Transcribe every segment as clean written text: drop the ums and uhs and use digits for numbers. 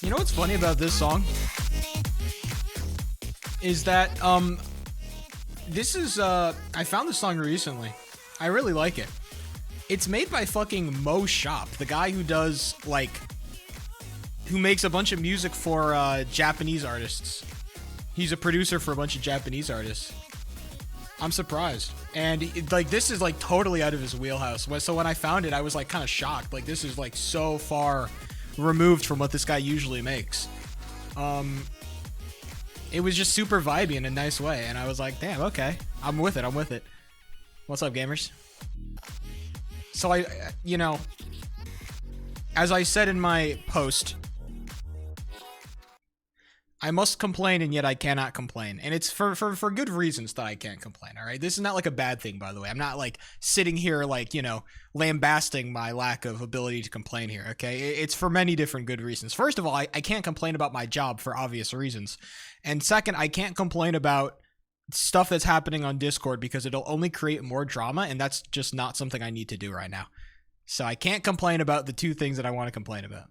You know what's funny about this song? Is that, this is, I found this song recently. I really like it. It's made by fucking Mo Shop, the guy who does, like, who makes a bunch of music for, Japanese artists. He's a producer for a bunch of Japanese artists. I'm surprised. And, like, this is, like, totally out of his wheelhouse. So when I found it, I was, like, kind of shocked. Like, this is, like, so far removed from what this guy usually makes. It was just super vibey in a nice way, and I was like, damn, okay. I'm with it. What's up, gamers? So you know, as I said in my post, I must complain and yet I cannot complain. And it's for good reasons that I can't complain, alright? This is not like a bad thing, by the way. I'm not like sitting here like, you know, lambasting my lack of ability to complain here, okay? It's for many different good reasons. First of all, I can't complain about my job for obvious reasons. And second, I can't complain about stuff that's happening on Discord because it'll only create more drama, and that's just not something I need to do right now. So I can't complain about the two things that I want to complain about.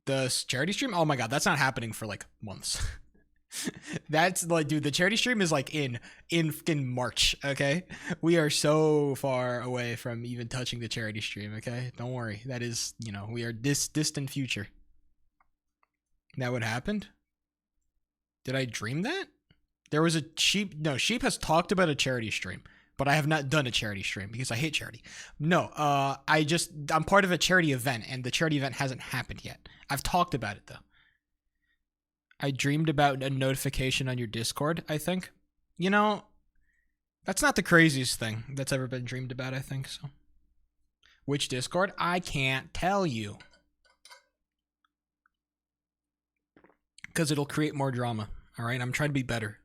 The charity stream? Oh my god, that's not happening for like months. That's like, dude, the charity stream is like in March, okay? We are so far away from even touching the charity stream, okay? Don't worry. That is, you know, we are this distant future. That what happened? Did I dream that? There was a Sheep. No, Sheep has talked about a charity stream, but I have not done a charity stream because I hate charity. No, I'm part of a charity event, and the charity event hasn't happened yet. I've talked about it, though. I dreamed about a notification on your Discord, I think. You know, that's not the craziest thing that's ever been dreamed about, I think, so. Which Discord? I can't tell you. Because it'll create more drama, alright? I'm trying to be better.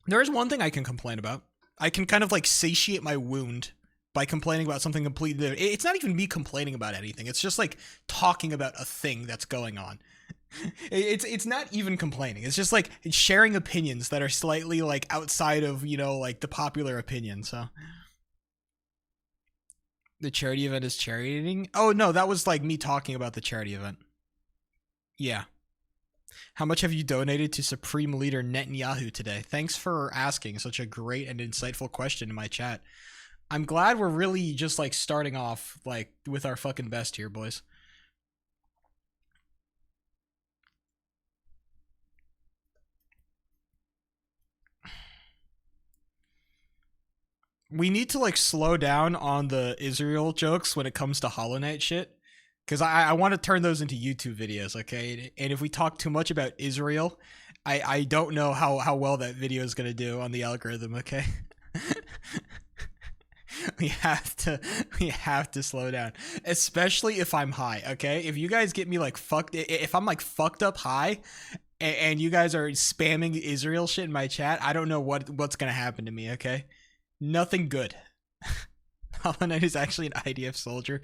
There is one thing I can complain about. I can kind of like satiate my wound by complaining about something completely different. It's not even me complaining about anything. It's just like talking about a thing that's going on. It's not even complaining. It's just like sharing opinions that are slightly like outside of, you know, like the popular opinion. So the charity event is charitying. Oh no, that was like me talking about the charity event. Yeah. How much have you donated to Supreme Leader Netanyahu today? Thanks for asking such a great and insightful question in my chat. I'm glad we're really just like starting off like with our fucking best here, boys. We need to like slow down on the Israel jokes when it comes to Hollow Knight shit. Because I want to turn those into YouTube videos, okay? And if we talk too much about Israel, I don't know how well that video is going to do on the algorithm, okay? we have to slow down. Especially if I'm high, okay? If you guys get me like fucked, if I'm like fucked up high, and you guys are spamming Israel shit in my chat, I don't know what's going to happen to me, okay? Nothing good. Hollow Knight is actually an IDF soldier.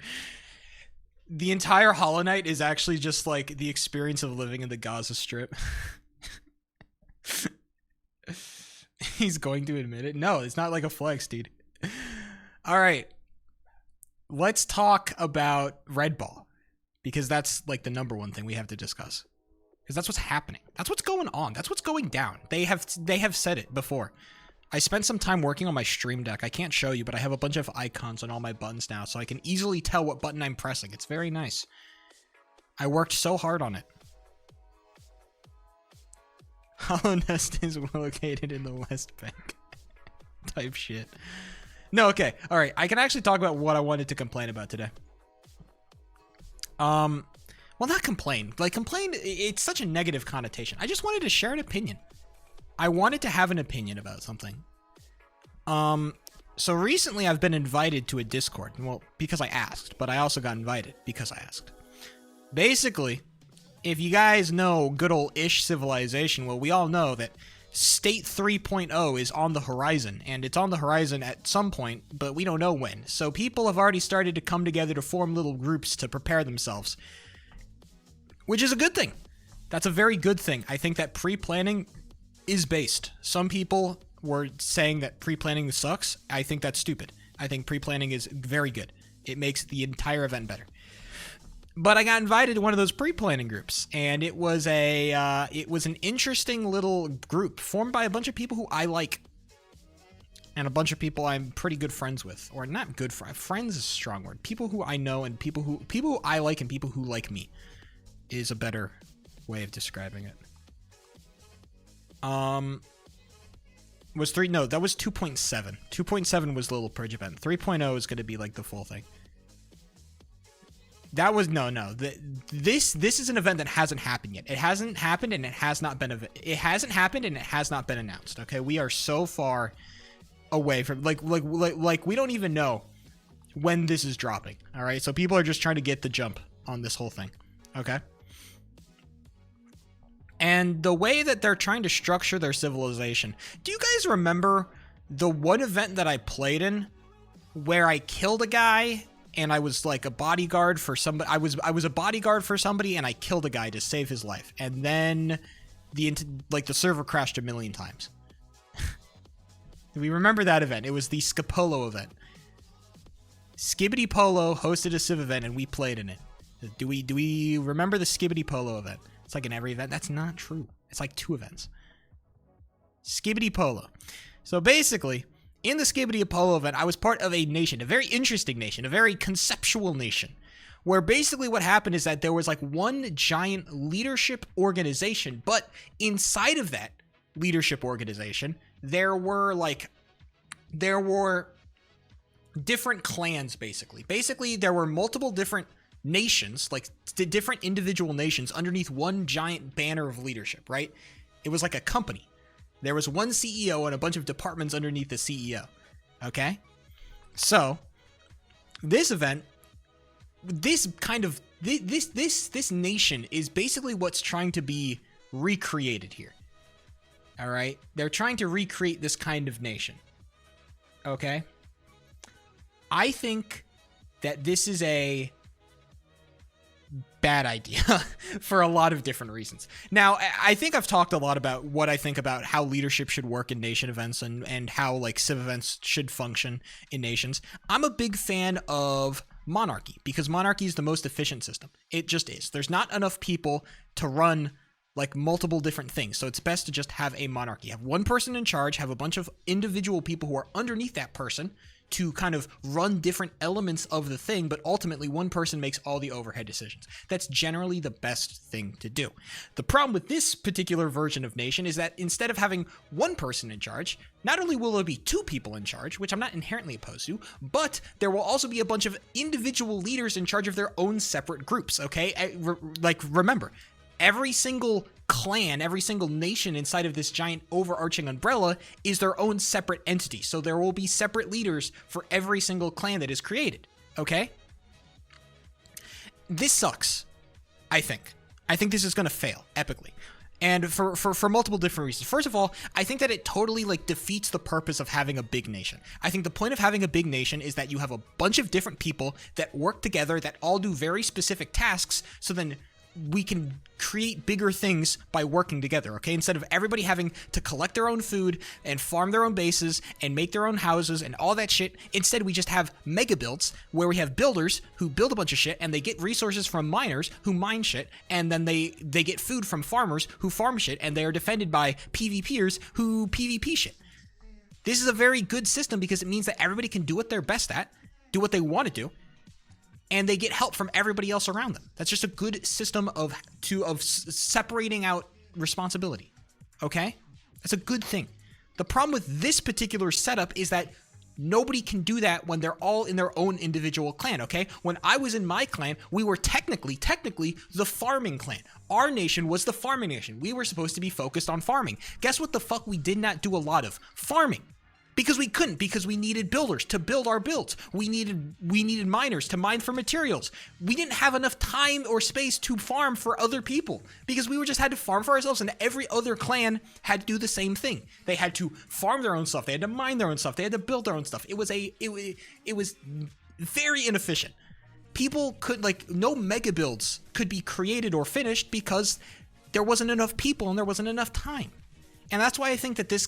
The entire Hollow Knight is actually just like the experience of living in the Gaza Strip. He's going to admit it. No, it's not like a flex, dude. All right. Let's talk about Red Ball, because that's like the number one thing we have to discuss. Because that's what's happening. That's what's going on. That's what's going down. They have said it before. I spent some time working on my stream deck. I can't show you, but I have a bunch of icons on all my buttons now, so I can easily tell what button I'm pressing. It's very nice. I worked so hard on it. Hollow Nest is located in the West Bank. Type shit. No, okay. Alright, I can actually talk about what I wanted to complain about today. Well, not complain. Like, complain, it's such a negative connotation. I just wanted to share an opinion. I wanted to have an opinion about something. So recently I've been invited to a Discord. Well, because I asked, but I also got invited because I asked. Basically, if you guys know good old Ish Civilization, well, we all know that State 3.0 is on the horizon, and it's on the horizon at some point, but we don't know when. So people have already started to come together to form little groups to prepare themselves, which is a good thing. That's a very good thing. I think that pre-planning is based. Some people were saying that pre-planning sucks. I think that's stupid. I think pre-planning is very good. It makes the entire event better. But I got invited to one of those pre-planning groups, and it was an interesting little group formed by a bunch of people who I like, and a bunch of people I'm pretty good friends with, or not good friends is a strong word. People who I know and people who I like and people who like me is a better way of describing it. Was 3? No, that was 2.7. 2.7 was Little Purge event. 3.0 is going to be like the full thing. That was no. This is an event that hasn't happened yet. It hasn't happened and it has not been announced. Okay, we are so far away from like we don't even know when this is dropping. All right, so people are just trying to get the jump on this whole thing. Okay. And the way that they're trying to structure their civilization. Do you guys remember the one event that I played in where I killed a guy and I was like a bodyguard for somebody? I was a bodyguard for somebody and I killed a guy to save his life. And then the server crashed a million times. We remember that event. It was the Skipolo event. Skibbity Polo hosted a civ event and we played in it. Do we remember the Skibbity Polo event? It's like in every event. That's not true. It's like 2 events. Skibbity Polo. So basically, in the Skibbity Polo event, I was part of a nation, a very interesting nation, a very conceptual nation, where basically what happened is that there was like one giant leadership organization, but inside of that leadership organization, there were different clans, basically. Basically, there were multiple different nations, like different individual nations underneath one giant banner of leadership, right? It was like a company. There was one CEO and a bunch of departments underneath the CEO. Okay? So, this event, this nation is basically what's trying to be recreated here. All right? They're trying to recreate this kind of nation. Okay? I think that this is a bad idea for a lot of different reasons. Now, I think I've talked a lot about what I think about how leadership should work in nation events and how like civ events should function in nations. I'm a big fan of monarchy because monarchy is the most efficient system. It just is. There's not enough people to run like multiple different things. So it's best to just have a monarchy. Have one person in charge, have a bunch of individual people who are underneath that person to kind of run different elements of the thing, but ultimately one person makes all the overhead decisions. That's generally the best thing to do. The problem with this particular version of nation is that instead of having one person in charge, not only will there be 2 people in charge, which I'm not inherently opposed to, but there will also be a bunch of individual leaders in charge of their own separate groups, okay? Remember, every single clan, every single nation inside of this giant overarching umbrella is their own separate entity. So there will be separate leaders for every single clan that is created. Okay? This sucks, I think. I think this is going to fail epically. And for multiple different reasons. First of all, I think that it totally like defeats the purpose of having a big nation. I think the point of having a big nation is that you have a bunch of different people that work together that all do very specific tasks, so then we can create bigger things by working together, okay? Instead of everybody having to collect their own food and farm their own bases and make their own houses and all that shit, instead we just have mega builds where we have builders who build a bunch of shit and they get resources from miners who mine shit, and then they get food from farmers who farm shit, and they are defended by PvPers who PvP shit. This is a very good system because it means that everybody can do what they're best at, do what they want to do, and they get help from everybody else around them. That's just a good system of separating out responsibility, okay? That's a good thing. The problem with this particular setup is that nobody can do that when they're all in their own individual clan, okay? When I was in my clan, we were technically the farming clan. Our nation was the farming nation. We were supposed to be focused on farming. Guess what the fuck we did not do a lot of? Farming. Because we couldn't, because we needed builders to build our builds. We needed miners to mine for materials. We didn't have enough time or space to farm for other people because we just had to farm for ourselves, and every other clan had to do the same thing. They had to farm their own stuff. They had to mine their own stuff. They had to build their own stuff. It was very inefficient. People could, no mega builds could be created or finished because there wasn't enough people and there wasn't enough time. And that's why I think that this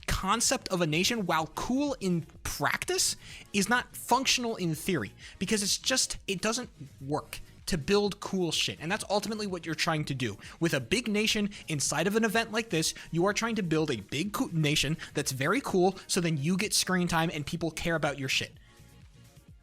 concept of a nation, while cool in practice, is not functional in theory because it doesn't work. to build cool shit. And that's ultimately what you're trying to do. With a big nation inside of an event like this, you are trying to build a big nation that's very cool, so then you get screen time and people care about your shit.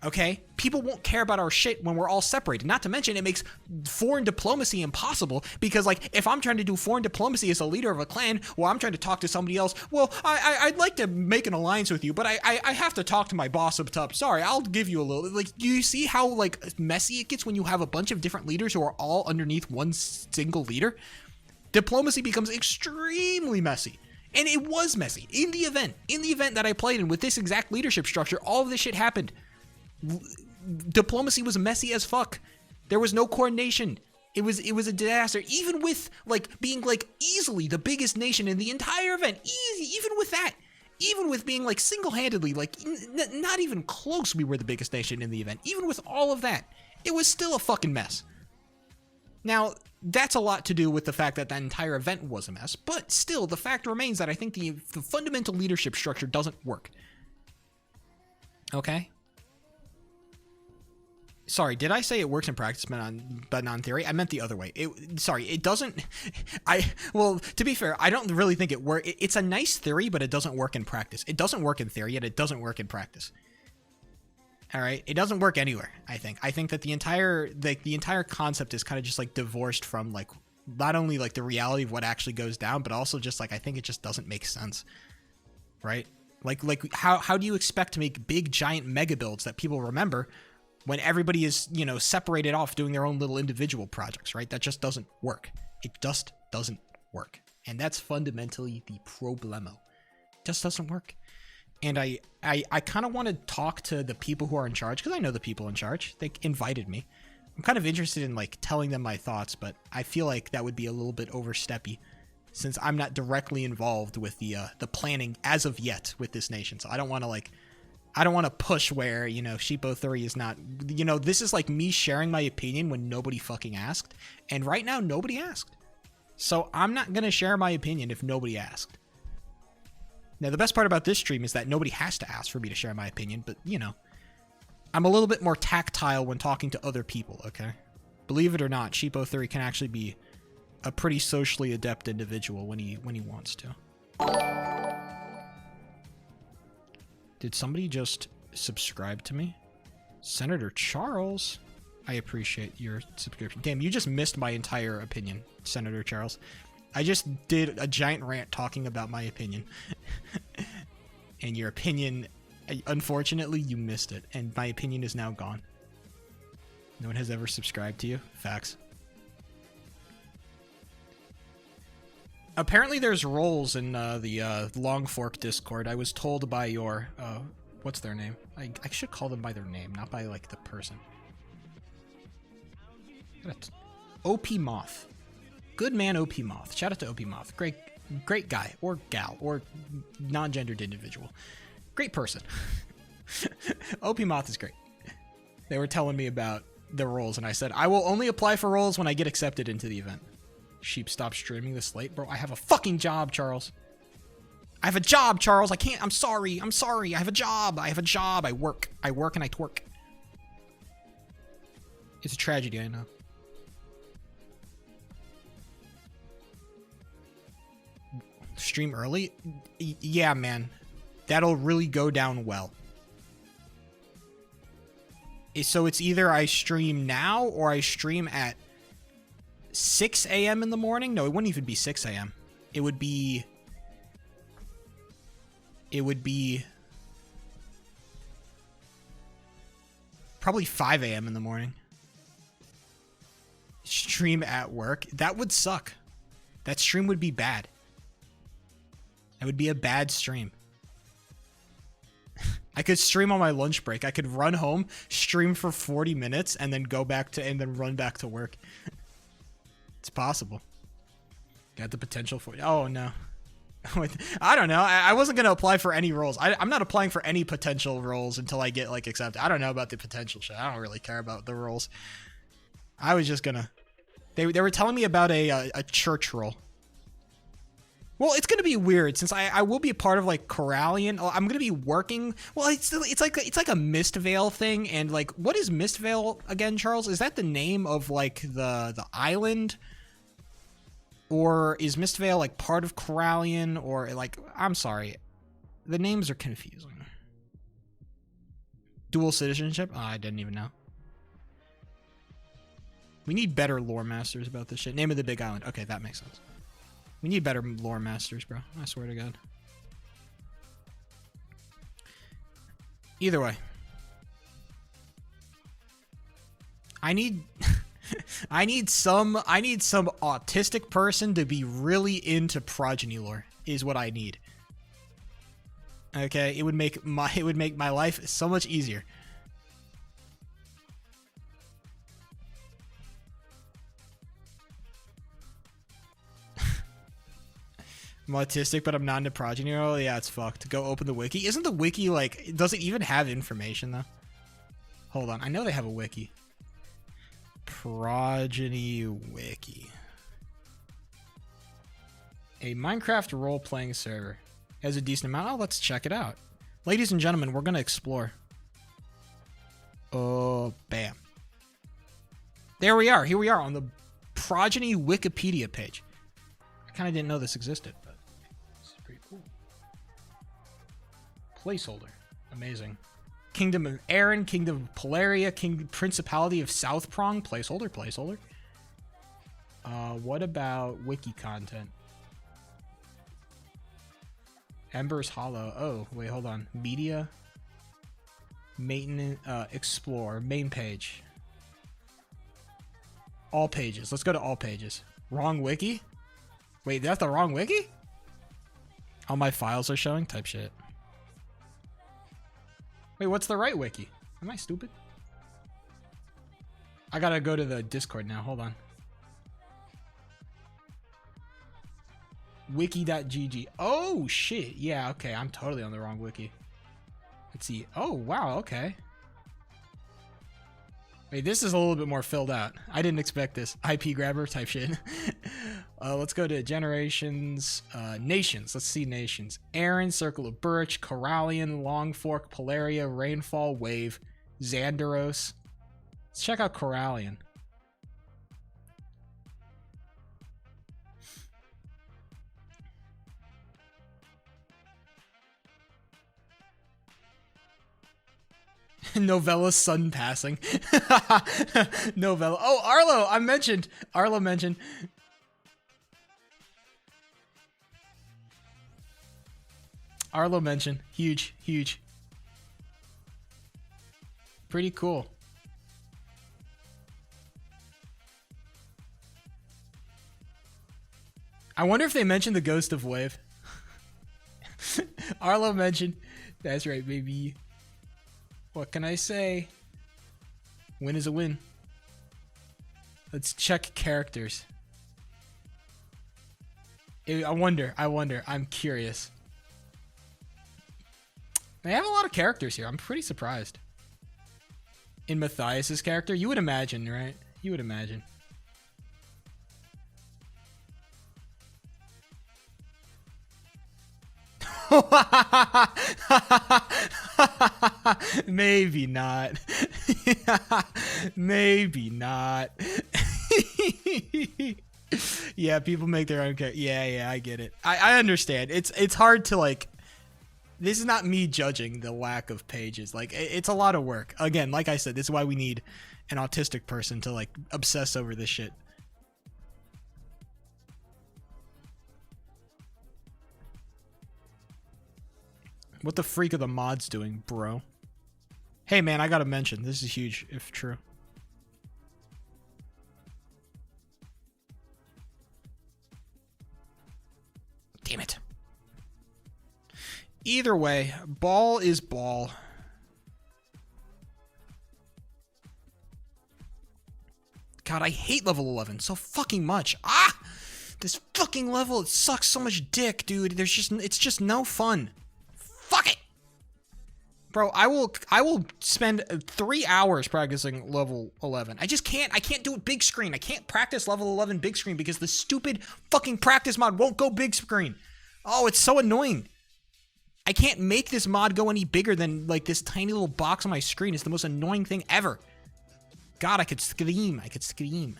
Okay? People won't care about our shit when we're all separated. Not to mention, it makes foreign diplomacy impossible, because, like, if I'm trying to do foreign diplomacy as a leader of a clan, well, I'm trying to talk to somebody else, well, I'd like to make an alliance with you, but I have to talk to my boss up top. Sorry, I'll give you a little. Like, do you see how, like, messy it gets when you have a bunch of different leaders who are all underneath one single leader? Diplomacy becomes extremely messy. And it was messy. In the event that I played in with this exact leadership structure, all of this shit happened. Diplomacy was messy as fuck. There was no coordination. It was a disaster. Even with, like, being, like, easily the biggest nation in the entire event. Even with that. Even with being, like, single-handedly, like, not even close, we were the biggest nation in the event. Even with all of that, it was still a fucking mess. Now, that's a lot to do with the fact that entire event was a mess, but still, the fact remains that I think the fundamental leadership structure doesn't work. Okay? Sorry, did I say it works in practice but not in theory? I meant the other way. It doesn't. Well, to be fair, I don't really think it works. It's a nice theory, but it doesn't work in practice. It doesn't work in theory, and it doesn't work in practice. All right, it doesn't work anywhere. I think that the entire concept is kind of just, like, divorced from, like, not only, like, the reality of what actually goes down, but also just, like, I think it just doesn't make sense, right? Like how do you expect to make big giant mega builds that people remember when everybody is, you know, separated off doing their own little individual projects, right? That just doesn't work. It just doesn't work. And that's fundamentally the problemo. It just doesn't work. And I kind of want to talk to the people who are in charge, because I know the people in charge. They invited me. I'm kind of interested in, like, telling them my thoughts, but I feel like that would be a little bit oversteppy, since I'm not directly involved with the planning as of yet with this nation. So I don't want to push where, you know, Sheepo3 is not, you know, this is like me sharing my opinion when nobody fucking asked. And right now, nobody asked. So I'm not going to share my opinion if nobody asked. Now, the best part about this stream is that nobody has to ask for me to share my opinion, but, you know, I'm a little bit more tactile when talking to other people, okay? Believe it or not, Sheepo3 can actually be a pretty socially adept individual when he wants to. Did somebody just subscribe to me? Senator Charles? I appreciate your subscription. Damn, you just missed my entire opinion, Senator Charles. I just did a giant rant talking about my opinion. And your opinion, unfortunately, you missed it. And my opinion is now gone. No one has ever subscribed to you? Facts. Apparently there's roles in the Long Fork Discord. I was told by your, what's their name? I should call them by their name, not by, like, the person. OP Moth. Good man, OP Moth. Shout out to OP Moth. Great guy, or gal, or non-gendered individual. Great person. OP Moth is great. They were telling me about the roles, and I said, I will only apply for roles when I get accepted into the event. Sheep, stop streaming this late, bro. I have a fucking job, Charles. I have a job, Charles. I can't. I'm sorry. I have a job. I work and I twerk. It's a tragedy, I know. Stream early? Yeah, man. That'll really go down well. So it's either I stream now or I stream at 6 a.m. in the morning? No, it wouldn't even be 6 a.m. It would be probably 5 a.m. in the morning. Stream at work? That would suck. That stream would be bad. That would be a bad stream. I could stream on my lunch break. I could run home, stream for 40 minutes, and then run back to work. It's possible. Got the potential for it. Oh, no. I don't know. I wasn't going to apply for any roles. I'm not applying for any potential roles until I get, like, accepted. I don't know about the potential shit. I don't really care about the roles. I was just going to... They were telling me about a church role. Well, it's gonna be weird since I will be a part of like Corallian. I'm gonna be working. Well, it's like a Mistvale thing, and like, what is Mistvale again, Charles? Is that the name of like the island, or is Mistvale like part of Corallian, or like, I'm sorry, the names are confusing. Dual citizenship? Oh, I didn't even know. We need better lore masters about this shit. Name of the big island. Okay, that makes sense. We need better lore masters, bro. I swear to God. Either way. I need I need some autistic person to be really into progeny lore is what I need. Okay, it would make my life so much easier. I'm autistic, but I'm not into progeny. Oh, yeah, it's fucked. Go open the wiki. Isn't the wiki, like, does it even have information, though? Hold on. I know they have a wiki. Progeny wiki. A Minecraft role-playing server. Has a decent amount. Oh, let's check it out. Ladies and gentlemen, we're going to explore. Oh, bam. There we are. Here we are on the Progeny Wikipedia page. I kind of didn't know this existed, but it's pretty cool. Placeholder. Amazing. Kingdom of Aaron, Kingdom of Polaria, Principality of South Prong. Placeholder. What about wiki content? Ember's Hollow. Oh, wait, hold on. Media. Maintenance. Explore. Main page. All pages. Let's go to all pages. Wrong wiki? Wait, that's the wrong wiki? All my files are showing? Type shit. Wait, what's the right wiki? Am I stupid? I gotta go to the Discord now. Hold on. Wiki.gg. Oh, shit. Yeah, okay. I'm totally on the wrong wiki. Let's see. Oh, wow. Okay. Wait, this is a little bit more filled out. I didn't expect this. IP grabber type shit. Let's go to generations. Nations. Let's see nations. Aaron, Circle of Birch, Corallian, Long Fork, Polaria, Rainfall, Wave, Xanderos. Let's check out Corallian. Novella sun passing. Novella. Oh, Arlo, I mentioned. Arlo mentioned. Arlo mentioned. Huge, huge. Pretty cool. I wonder if they mentioned the Ghost of Wave. Arlo mentioned. That's right, baby. What can I say? Win is a win. Let's check characters. I wonder. I'm curious. They have a lot of characters here. I'm pretty surprised. In Matthias's character, you would imagine, right? You would imagine. Maybe not. Maybe not. Yeah, people make their own character. Yeah, I get it. I understand. It's hard to like. This is not me judging the lack of pages. Like, it's a lot of work. Again, like I said, this is why we need an autistic person to like obsess over this shit. What the freak are the mods doing, bro? Hey, man, I gotta mention. This is huge, if true. Damn it. Either way, ball is ball. God, I hate level 11 so fucking much. Ah! This fucking level, it sucks so much dick, dude. It's just no fun. Fuck it! Bro, I will spend 3 hours practicing level 11. I can't do it big screen. I can't practice level 11 big screen because the stupid fucking practice mod won't go big screen. Oh, it's so annoying. I can't make this mod go any bigger than, like, this tiny little box on my screen. It's the most annoying thing ever. God, I could scream. I could scream.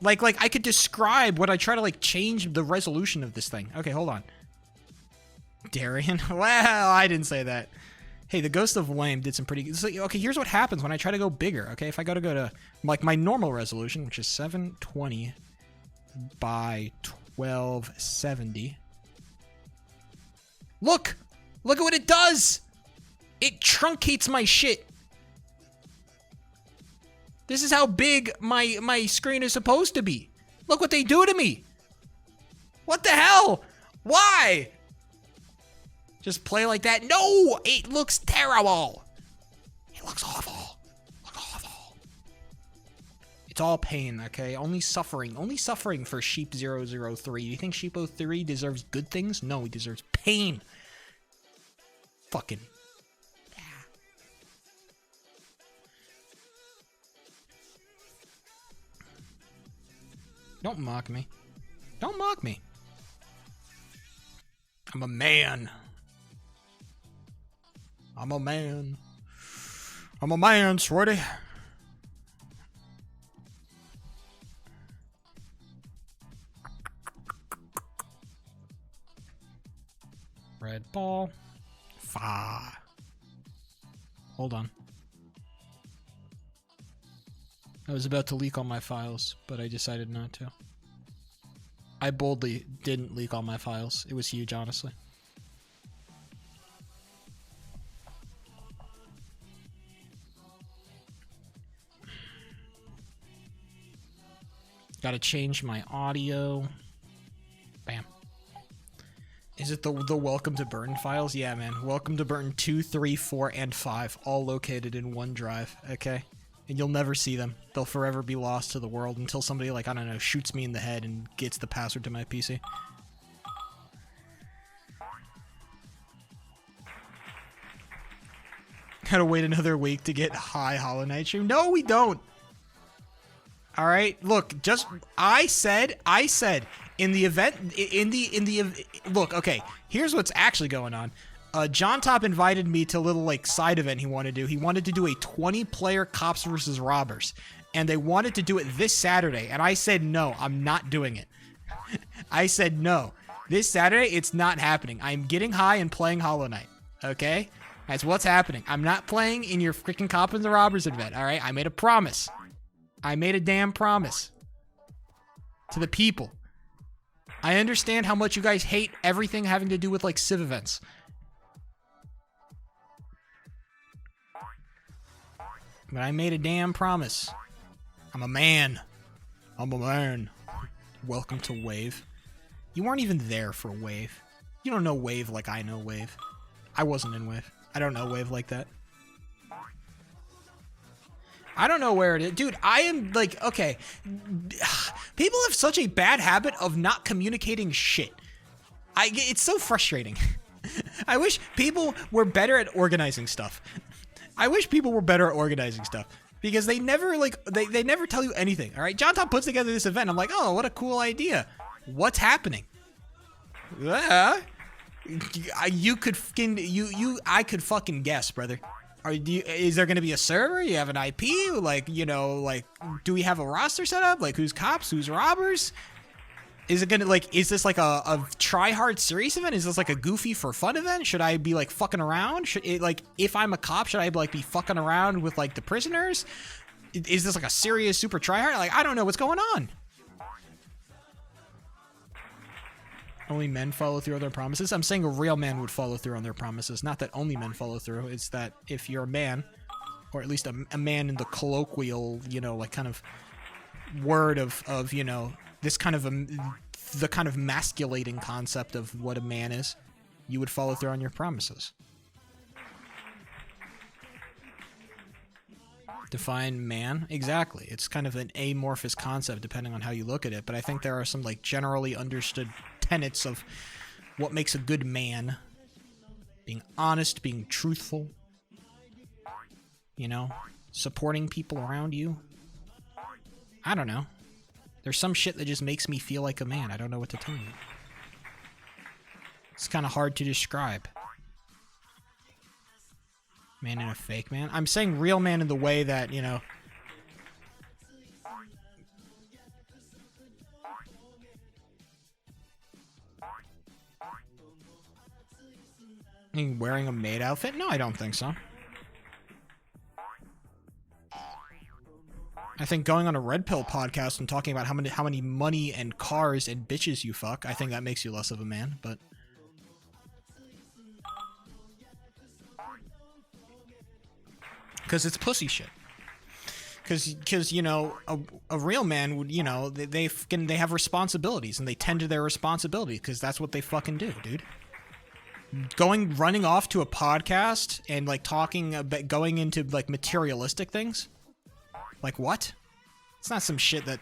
Like, I could describe when I try to, like, change the resolution of this thing. Okay, hold on. Darian? Well, I didn't say that. Hey, the Ghost of Lame did some pretty good... So, okay, here's what happens when I try to go bigger, okay? If I go to, like, my normal resolution, which is 720 by 1270... Look! Look at what it does! It truncates my shit. This is how big my screen is supposed to be. Look what they do to me. What the hell? Why? Just play like that? No! It looks terrible. It looks awful. Awful. It's all pain, okay? Only suffering. Only suffering for Sheep003. You think Sheep03 deserves good things? No, he deserves pain. Fucking. Yeah. Don't mock me. Don't mock me. I'm a man. I'm a man. I'm a man, sweaty. Red ball. Fa. Hold on. I was about to leak all my files, but I decided not to. I boldly didn't leak all my files. It was huge, honestly. Gotta change my audio. Bam. Is it the Welcome to Burn files? Yeah, man. Welcome to Burn 2, 3, 4, and 5, all located in one drive, okay? And you'll never see them. They'll forever be lost to the world until somebody, like, I don't know, shoots me in the head and gets the password to my PC. Gotta wait another week to get high Hollow Knight stream. No, we don't. All right, look, just I said in the event look, okay, here's what's actually going on. John Top invited me to a little, like, side event he wanted to do. He wanted to do a 20-player cops versus robbers, and they wanted to do it this Saturday, and I said no, I'm not doing it. I said no. This Saturday, it's not happening. I'm getting high and playing Hollow Knight, okay? That's what's happening. I'm not playing in your freaking cops and robbers event, all right? I made a promise. I made a damn promise to the people. I understand how much you guys hate everything having to do with, like, civ events. But I made a damn promise. I'm a man. I'm a man. Welcome to Wave. You weren't even there for Wave. You don't know Wave like I know Wave. I wasn't in Wave. I don't know Wave like that. I don't know where it is. Dude, I am, like, okay. People have such a bad habit of not communicating shit. It's so frustrating. I wish people were better at organizing stuff. I wish people were better at organizing stuff. Because they never, like, they never tell you anything, all right? John Tom puts together this event. I'm like, oh, what a cool idea. What's happening? You could fucking, I could fucking guess, brother. Is there going to be a server? You have an IP? Like, you know, like, do we have a roster set up? Like, who's cops? Who's robbers? Is it going to, like, is this like a try-hard serious event? Is this like a goofy for fun event? Should I be, like, fucking around? Should it, like, if I'm a cop, should I, like, be fucking around with, like, the prisoners? Is this like a serious super try-hard? Like, I don't know what's going on. Only men follow through on their promises? I'm saying a real man would follow through on their promises. Not that only men follow through. It's that if you're a man, or at least a man in the colloquial, you know, like, kind of word of you know, this kind of the kind of masculating concept of what a man is, you would follow through on your promises. Define man? Exactly. It's kind of an amorphous concept depending on how you look at it, but I think there are some, like, generally understood tenets of what makes a good man. Being honest, being truthful, you know, supporting people around you. I don't know. There's some shit that just makes me feel like a man. I don't know what to tell you. It's kind of hard to describe. Man and a fake man. I'm saying real man in the way that, you know... Wearing a maid outfit? No, I don't think so. I think going on a Red Pill podcast and talking about how many money and cars and bitches you fuck, I think that makes you less of a man, but... Because it's pussy shit. Because you know, a real man would, you know, they have responsibilities, and they tend to their responsibilities, because that's what they fucking do, dude. Running off to a podcast and, like, talking about going into, like, materialistic things? Like, what? It's not some shit that,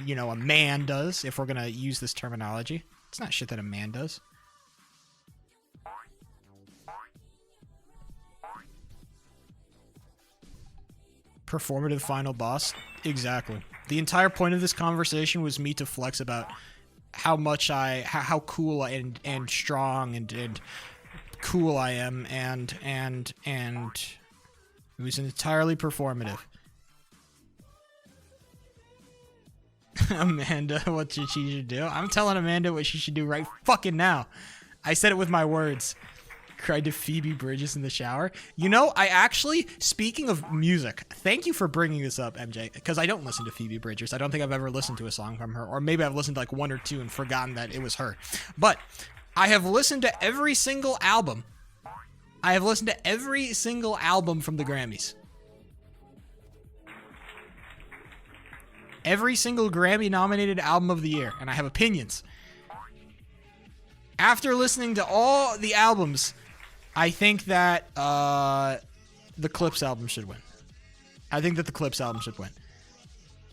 you know, a man does, if we're gonna use this terminology. It's not shit that a man does. Performative final boss? Exactly. The entire point of this conversation was me to flex about how much how cool and strong and cool I am, and it was entirely performative. Amanda, what she should do? I'm telling Amanda what she should do right fucking now. I said it with my words. Cried to Phoebe Bridgers in the shower. You know, I actually, speaking of music, thank you for bringing this up, MJ, because I don't listen to Phoebe Bridgers. I don't think I've ever listened to a song from her, or maybe I've listened to like one or two and forgotten that it was her. But I have listened to every single album. I have listened to every single album from the Grammys. Every single Grammy-nominated album of the year, and I have opinions. After listening to all the albums, I think that the Clips album should win. I think that the Clips album should win.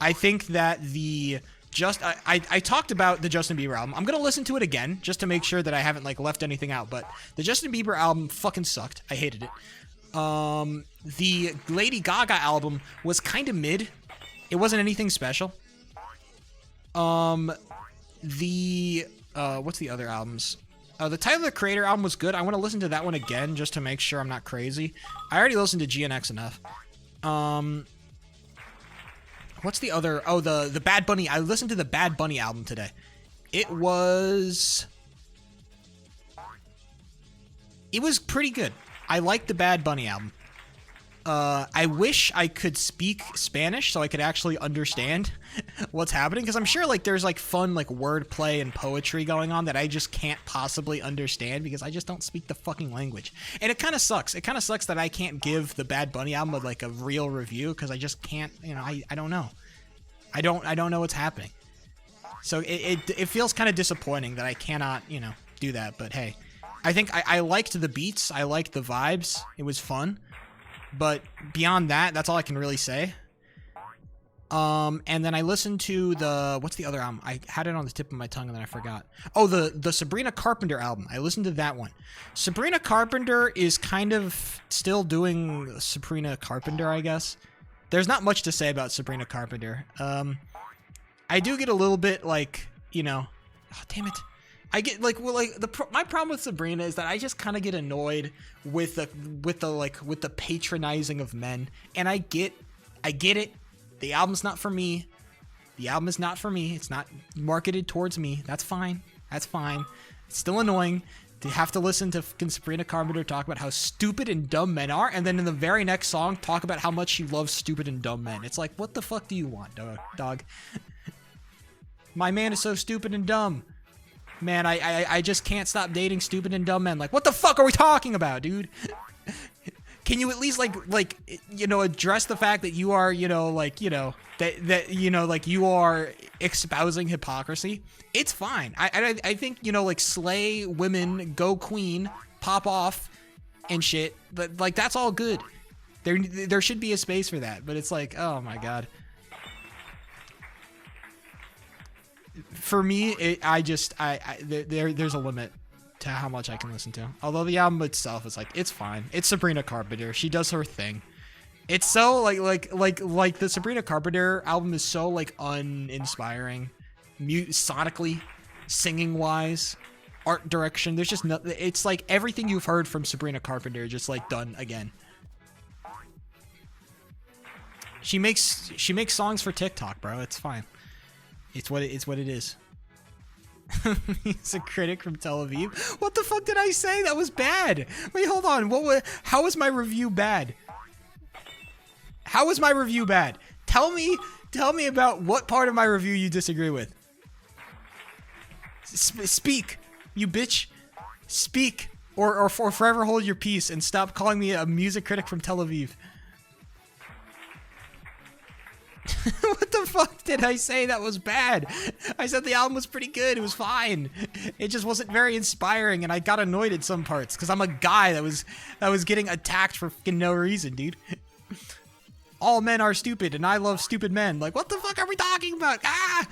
I think that I talked about the Justin Bieber album. I'm gonna listen to it again just to make sure that I haven't like left anything out. But the Justin Bieber album fucking sucked. I hated it. The Lady Gaga album was kind of mid. It wasn't anything special. What's the other albums? The Tyler, the Creator album was good. I want to listen to that one again just to make sure I'm not crazy. I already listened to GNX enough. What's the other? Oh, the Bad Bunny. I listened to the Bad Bunny album today. It was pretty good. I liked the Bad Bunny album. I wish I could speak Spanish so I could actually understand what's happening, because I'm sure like there's like fun like wordplay and poetry going on that I just can't possibly understand because I just don't speak the fucking language. And it kind of sucks. It kind of sucks that I can't give the Bad Bunny album like a real review because I just can't, you know, I don't know. I don't know what's happening. So it feels kind of disappointing that I cannot, you know, do that. But hey, I think I liked the beats. I liked the vibes. It was fun. But beyond that, that's all I can really say. And then I listened to what's the other album? I had it on the tip of my tongue and then I forgot. Oh, the Sabrina Carpenter album. I listened to that one. Sabrina Carpenter is kind of still doing Sabrina Carpenter, I guess. There's not much to say about Sabrina Carpenter. I do get a little bit like, you know, oh, damn it. I get like, well, like my problem with Sabrina is that I just kind of get annoyed with the patronizing of men, and I get it. The album's not for me. The album is not for me. It's not marketed towards me. That's fine. That's fine. It's still annoying to have to listen to Sabrina Carpenter talk about how stupid and dumb men are, and then in the very next song talk about how much she loves stupid and dumb men. It's like, what the fuck do you want, dog? My man is so stupid and dumb. Man, I just can't stop dating stupid and dumb men. Like, what the fuck are we talking about, dude? Can you at least like you know, address the fact that you are, you know, like, you know, that you know, like you are espousing hypocrisy? It's fine. I think, you know, like slay women, go queen, pop off and shit, but like that's all good. There should be a space for that, but it's like, oh my god. For me, there's a limit to how much I can listen to. Although the album itself is like, it's fine. It's Sabrina Carpenter. She does her thing. It's so like the Sabrina Carpenter album is so like uninspiring, sonically, singing wise, art direction. There's just nothing. It's like everything you've heard from Sabrina Carpenter just like done again. She makes songs for TikTok, bro. It's fine. It's what it is. He's a critic from Tel Aviv. What the fuck did I say? That was bad. Wait, hold on. How was my review bad? How was my review bad? Tell me about what part of my review you disagree with. Speak, you bitch. Speak, or forever hold your peace and stop calling me a music critic from Tel Aviv. What the fuck did I say that was bad? I said the album was pretty good. It was fine. It just wasn't very inspiring, and I got annoyed at some parts because I'm a guy that was getting attacked for fucking no reason, dude. All men are stupid, and I love stupid men. Like, what the fuck are we talking about? Ah!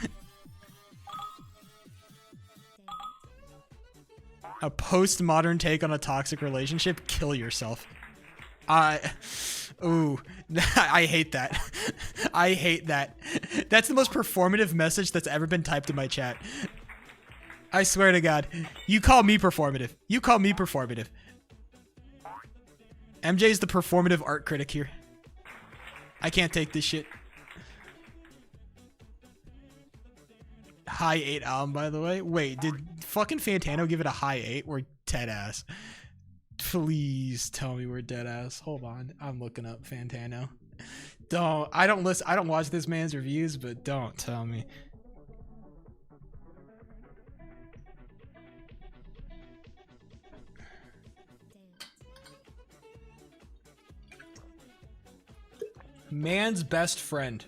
A postmodern take on a toxic relationship? Kill yourself. Ooh, I hate that. I hate that. That's the most performative message that's ever been typed in my chat. I swear to God. You call me performative. You call me performative. MJ's the performative art critic here. I can't take this shit. High 8 album, by the way. Wait, did fucking Fantano give it a high 8? We're dead ass. Please tell me we're dead ass. Hold on. I'm looking up Fantano. I don't watch this man's reviews, but don't tell me. Man's best friend.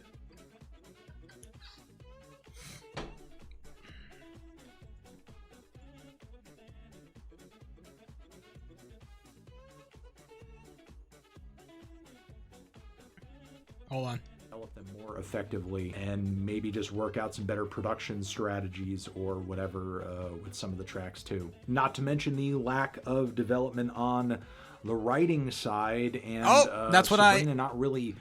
Hold on. Develop them more effectively and maybe just work out some better production strategies or whatever with some of the tracks too. Not to mention the lack of development on the writing side and that's what Sabrina not really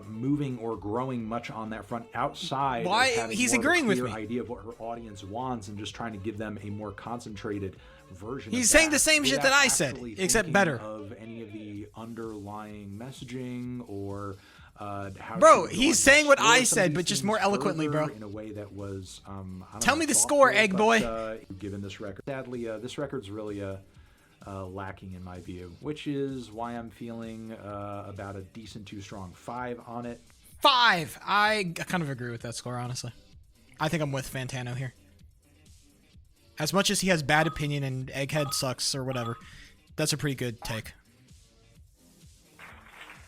moving or growing much on that front outside. Why he's agreeing with me. Idea of what her audience wants and just trying to give them a more concentrated version. He's saying the same shit that I said, except better. Of any of the underlying messaging or how bro, he's saying what I said, but just more eloquently, bro. In a way that was, tell me the score, egg boy. Given this record, sadly, this record's really lacking in my view, which is why I'm feeling about a decent to strong 5 on it. 5. I kind of agree with that score, honestly. I think I'm with Fantano here. As much as he has bad opinion and Egghead sucks or whatever, that's a pretty good take.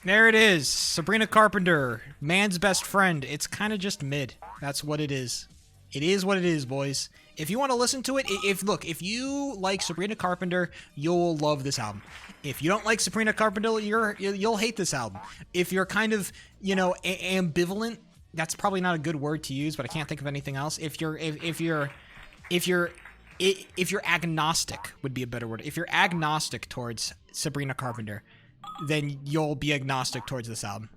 There it is. Sabrina Carpenter, man's best friend. It's kind of just mid. That's what it is. It is what it is, boys. If you want to listen to it, if you like Sabrina Carpenter, you'll love this album. If you don't like Sabrina Carpenter, you'll hate this album. If you're kind of, ambivalent, that's probably not a good word to use, but I can't think of anything else. If you're agnostic would be a better word. If you're agnostic towards Sabrina Carpenter, then you'll be agnostic towards this album.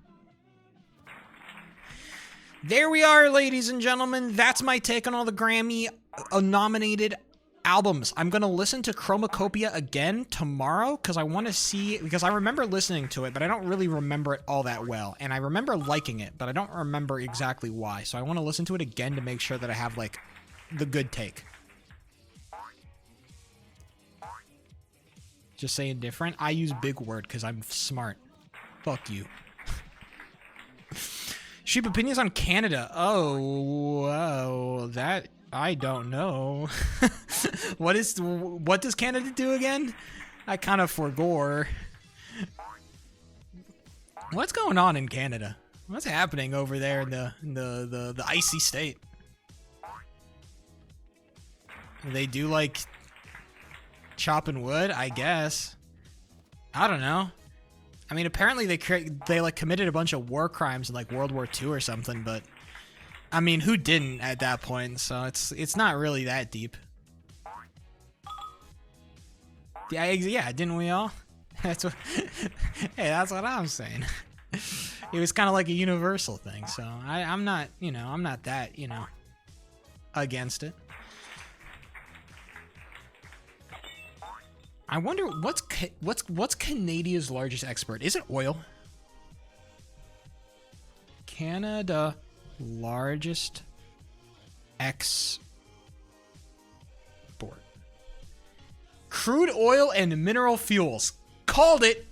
There we are, ladies and gentlemen. That's my take on all the Grammy nominated albums. I'm going to listen to Chromacopia again tomorrow because I want to see, because I remember listening to it, but I don't really remember it all that well. And I remember liking it, but I don't remember exactly why. So I want to listen to it again to make sure that I have, like, the good take. Just saying different. I use big word because I'm smart. Fuck you. Sheep opinions on Canada. Oh, that I don't know. What does Canada do again? I kind of forgore. What's going on in Canada? What's happening over there in the icy state? They do like chopping wood, I guess. I don't know. I mean, apparently they like committed a bunch of war crimes in like World War II or something, but I mean, who didn't at that point? So it's not really that deep. Yeah, didn't we all? That's what. Hey, that's what I'm saying. It was kind of like a universal thing. So I'm not, I'm not that, against it. I wonder what's Canada's largest export? Is it oil? Canada largest export. Crude oil and mineral fuels. Called it.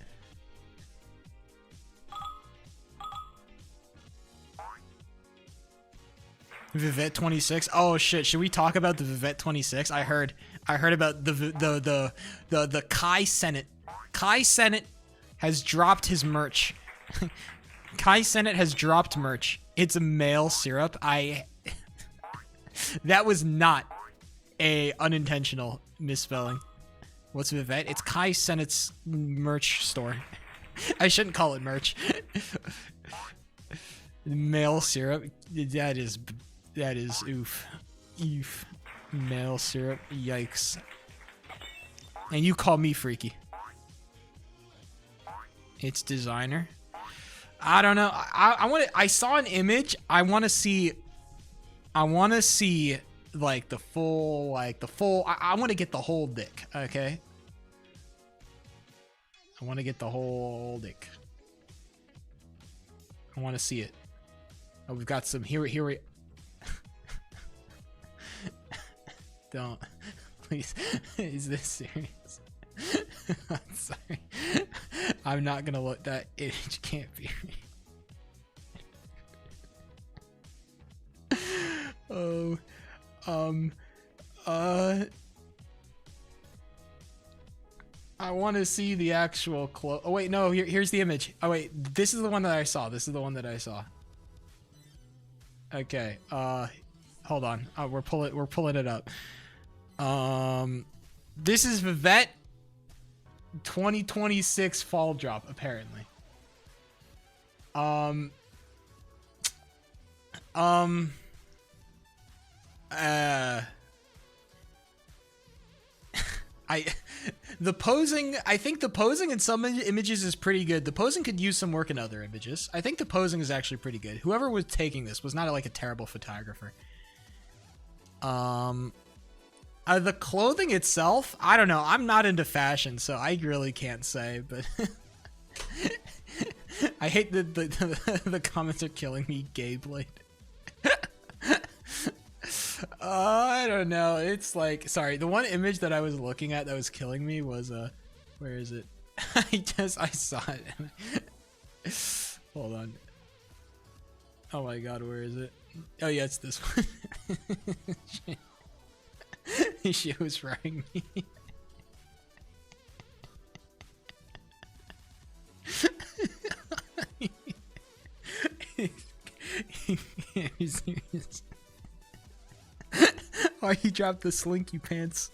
Vivette 26. Oh shit! Should we talk about the Vivette 26? I heard about the Kai Senate. Kai Senate has dropped his merch. Kai Senate has dropped merch. It's a male syrup. That was not a unintentional misspelling. What's Vivette? It's Kai Senate's merch store. I shouldn't call it merch. Male syrup. That is oof. Oof. Male syrup. Yikes. And you call me freaky. It's designer. I don't know. I saw an image. I want to see like the full I want to get the whole dick, okay? I want to get the whole dick. I want to see it. Oh, we've got some here we Don't. Please. Is this serious? I'm sorry. I'm not gonna look. That image can't be real. I want to see the actual oh wait, no, here's the image. Oh wait, this is the one that I saw. Okay, hold on. We're pulling it up. This is Vivette 2026 fall drop, apparently. I think the posing in some images is pretty good. The posing could use some work in other images. I think the posing is actually pretty good. Whoever was taking this was not like a terrible photographer. The clothing itself, I don't know. I'm not into fashion, so I really can't say, but I hate the comments are killing me, Gay Blade. I don't know. It's like, sorry, the one image that I was looking at that was killing me was where is it? I saw it. Hold on. Oh my god, where is it? Oh yeah, it's this one. She was writing me. Are you serious? Why you dropped the slinky pants?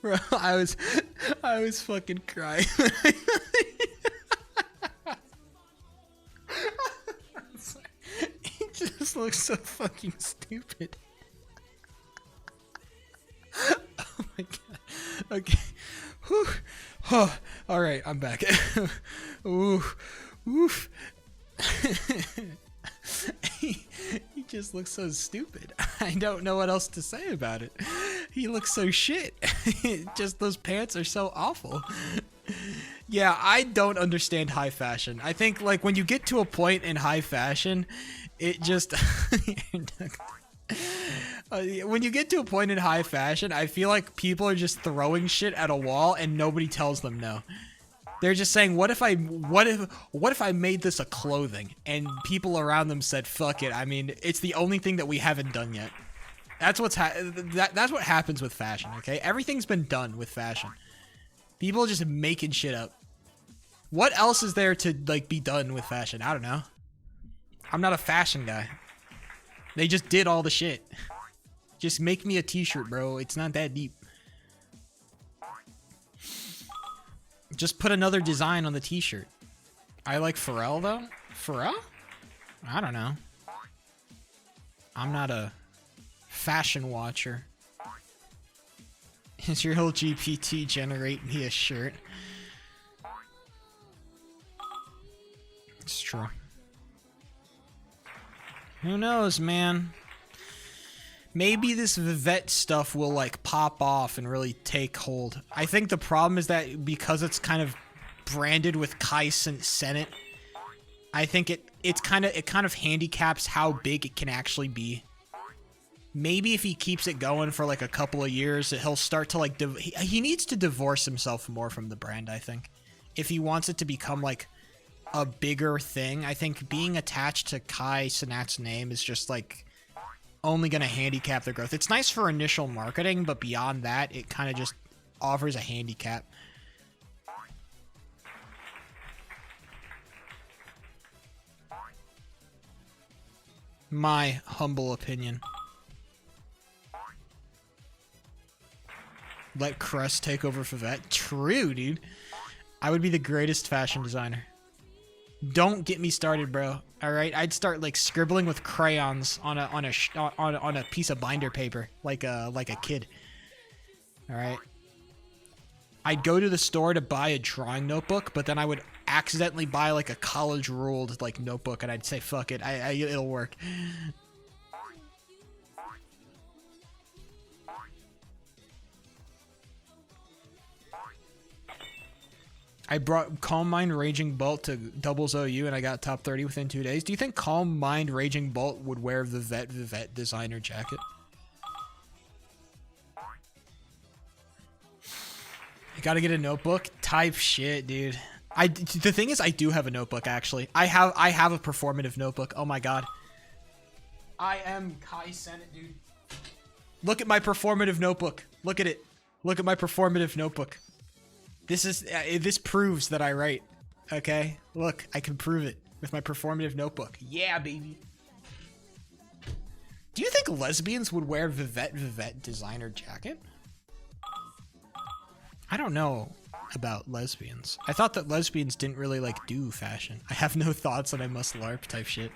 Bro, I was fucking crying. He just looks so fucking stupid. Oh my god. Okay. Whew. Oh, all right, I'm back. Ooh. Oof. He just looks so stupid. I don't know what else to say about it. He looks so shit. Just those pants are so awful. Yeah, I don't understand high fashion. I think like when you get to a point in high fashion, it just when you get to a point in high fashion, I feel like people are just throwing shit at a wall and nobody tells them no. They're just saying, what if I made this a clothing? And people around them said, fuck it. I mean, it's the only thing that we haven't done yet. That's what happens with fashion, okay? Everything's been done with fashion. People are just making shit up. What else is there to like be done with fashion? I don't know. I'm not a fashion guy. They just did all the shit. Just make me a t-shirt, bro. It's not that deep. Just put another design on the t-shirt. I like Pharrell, though. Pharrell? I don't know. I'm not a fashion watcher. Is your whole GPT generate me a shirt? true. Who knows, man? Maybe this Vivette stuff will like pop off and really take hold. I think the problem is that because it's kind of branded with Kai Senate, I think it kind of handicaps how big it can actually be. Maybe if he keeps it going for like a couple of years, he'll start to like he needs to divorce himself more from the brand, I think. If he wants it to become like a bigger thing, I think being attached to Kai Cenat's name is just like only going to handicap their growth. It's nice for initial marketing, but beyond that, it kind of just offers a handicap. My humble opinion. Let Crest take over Vivette. True, dude. I would be the greatest fashion designer. Don't get me started, bro. All right, I'd start like scribbling with crayons on a piece of binder paper, like a kid. All right. I'd go to the store to buy a drawing notebook, but then I would accidentally buy like a college ruled like notebook, and I'd say, "Fuck it, it'll work." I brought Calm Mind Raging Bolt to doubles OU and I got top 30 within 2 days. Do you think Calm Mind Raging Bolt would wear the Vivette designer jacket? I gotta get a notebook. Type shit, dude. The thing is, I do have a notebook actually. I have a performative notebook. Oh my god. I am Kai Senate, dude. Look at my performative notebook. Look at it. Look at my performative notebook. This proves that I write. Okay? Look, I can prove it with my performative notebook. Yeah, baby. Do you think lesbians would wear Vivette designer jacket? I don't know about lesbians. I thought that lesbians didn't really like do fashion. I have no thoughts and I must LARP type shit.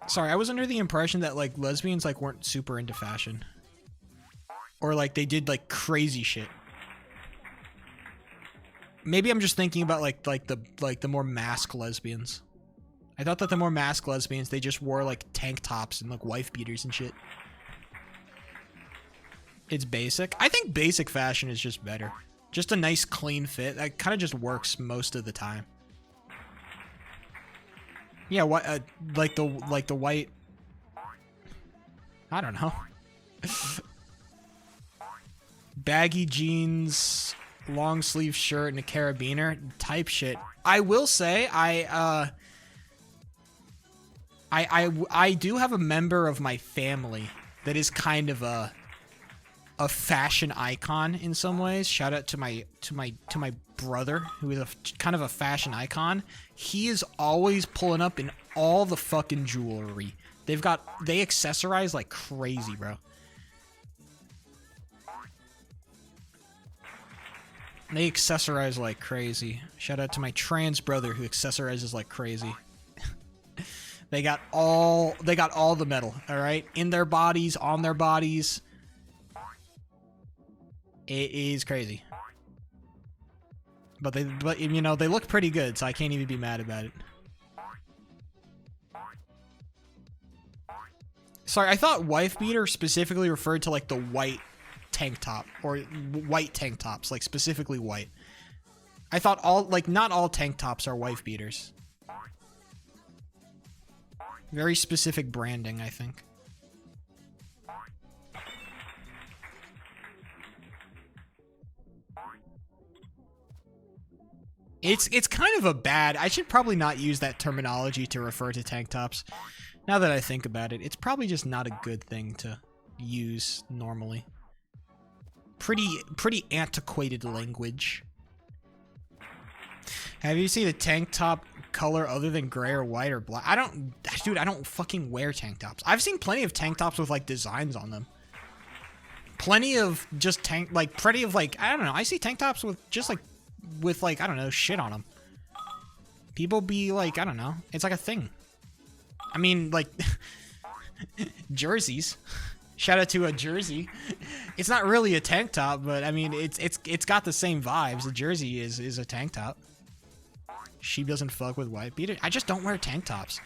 Sorry, I was under the impression that like lesbians like weren't super into fashion. Or like they did like crazy shit. Maybe I'm just thinking about like the more mask lesbians. I thought that the more mask lesbians, they just wore like tank tops and like wife beaters and shit. It's basic. I think basic fashion is just better. Just a nice clean fit. That kind of just works most of the time. Yeah, what like the white, I don't know. Baggy jeans, long sleeve shirt, and a carabiner type shit. I will say I do have a member of my family that is kind of a fashion icon in some ways. Shout out to my brother, who is kind of a fashion icon. He is always pulling up in all the fucking jewelry. They accessorize like crazy, bro. They accessorize like crazy. Shout out to my trans brother who accessorizes like crazy. They got all the metal, all right? In their bodies, on their bodies. It is crazy. But you know, they look pretty good, so I can't even be mad about it. Sorry, I thought wife beater specifically referred to like the white tank top or white tank tops, like specifically white. I thought not all tank tops are wife beaters. Very specific branding, I think. It's kind of a bad... I should probably not use that terminology to refer to tank tops. Now that I think about it, it's probably just not a good thing to use normally. Pretty antiquated language. Have you seen a tank top color other than gray or white or black? I don't fucking wear tank tops. I've seen plenty of tank tops with like designs on them. Plenty of just I don't know. I see tank tops with I don't know, shit on them. People be like, I don't know. It's like a thing. I mean, like jerseys. Shout out to a jersey. It's not really a tank top, but I mean, it's got the same vibes. A jersey is a tank top. She doesn't fuck with wife beater. I just don't wear tank tops.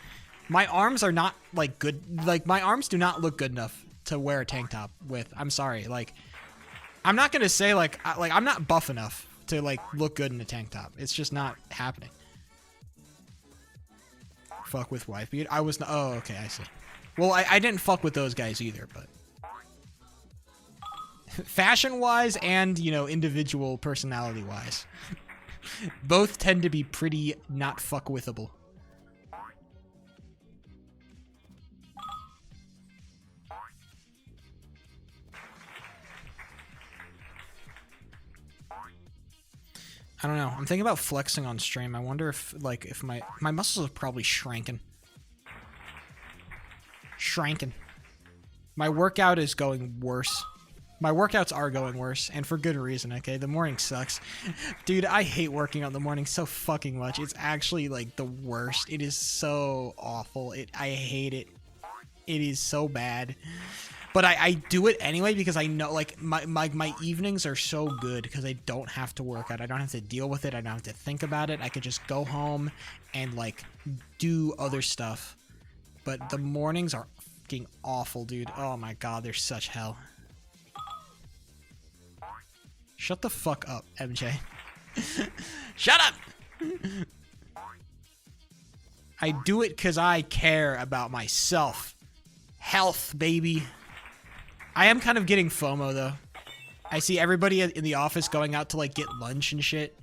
My arms are not like good. Like my arms do not look good enough to wear a tank top with. I'm sorry. Like I'm not gonna say like I'm not buff enough to like look good in a tank top. It's just not happening. Fuck with wife beater. I was not. Oh, okay. I see. Well, I didn't fuck with those guys either, but fashion wise and you know individual personality wise. Both tend to be pretty not fuck withable. I don't know. I'm thinking about flexing on stream. I wonder if like if my muscles are probably shrinking. My workout is going worse. My workouts are going worse, and for good reason, okay? The morning sucks. Dude, I hate working out in the morning so fucking much. It's actually, like, the worst. It is so awful. I hate it. It is so bad. But I do it anyway because I know, like, my evenings are so good because I don't have to work out. I don't have to deal with it. I don't have to think about it. I could just go home and, like, do other stuff. But the mornings are fucking awful, dude. Oh, my God. They're such hell. Shut the fuck up, MJ. Shut up! I do it because I care about myself. Health, baby. I am kind of getting FOMO, though. I see everybody in the office going out to, like, get lunch and shit.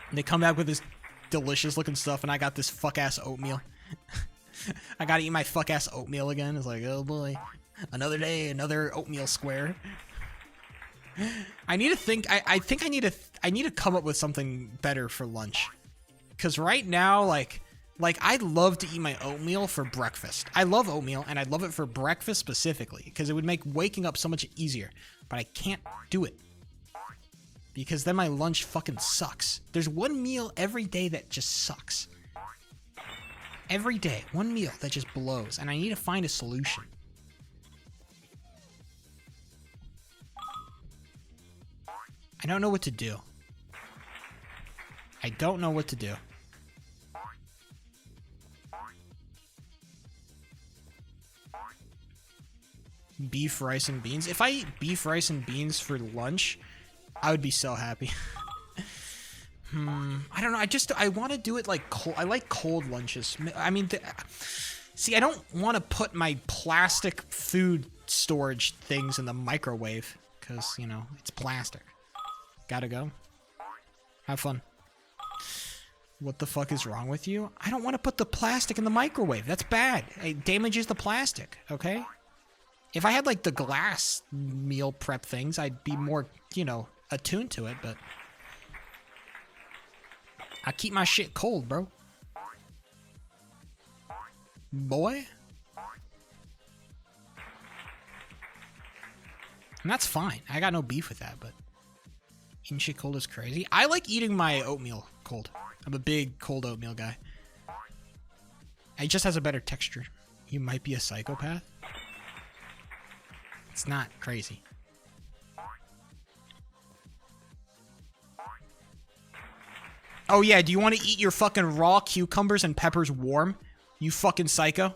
And they come back with this delicious-looking stuff, and I got this fuck-ass oatmeal. I gotta eat my fuck-ass oatmeal again. It's like, oh, boy. Another day, another oatmeal square. I need to think. I think I need to come up with something better for lunch, because right now, like I'd love to eat my oatmeal for breakfast. I love oatmeal, and I love it for breakfast specifically because it would make waking up so much easier. But I can't do it because then my lunch fucking sucks. There's one meal every day that just sucks. Every day, one meal that just blows, and I need to find a solution. I don't know what to do. I don't know what to do. Beef, rice, and beans. If I eat beef, rice, and beans for lunch, I would be so happy. I don't know. I want to do it like cold. I like cold lunches. I mean, see, I don't want to put my plastic food storage things in the microwave because, you know, it's plastic. Gotta go. Have fun. What the fuck is wrong with you? I don't want to put the plastic in the microwave. That's bad. It damages the plastic, okay? If I had, like, the glass meal prep things, I'd be more, you know, attuned to it, but I keep my shit cold, bro. Boy. And that's fine. I got no beef with that, but eating shit cold is crazy. I like eating my oatmeal cold. I'm a big cold oatmeal guy. It just has a better texture. You might be a psychopath. It's not crazy. Oh yeah, do you want to eat your fucking raw cucumbers and peppers warm? You fucking psycho.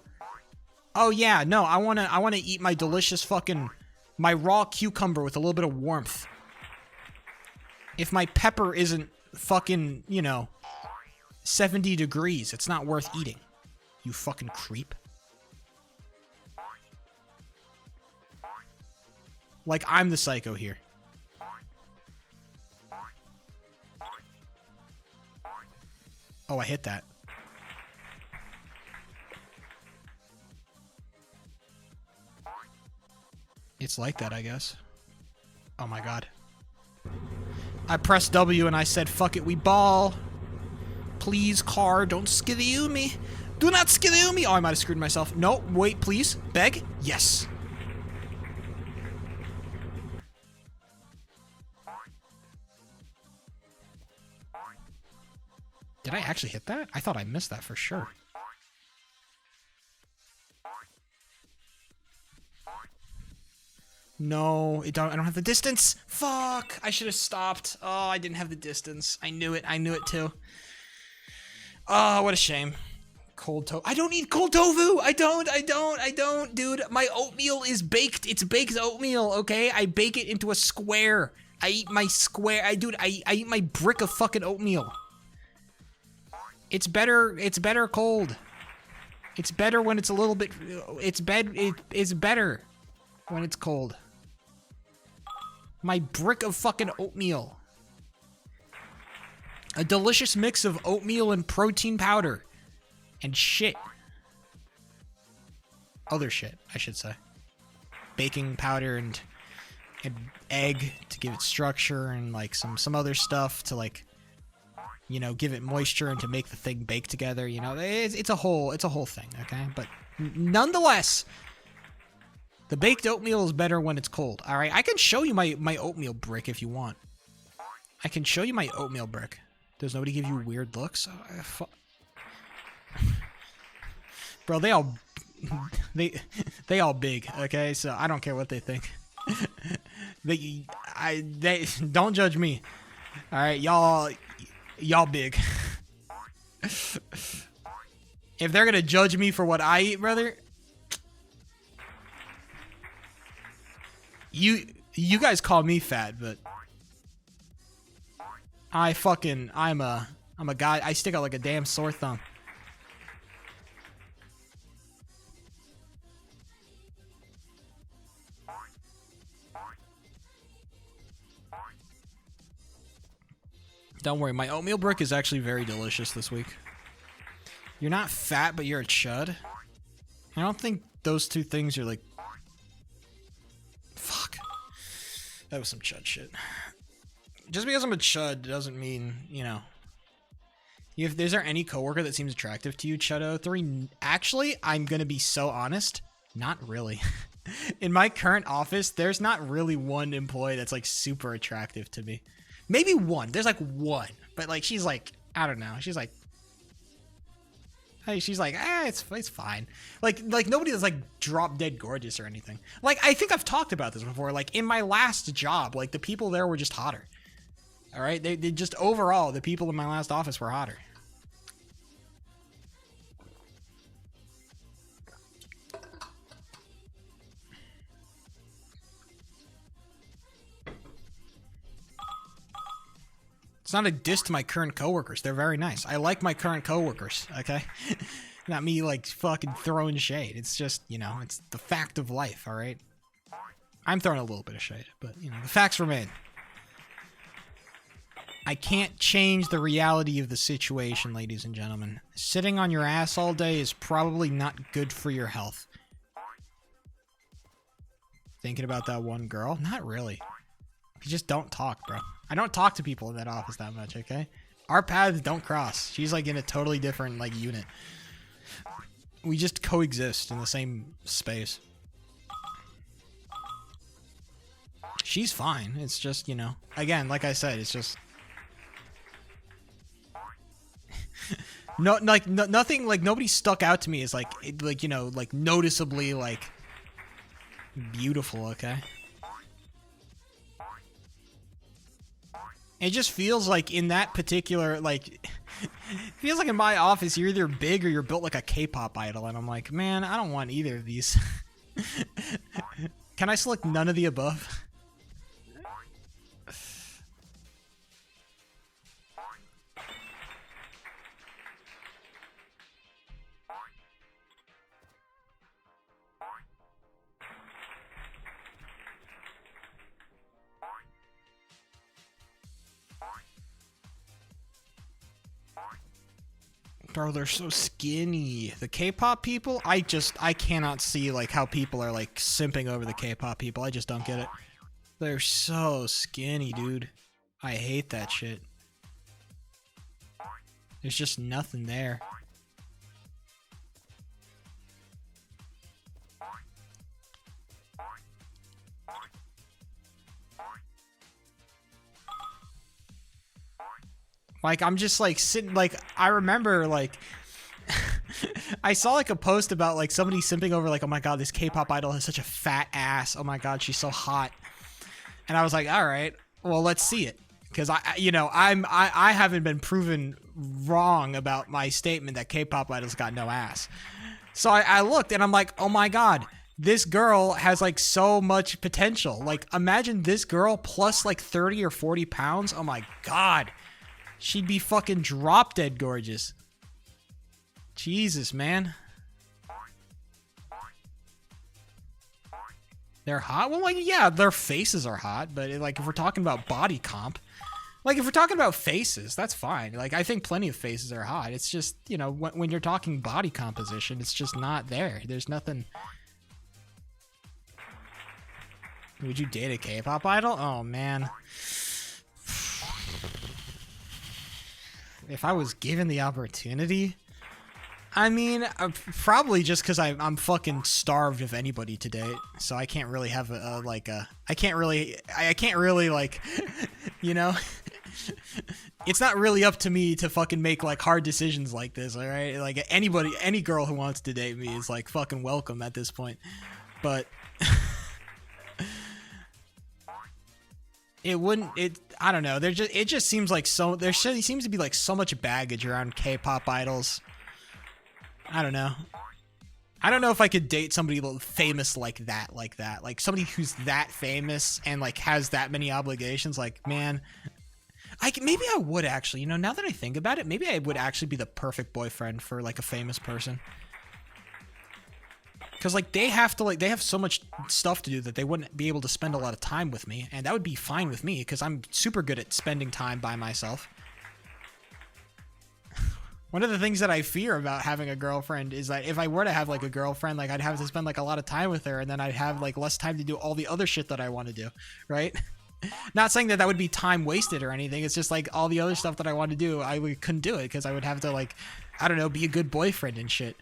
Oh yeah, no, I wanna eat my delicious fucking my raw cucumber with a little bit of warmth. If my pepper isn't fucking, you know, 70 degrees, it's not worth eating. You fucking creep. Like I'm the psycho here. Oh, I hit that. It's like that, I guess. Oh my god. I pressed W and I said, fuck it, we ball. Please, car, don't skidoo me. Do not skidoo me. Oh, I might have screwed myself. No, wait, please. Beg? Yes. Did I actually hit that? I thought I missed that for sure. No, I don't have the distance. Fuck. I should have stopped. Oh, I didn't have the distance. I knew it. I knew it too. Oh, what a shame. Cold tofu. I don't need cold tofu. I don't, dude. My oatmeal is baked. It's baked oatmeal, okay? I bake it into a square. I eat my square. I eat my brick of fucking oatmeal. It's better cold. It's better when it's a little bit, it's better when it's cold. My brick of fucking oatmeal. A delicious mix of oatmeal and protein powder. And shit. Other shit, I should say. Baking powder and egg to give it structure, and like some other stuff to, like, you know, give it moisture and to make the thing bake together. You know, it's a whole thing, okay? But nonetheless, the baked oatmeal is better when it's cold. All right, I can show you my oatmeal brick if you want. I can show you my oatmeal brick. Does nobody give you weird looks? Bro, they all big, okay? So I don't care what they think. they don't judge me. All right, y'all big. If they're gonna judge me for what I eat, brother, you guys call me fat, but I'm a guy. I stick out like a damn sore thumb. Don't worry, my oatmeal brick is actually very delicious this week. You're not fat, but you're a chud. I don't think those two things are like... Fuck. That was some chud shit. Just because I'm a chud doesn't mean, you know... If is there any coworker that seems attractive to you, Chud03? Actually, I'm gonna be so honest. Not really. In my current office, there's not really one employee that's like super attractive to me. Maybe one. There's like one. But like she's like, I don't know. She's like, hey, she's like, it's fine. Like nobody that's like drop dead gorgeous or anything. Like, I think I've talked about this before. Like in my last job, like the people there were just hotter. All right, they just overall, the people in my last office were hotter. It's not a diss to my current coworkers. They're very nice. I like my current coworkers, okay? Not me, like, fucking throwing shade. It's just, you know, it's the fact of life, all right? I'm throwing a little bit of shade, but, you know, the facts remain. I can't change the reality of the situation, ladies and gentlemen. Sitting on your ass all day is probably not good for your health. Thinking about that one girl? Not really. You just don't talk, bro. I don't talk to people in that office that much, okay? Our paths don't cross. She's like in a totally different like unit. We just coexist in the same space. She's fine. It's just, you know, again, like I said, it's just nothing, like nobody stuck out to me as like you know, like noticeably like beautiful, okay? It just feels like in that particular, like, it feels like in my office, you're either big or you're built like a K-pop idol. And I'm like, man, I don't want either of these. Can I select none of the above? Bro, they're so skinny. The K-pop people, I cannot see like how people are like simping over the K-pop people. I just don't get it. They're so skinny, dude. I hate that shit. There's just nothing there. Like, I'm just like sitting, like, I remember like I saw like a post about like somebody simping over like, oh my god, this K-pop idol has such a fat ass. Oh my god, she's so hot. And I was like, all right, well, let's see it. Because I haven't been proven wrong about my statement that K-pop idols got no ass. So I looked and I'm like, oh my god, this girl has like so much potential. Like, imagine this girl plus like 30 or 40 pounds. Oh my god, she'd be fucking drop dead gorgeous. Jesus, man. They're hot? Well, like, yeah, their faces are hot, but like, if we're talking about body comp, like, if we're talking about faces, that's fine. Like, I think plenty of faces are hot. It's just, you know, when you're talking body composition, it's just not there. There's nothing. Would you date a K-pop idol? Oh, man. If I was given the opportunity, I mean, probably just because I'm fucking starved of anybody to date, so I can't really have I can't really like, you know, it's not really up to me to fucking make like hard decisions like this, all right? Like any girl who wants to date me is like fucking welcome at this point, but I don't know. It just seems like there seems to be like so much baggage around K-pop idols. I don't know. I don't know if I could date somebody famous like that. Like somebody who's that famous and like has that many obligations. Like, man, maybe I would actually, you know, now that I think about it, maybe I would actually be the perfect boyfriend for like a famous person. Cause like they have so much stuff to do that they wouldn't be able to spend a lot of time with me. And that would be fine with me because I'm super good at spending time by myself. One of the things that I fear about having a girlfriend is that if I were to have like a girlfriend, like I'd have to spend like a lot of time with her and then I'd have like less time to do all the other shit that I want to do, right? Not saying that would be time wasted or anything. It's just like all the other stuff that I want to do, couldn't do it because I would have to like, I don't know, be a good boyfriend and shit.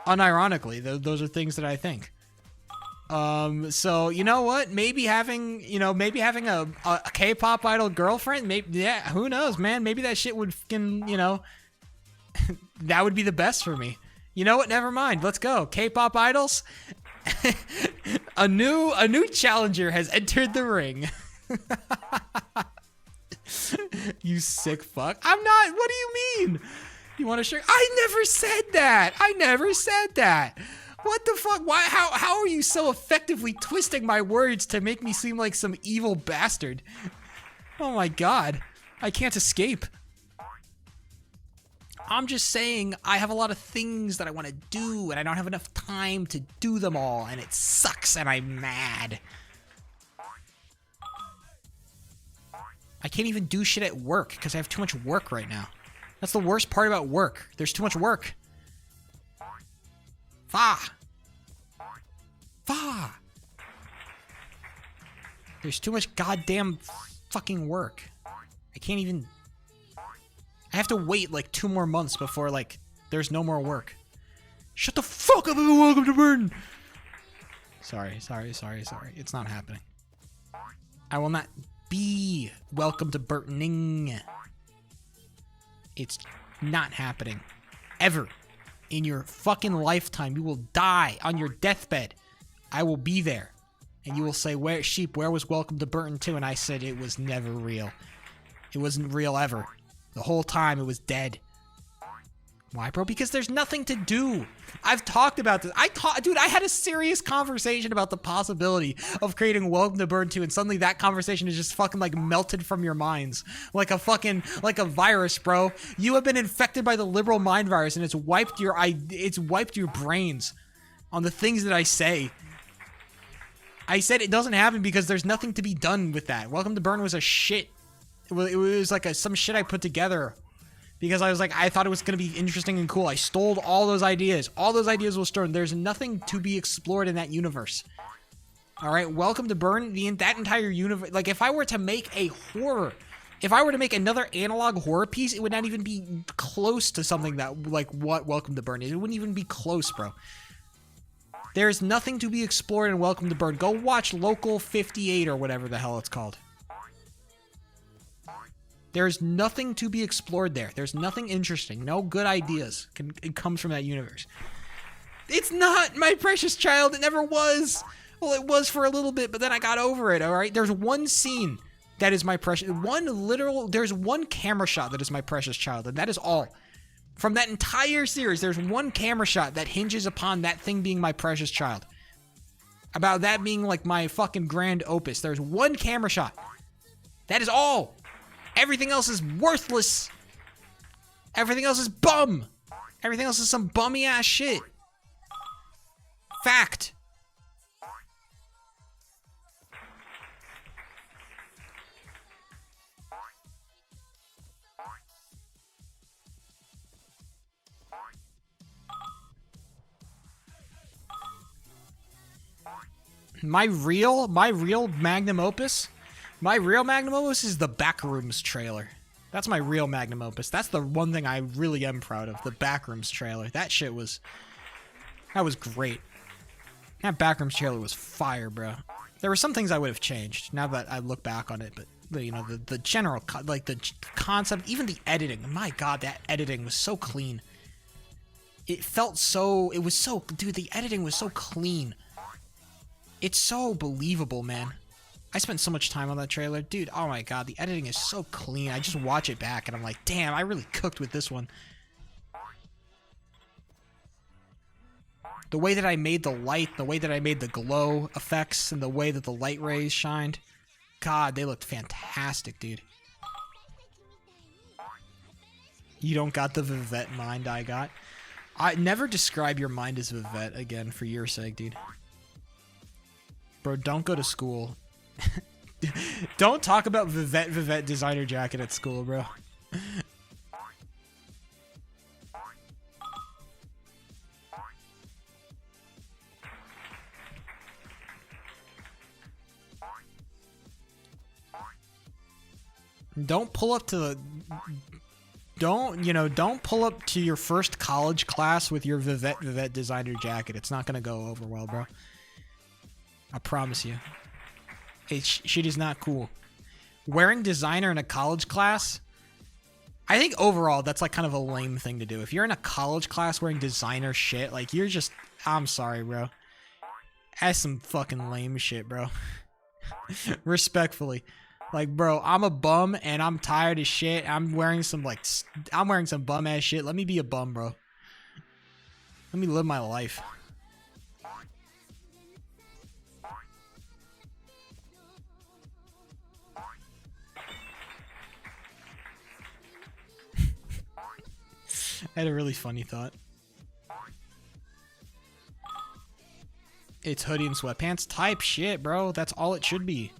Unironically, those are things that I think. So you know what? Maybe having a K-pop idol girlfriend, yeah, who knows, man? Maybe that shit would fucking, you know, that would be the best for me. You know what? Never mind. Let's go. K-pop idols. a new challenger has entered the ring. You sick fuck. I'm not. What do you mean? You want to share? I never said that. What the fuck? Why? How are you so effectively twisting my words to make me seem like some evil bastard? Oh my god. I can't escape. I'm just saying I have a lot of things that I want to do and I don't have enough time to do them all and it sucks and I'm mad. I can't even do shit at work because I have too much work right now. That's the worst part about work. There's too much work. There's too much goddamn fucking work. I can't even. I have to wait like 2 more months before like there's no more work. Shut the fuck up and welcome to Burton. Sorry. It's not happening. I will not be welcome to Burtoning. It's not happening. Ever. In your fucking lifetime, you will die on your deathbed. I will be there. And you will say, where was Welcome to Burton 2? And I said it was never real. It wasn't real ever. The whole time it was dead. Why, bro? Because there's nothing to do. I've talked about this. Dude, I had a serious conversation about the possibility of creating Welcome to Burn 2, and suddenly that conversation is just fucking like melted from your minds. Like a virus, bro. You have been infected by the liberal mind virus, and it's wiped your brains on the things that I say. I said it doesn't happen because there's nothing to be done with that. Welcome to Burn was a shit. It was like some shit I put together. Because I thought it was going to be interesting and cool. I stole all those ideas. All those ideas were stolen. There's nothing to be explored in that universe. All right, Welcome to Burn, that entire universe. Like, if I were to make another analog horror piece, it would not even be close to something that, like, what Welcome to Burn is. It wouldn't even be close, bro. There's nothing to be explored in Welcome to Burn. Go watch Local 58 or whatever the hell it's called. There's nothing to be explored there. There's nothing interesting. No good ideas. It comes from that universe. It's not My Precious Child. It never was. Well, it was for a little bit, but then I got over it, all right? There's one scene that is My Precious... There's one camera shot that is My Precious Child, and that is all. From that entire series, there's one camera shot that hinges upon that thing being My Precious Child. About that being like my fucking grand opus. There's one camera shot. That is all. Everything else is worthless. Everything else is bum. Everything else is some bummy ass shit. Fact. My real magnum opus? My real magnum opus is the Backrooms trailer. That's my real magnum opus. That's the one thing I really am proud of. The Backrooms trailer. That shit was... That was great. That Backrooms trailer was fire, bro. There were some things I would have changed now that I look back on it, but, you know, the general... Like, the concept, even the editing. My god, that editing was so clean. It felt so... It was so... Dude, the editing was so clean. It's so believable, man. I spent so much time on that trailer. Dude, oh my god, the editing is so clean. I just watch it back and I'm like, damn, I really cooked with this one. The way that I made the light, the way that I made the glow effects, and the way that the light rays shined. God, they looked fantastic, dude. You don't got the Vivette mind I got. I never describe your mind as Vivette again for your sake, dude. Bro, don't go to school. Don't talk about Vivette designer jacket at school, bro. Don't pull up to the... Don't pull up to your first college class with your Vivette designer jacket. It's not gonna go over well, bro. I promise you. Shit is not cool. Wearing designer in a college class, I think overall that's like kind of a lame thing to do. If you're in a college class wearing designer shit, like you're just... I'm sorry, bro. That's some fucking lame shit, bro. Respectfully. Like, bro, I'm a bum and I'm tired as shit. I'm wearing some bum ass shit. Let me be a bum, bro. Let me live my life. I had a really funny thought. It's hoodie and sweatpants type shit, bro. That's all it should be.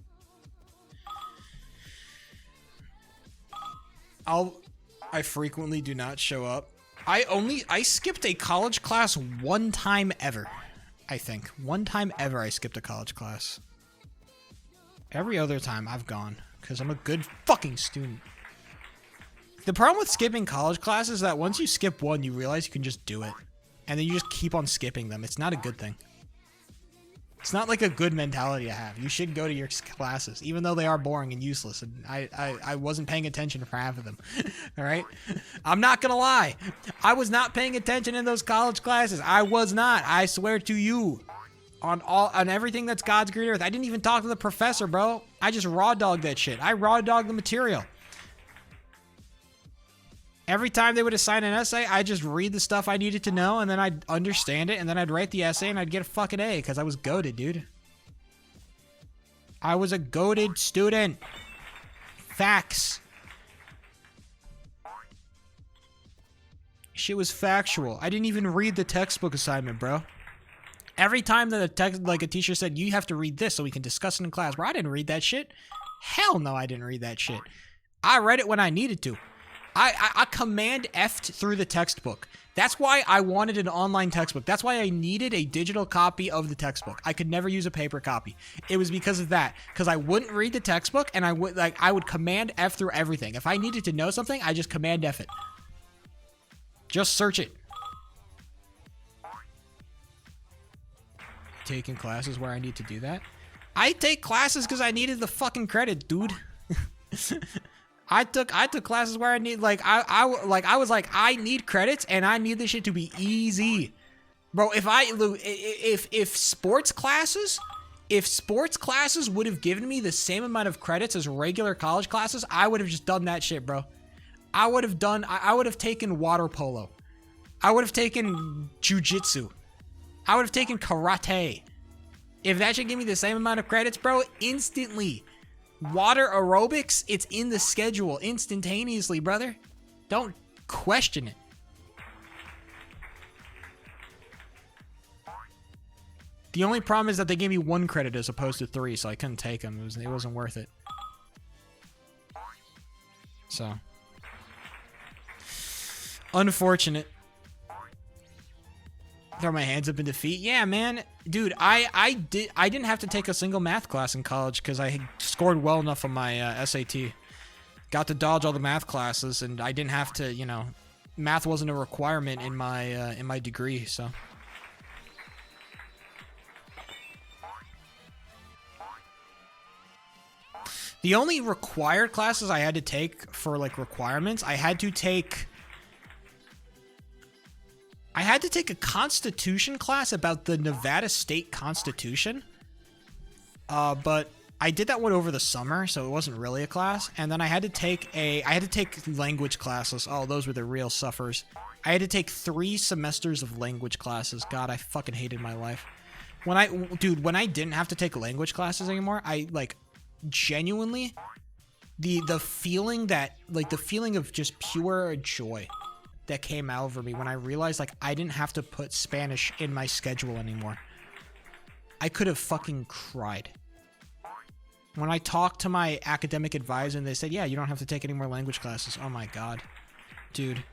I frequently do not show up. I skipped a college class one time ever. I think. One time ever I skipped a college class. Every other time I've gone. Because I'm a good fucking student. The problem with skipping college classes is that once you skip one, you realize you can just do it. And then you just keep on skipping them. It's not a good thing. It's not like a good mentality to have. You should go to your classes, even though they are boring and useless. And I wasn't paying attention for half of them. All right? I'm not going to lie. I was not paying attention in those college classes. I was not. I swear to you. On everything that's God's green earth. I didn't even talk to the professor, bro. I just raw dogged that shit. I raw dogged the material. Every time they would assign an essay, I'd just read the stuff I needed to know, and then I'd understand it, and then I'd write the essay, and I'd get a fucking A, because I was goated, dude. I was a goated student. Facts. Shit was factual. I didn't even read the textbook assignment, bro. Every time that a teacher said, you have to read this so we can discuss it in class, bro, I didn't read that shit. Hell no, I didn't read that shit. I read it when I needed to. I command F'd through the textbook. That's why I wanted an online textbook. That's why I needed a digital copy of the textbook. I could never use a paper copy. It was because of that. Because I wouldn't read the textbook, and I would command F through everything. If I needed to know something, I just command F it. Just search it. Taking classes where I need to do that? I take classes because I needed the fucking credit, dude. I took classes where I need like I was like I need credits and I need this shit to be easy, bro. If sports classes would have given me the same amount of credits as regular college classes, I would have just done that shit, bro. I would have taken water polo. I would have taken jujitsu. I would have taken karate. If that should give me the same amount of credits, bro, instantly. Water aerobics, it's in the schedule instantaneously, brother. Don't question it. The only problem is that they gave me 1 credit as opposed to 3, so I couldn't take them. It wasn't worth it. So. Unfortunate. Throw my hands up in defeat. Yeah, man. Dude, I didn't have to take a single math class in college because I scored well enough on my SAT. Got to dodge all the math classes, and I didn't have to, you know, math wasn't a requirement in my degree, so. The only required classes I had to take for like requirements, I had to take a Constitution class about the Nevada State Constitution. But I did that one over the summer, so it wasn't really a class. And then I had to take language classes. Oh, those were the real suffers. I had to take 3 semesters of language classes. God, I fucking hated my life. When I didn't have to take language classes anymore, I like genuinely the feeling of just pure joy that came out over me when I realized like I didn't have to put Spanish in my schedule anymore. I could have fucking cried. When I talked to my academic advisor and they said, yeah, you don't have to take any more language classes. Oh my God. Dude.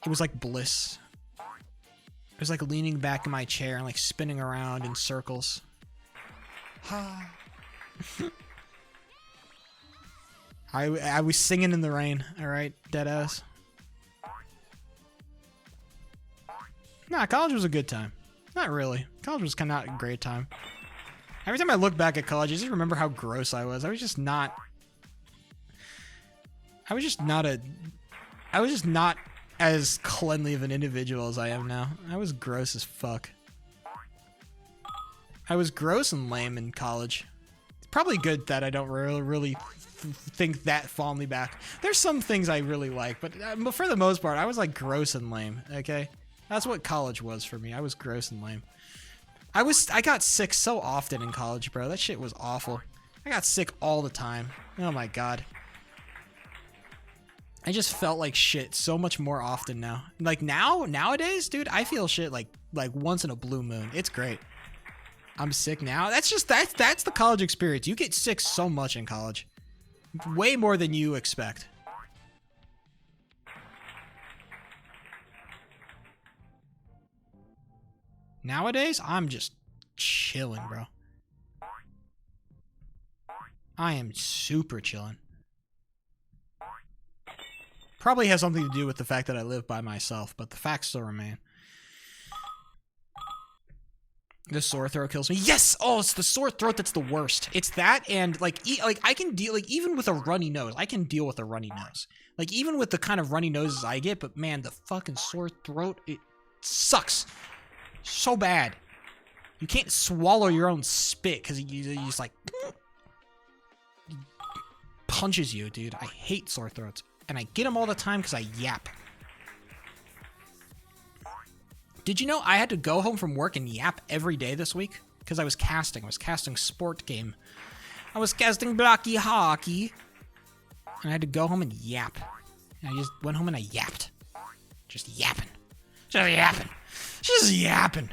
It was like bliss. It was like leaning back in my chair and like spinning around in circles. I was singing in the rain, alright? Deadass. Nah, college was a good time. Not really. College was kind of not a great time. Every time I look back at college, I just remember how gross I was. I was just not as cleanly of an individual as I am now. I was gross as fuck. I was gross and lame in college. It's probably good that I don't really think that fondly back. There's some things I really like, but for the most part, I was like gross and lame, okay? That's what college was for me. I was gross and lame. I got sick so often in college, bro. That shit was awful. I got sick all the time. Oh my God. I just felt like shit so much more often now. Like nowadays, dude, I feel shit like once in a blue moon. It's great. I'm sick now. That's the college experience. You get sick so much in college. Way more than you expect. Nowadays, I'm just chilling, bro. I am super chilling. Probably has something to do with the fact that I live by myself, but the facts still remain. The sore throat kills me. Yes! Oh, it's the sore throat that's the worst. It's that and, like I can deal, like, even with a runny nose, I can deal with a runny nose. Like, even with the kind of runny noses I get, but man, the fucking sore throat, it sucks. So bad. You can't swallow your own spit because you just like punches you, dude. I hate sore throats. And I get them all the time because I yap. Did you know I had to go home from work and yap every day this week? Because I was casting. I was casting sport game. I was casting blocky hockey. And I had to go home and yap. And I just went home and I yapped. Just yapping. Just yapping. Just yapping.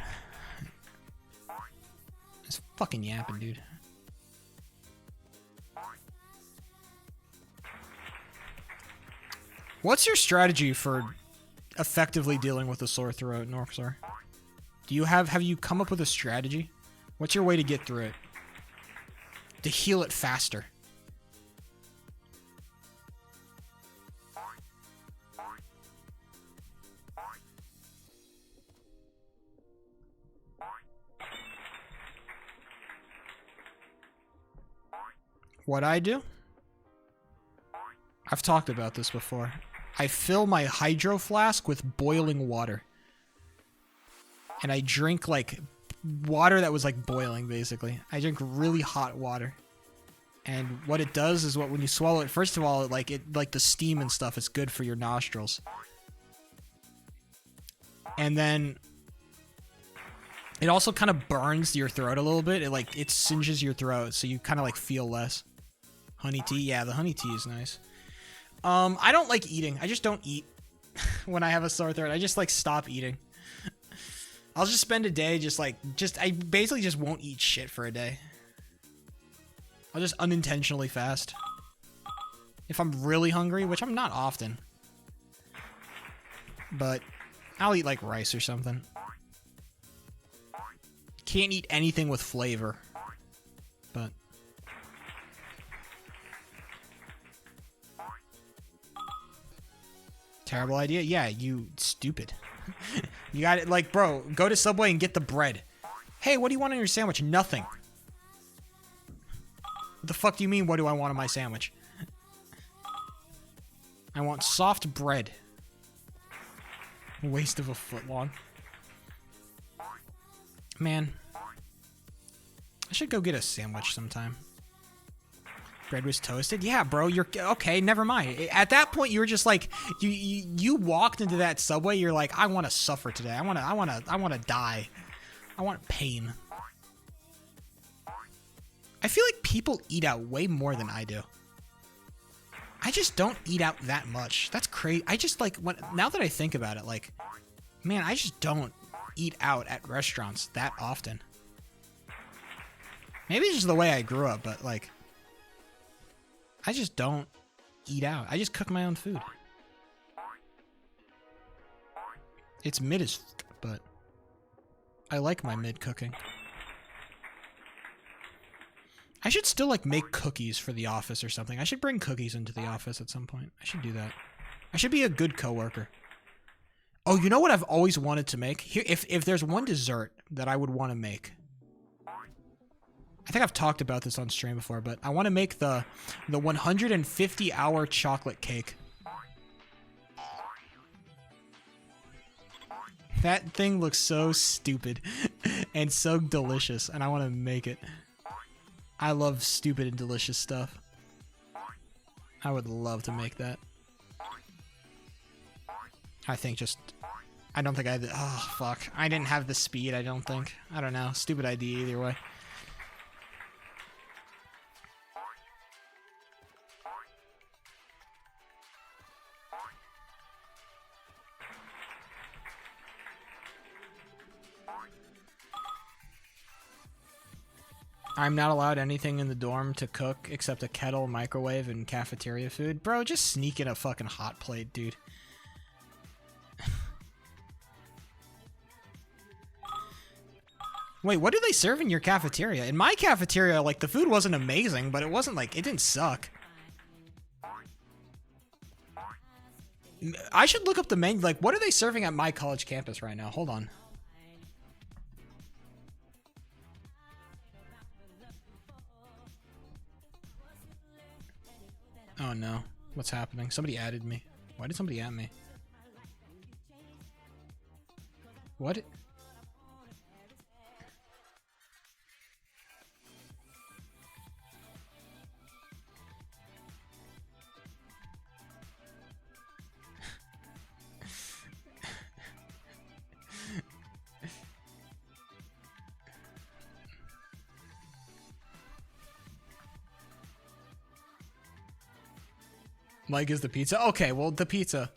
Just fucking yapping, dude. What's your strategy for effectively dealing with a sore throat, Norxor? Have you come up with a strategy? What's your way to get through it? To heal it faster? What I do? I've talked about this before. I fill my hydro flask with boiling water. And I drink, like, water that was, like, boiling, basically. I drink really hot water. And what it does is when you swallow it, first of all, like the steam and stuff is good for your nostrils. And then it also kind of burns your throat a little bit. It singes your throat, so you kind of like feel less. Honey tea, yeah, the honey tea is nice. I don't like eating. I just don't eat when I have a sore throat. I just like stop eating. I'll just spend a day I basically just won't eat shit for a day. I'll just unintentionally fast. If I'm really hungry, which I'm not often. But I'll eat like rice or something. Can't eat anything with flavor. But terrible idea. Yeah, you stupid. You got it. Like, bro, go to Subway and get the bread. Hey, what do you want on your sandwich? Nothing. What the fuck do you mean, what do I want on my sandwich? I want soft bread. Waste of a foot long. Man. I should go get a sandwich sometime. Bread was toasted? Yeah, bro, you're... Okay, never mind. At that point, you were just like... You walked into that Subway, you're like, I want to suffer today. I want to die. I want pain. I feel like people eat out way more than I do. I just don't eat out that much. That's crazy. I just like now that I think about it, like, man, I just don't eat out at restaurants that often. Maybe it's just the way I grew up, but like, I just don't eat out. I just cook my own food. It's mid as f, but I like my mid cooking. I should still, like, make cookies for the office or something. I should bring cookies into the office at some point. I should do that. I should be a good coworker. Oh, you know what I've always wanted to make? Here, if there's one dessert that I would want to make. I think I've talked about this on stream before, but I want to make the 150-hour chocolate cake. That thing looks so stupid and so delicious, and I want to make it. I love stupid and delicious stuff. I would love to make that. I don't think I had oh, fuck. I didn't have the speed, I don't think. I don't know. Stupid idea either way. I'm not allowed anything in the dorm to cook except a kettle, microwave, and cafeteria food. Bro, just sneak in a fucking hot plate, dude. Wait, what do they serve in your cafeteria? In my cafeteria, like, the food wasn't amazing, but it wasn't, like, it didn't suck. I should look up the menu. Like, what are they serving at my college campus right now? Hold on. Oh no. What's happening? Somebody added me. Why did somebody add me? What? Mike is the pizza? Okay, well, the pizza.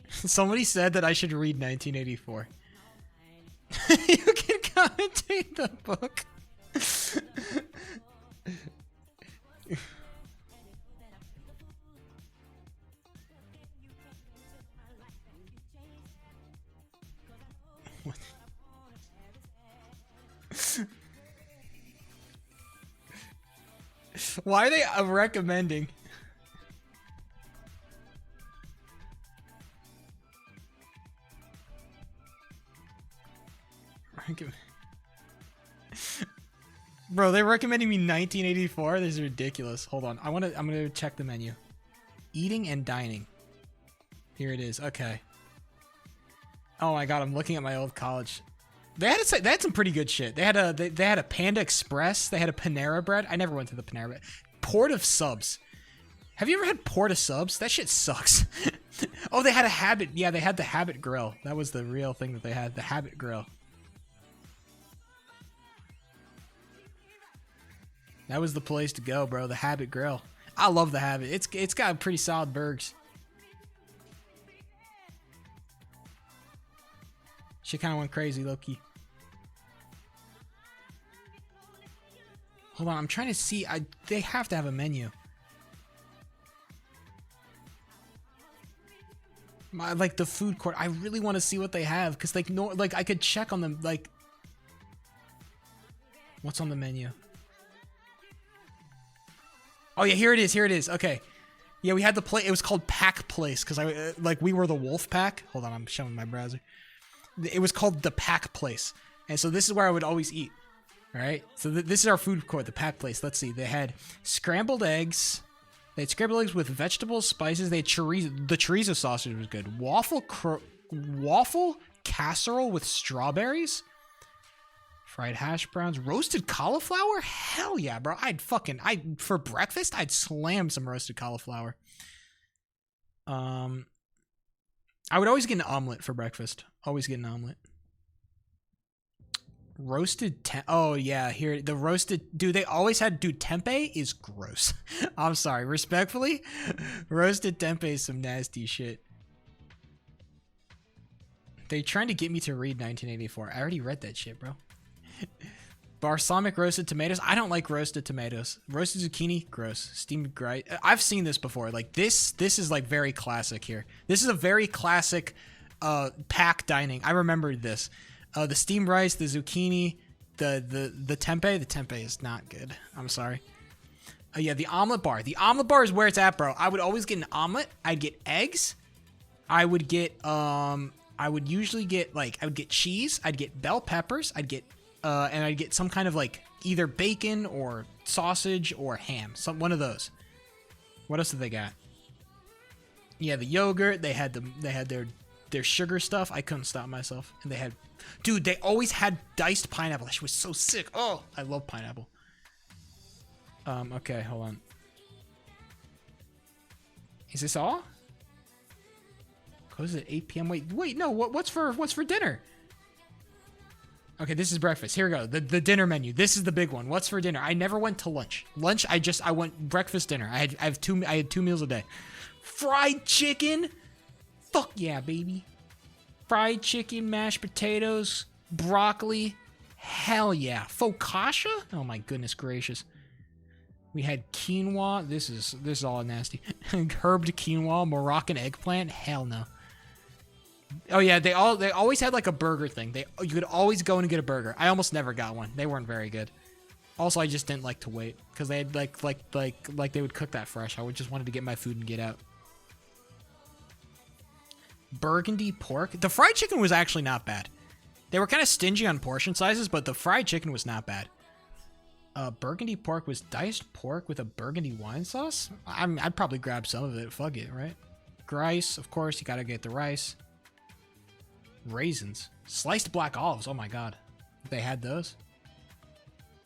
Somebody said that I should read 1984. You can commentate the book. Why are they recommending? Bro, they're recommending me 1984. This is ridiculous. Hold on. I'm gonna check the menu. Eating and dining. Here it is. Okay. Oh my god, I'm looking at my old college. They had some pretty good shit. They had a Panda Express. They had a Panera Bread. I never went to the Panera Bread. Port of Subs. Have you ever had Port of Subs? That shit sucks. Oh, they had a Habit. Yeah, they had the Habit Grill. That was the real thing that they had. The Habit Grill. That was the place to go, bro. The Habit Grill. I love the Habit. It's got pretty solid burgers. She kind of went crazy, low-key. Hold on, I'm trying to see. They have to have a menu. Like the food court. I really want to see what they have, because like no, like I could check on them. Like, what's on the menu? Oh yeah, here it is. Here it is. Okay. Yeah, we had the play. It was called Pack Place because we were the Wolf Pack. Hold on, I'm showing my browser. It was called the Pack Place, and so this is where I would always eat. All right, so this is our food court, the Pack Place. Let's see. They had scrambled eggs. They had scrambled eggs with vegetables, spices. They had chorizo. The chorizo sausage was good. Waffle casserole with strawberries. Fried hash browns, roasted cauliflower. Hell yeah, bro! For breakfast, I'd slam some roasted cauliflower. I would always get an omelet for breakfast. Always get an omelet. Roasted oh yeah, here the roasted dude. They always had tempeh is gross. I'm sorry, respectfully, roasted tempeh is some nasty shit. They trying to get me to read 1984. I already read that shit, bro. Balsamic roasted tomatoes. I don't like roasted tomatoes. Roasted zucchini, gross. Steamed rice. I've seen this before. Like this is like very classic here. This is a very classic pack dining. I remember this. The steamed rice, the zucchini, the tempeh. The tempeh is not good. I'm sorry. Yeah, the omelet bar. The omelet bar is where it's at, bro. I would always get an omelet. I'd get eggs. I would get I would usually get I would get cheese. I'd get bell peppers. I'd get and I'd get some kind of like either bacon or sausage or ham. One of those. What else did they got? Yeah, the yogurt. They had their sugar stuff. I couldn't stop myself. And they had, dude, they always had diced pineapple. That shit was so sick. Oh, I love pineapple. Okay, hold on. Is this all? Closes at 8 p.m. Wait, no. What's for dinner? Okay, this is breakfast. Here we go. The dinner menu. This is the big one. What's for dinner? I never went to lunch. Lunch, I went breakfast, dinner. I had 2 meals a day. Fried chicken. Fuck yeah, baby. Fried chicken, mashed potatoes, broccoli. Hell yeah. Focaccia? Oh my goodness gracious. We had quinoa. This is all nasty. Herbed quinoa, Moroccan eggplant. Hell no. Oh yeah, they always had like a burger thing. You could always go and get a burger. I almost never got one. They weren't very good. Also, I just didn't like to wait because they had like they would cook that fresh. I would just wanted to get my food and get out. Burgundy pork. The fried chicken was actually not bad. They were kind of stingy on portion sizes, but the fried chicken was not bad. Burgundy pork was diced pork with a burgundy wine sauce. I'd probably grab some of it. Fuck it, right? Rice, of course. You gotta get the rice. Raisins. Sliced black olives. Oh my god. They had those.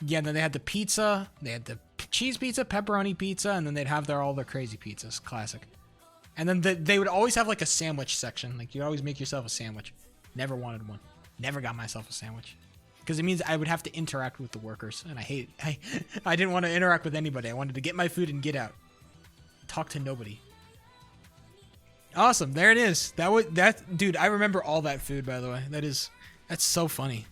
Yeah, and then they had the pizza. They had the cheese pizza, pepperoni pizza, and then they'd have all their crazy pizzas. Classic. And then they would always have like a sandwich section. Like you always make yourself a sandwich. Never wanted one. Never got myself a sandwich. Because it means I would have to interact with the workers. And I didn't want to interact with anybody. I wanted to get my food and get out. Talk to nobody. Awesome. There it is. Dude, I remember all that food, by the way. That's so funny.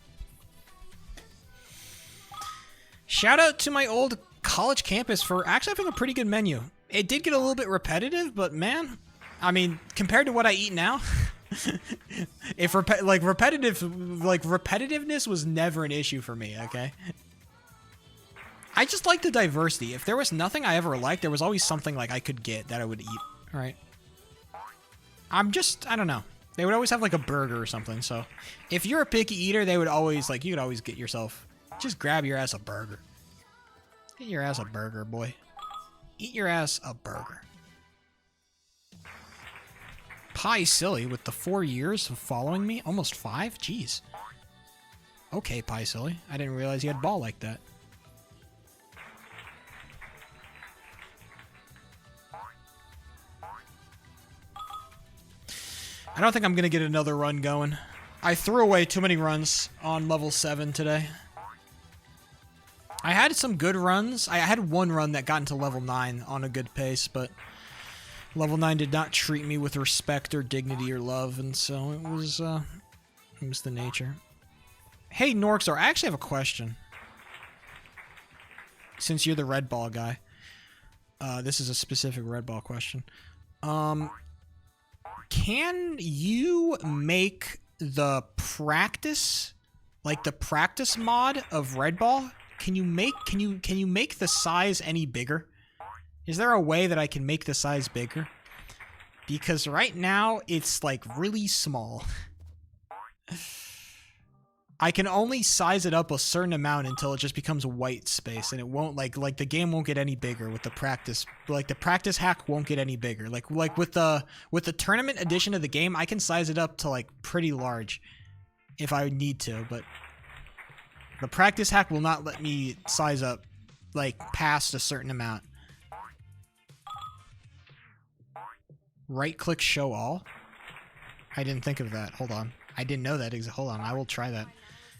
Shout out to my old college campus for actually having a pretty good menu. It did get a little bit repetitive, but man, I mean, compared to what I eat now, repetitiveness was never an issue for me, okay? I just like the diversity. If there was nothing I ever liked, there was always something like I could get that I would eat. All right. I don't know. They would always have like a burger or something. So if you're a picky eater, they would always like, you could always get yourself, just grab your ass a burger. Get your ass a burger, boy. Eat your ass a burger. Pie Silly with the 4 years of following me. Almost 5? Jeez. Okay, Pie Silly. I didn't realize you had ball like that. I don't think I'm going to get another run going. I threw away too many runs on level 7 today. I had some good runs. I had one run that got into level 9 on a good pace, but level 9 did not treat me with respect or dignity or love, and so it was the nature. Hey, Norxor, I actually have a question. Since you're the red ball guy. This is a specific red ball question. Can you make the practice, like the practice mod of red ball? Can you make the size any bigger? Is there a way that I can make the size bigger? Because right now it's like really small. I can only size it up a certain amount until it just becomes white space, and it won't like the game won't get any bigger with the practice. Like the practice hack won't get any bigger. Like with the tournament edition of the game, I can size it up to like pretty large if I need to, but the practice hack will not let me size up like past a certain amount. Right click show all? I didn't think of that. Hold on. I didn't know that. Hold on. I will try that.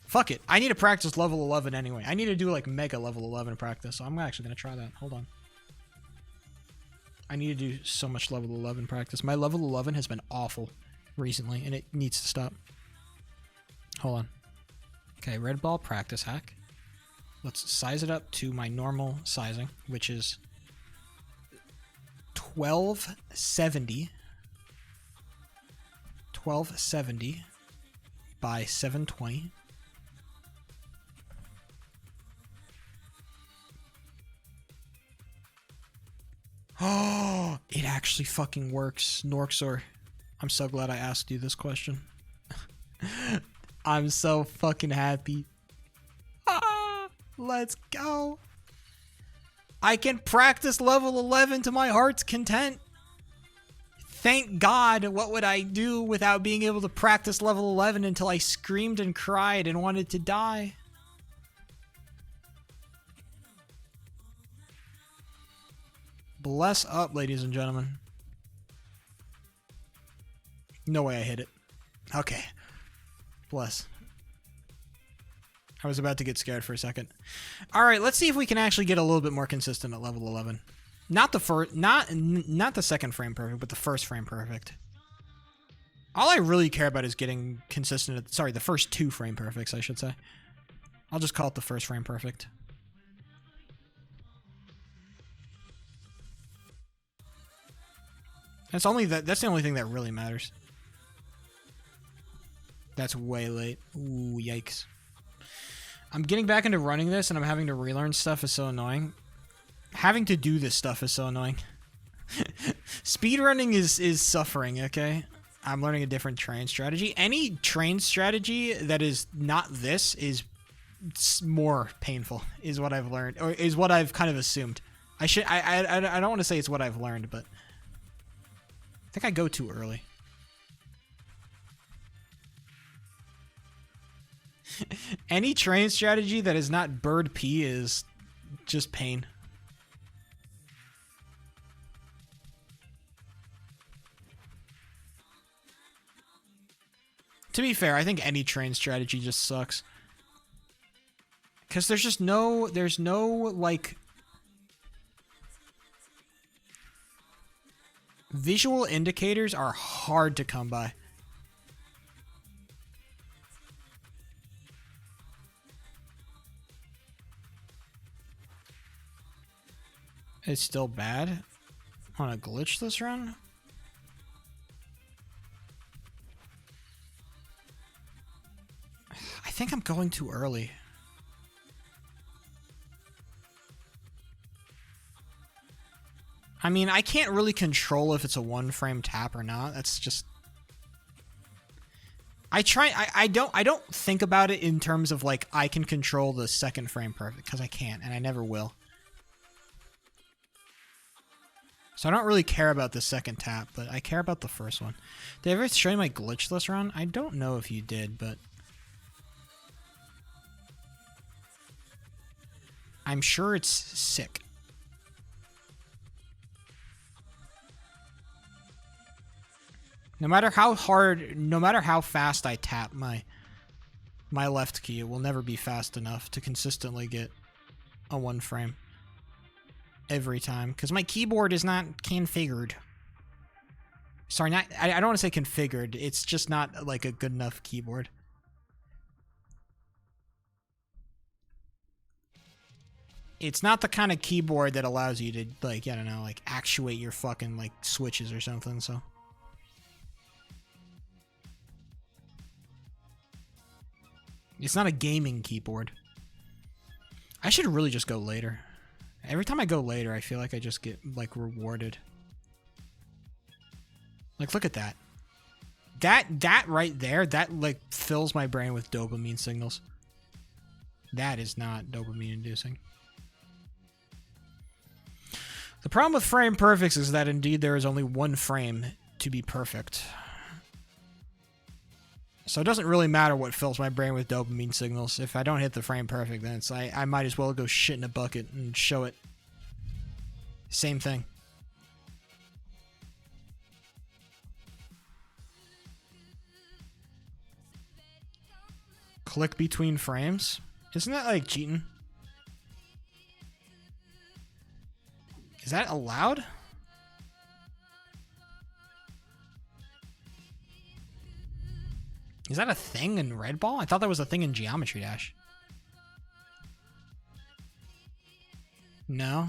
Fuck it. I need to practice level 11 anyway. I need to do like mega level 11 practice. So I'm actually going to try that. Hold on. I need to do so much level 11 practice. My level 11 has been awful recently and it needs to stop. Hold on. Okay, red ball practice hack. Let's size it up to my normal sizing, which is 1270. 1270 by 720. Oh, it actually fucking works, Norxor. I'm so glad I asked you this question. I'm so fucking happy. Ah, let's go. I can practice level 11 to my heart's content. Thank God, what would I do without being able to practice level 11 until I screamed and cried and wanted to die? Bless up, ladies and gentlemen. No way I hit it. Okay. Bless. I was about to get scared for a second. All right, let's see if we can actually get a little bit more consistent at level 11. Not the first, not the second frame perfect, but the first frame perfect. All I really care about is getting consistent at, sorry, the first 2 frame perfects, I should say. I'll just call it the first frame perfect. That's the only thing that really matters. That's way late. Ooh, yikes. I'm getting back into running this and I'm having to relearn stuff is so annoying. Having to do this stuff is so annoying. Speedrunning is suffering, okay? I'm learning a different train strategy. Any train strategy that is not this is more painful, is what I've learned, or is what I've kind of assumed. I don't want to say it's what I've learned, but I think I go too early. Any train strategy that is not bird P is just pain. To be fair, I think any train strategy just sucks. Because there's no, like, visual indicators are hard to come by. It's still bad. Want to glitch this run? I think I'm going too early. I mean, I can't really control if it's a 1-frame tap or not. That's just... I don't think about it in terms of, like, I can control the second frame perfect, because I can't, and I never will. So I don't really care about the second tap, but I care about the first one. Did I ever show you my glitchless run? I don't know if you did, but... I'm sure it's sick. No matter how hard, no matter how fast I tap my left key, it will never be fast enough to consistently get a 1-frame every time, because my keyboard is not configured. Sorry, not I don't want to say configured. It's just not like a good enough keyboard. It's not the kind of keyboard that allows you to, like, I don't know, like actuate your fucking like switches or something. So. It's not a gaming keyboard. I should really just go later. Every time I go later, I feel like I just get, like, rewarded. Like, look at that. That right there, that, like, fills my brain with dopamine signals. That is not dopamine-inducing. The problem with frame perfects is that, indeed, there is only 1 frame to be perfect. So it doesn't really matter what fills my brain with dopamine signals. If I don't hit the frame perfect, then it's I might as well go shit in a bucket and show it. Same thing. Click between frames? Isn't that like cheating? Is that allowed? Is that a thing in Red Ball? I thought that was a thing in Geometry Dash. No?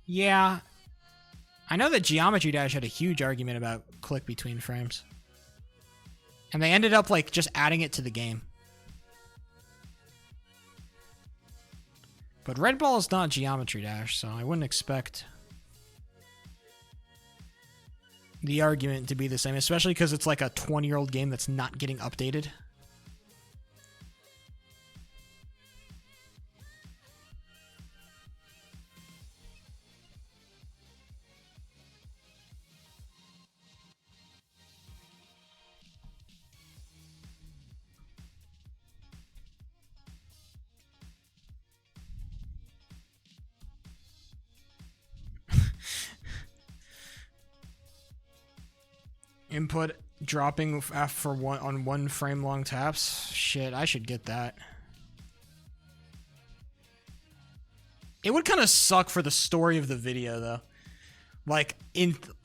Yeah. I know that Geometry Dash had a huge argument about click between frames. And they ended up, like, just adding it to the game. But Red Ball is not Geometry Dash, so I wouldn't expect the argument to be the same, especially because it's like a 20-year-old game that's not getting updated. Input dropping for on 1 frame long taps. Shit, I should get that. It would kind of suck for the story of the video though. Like,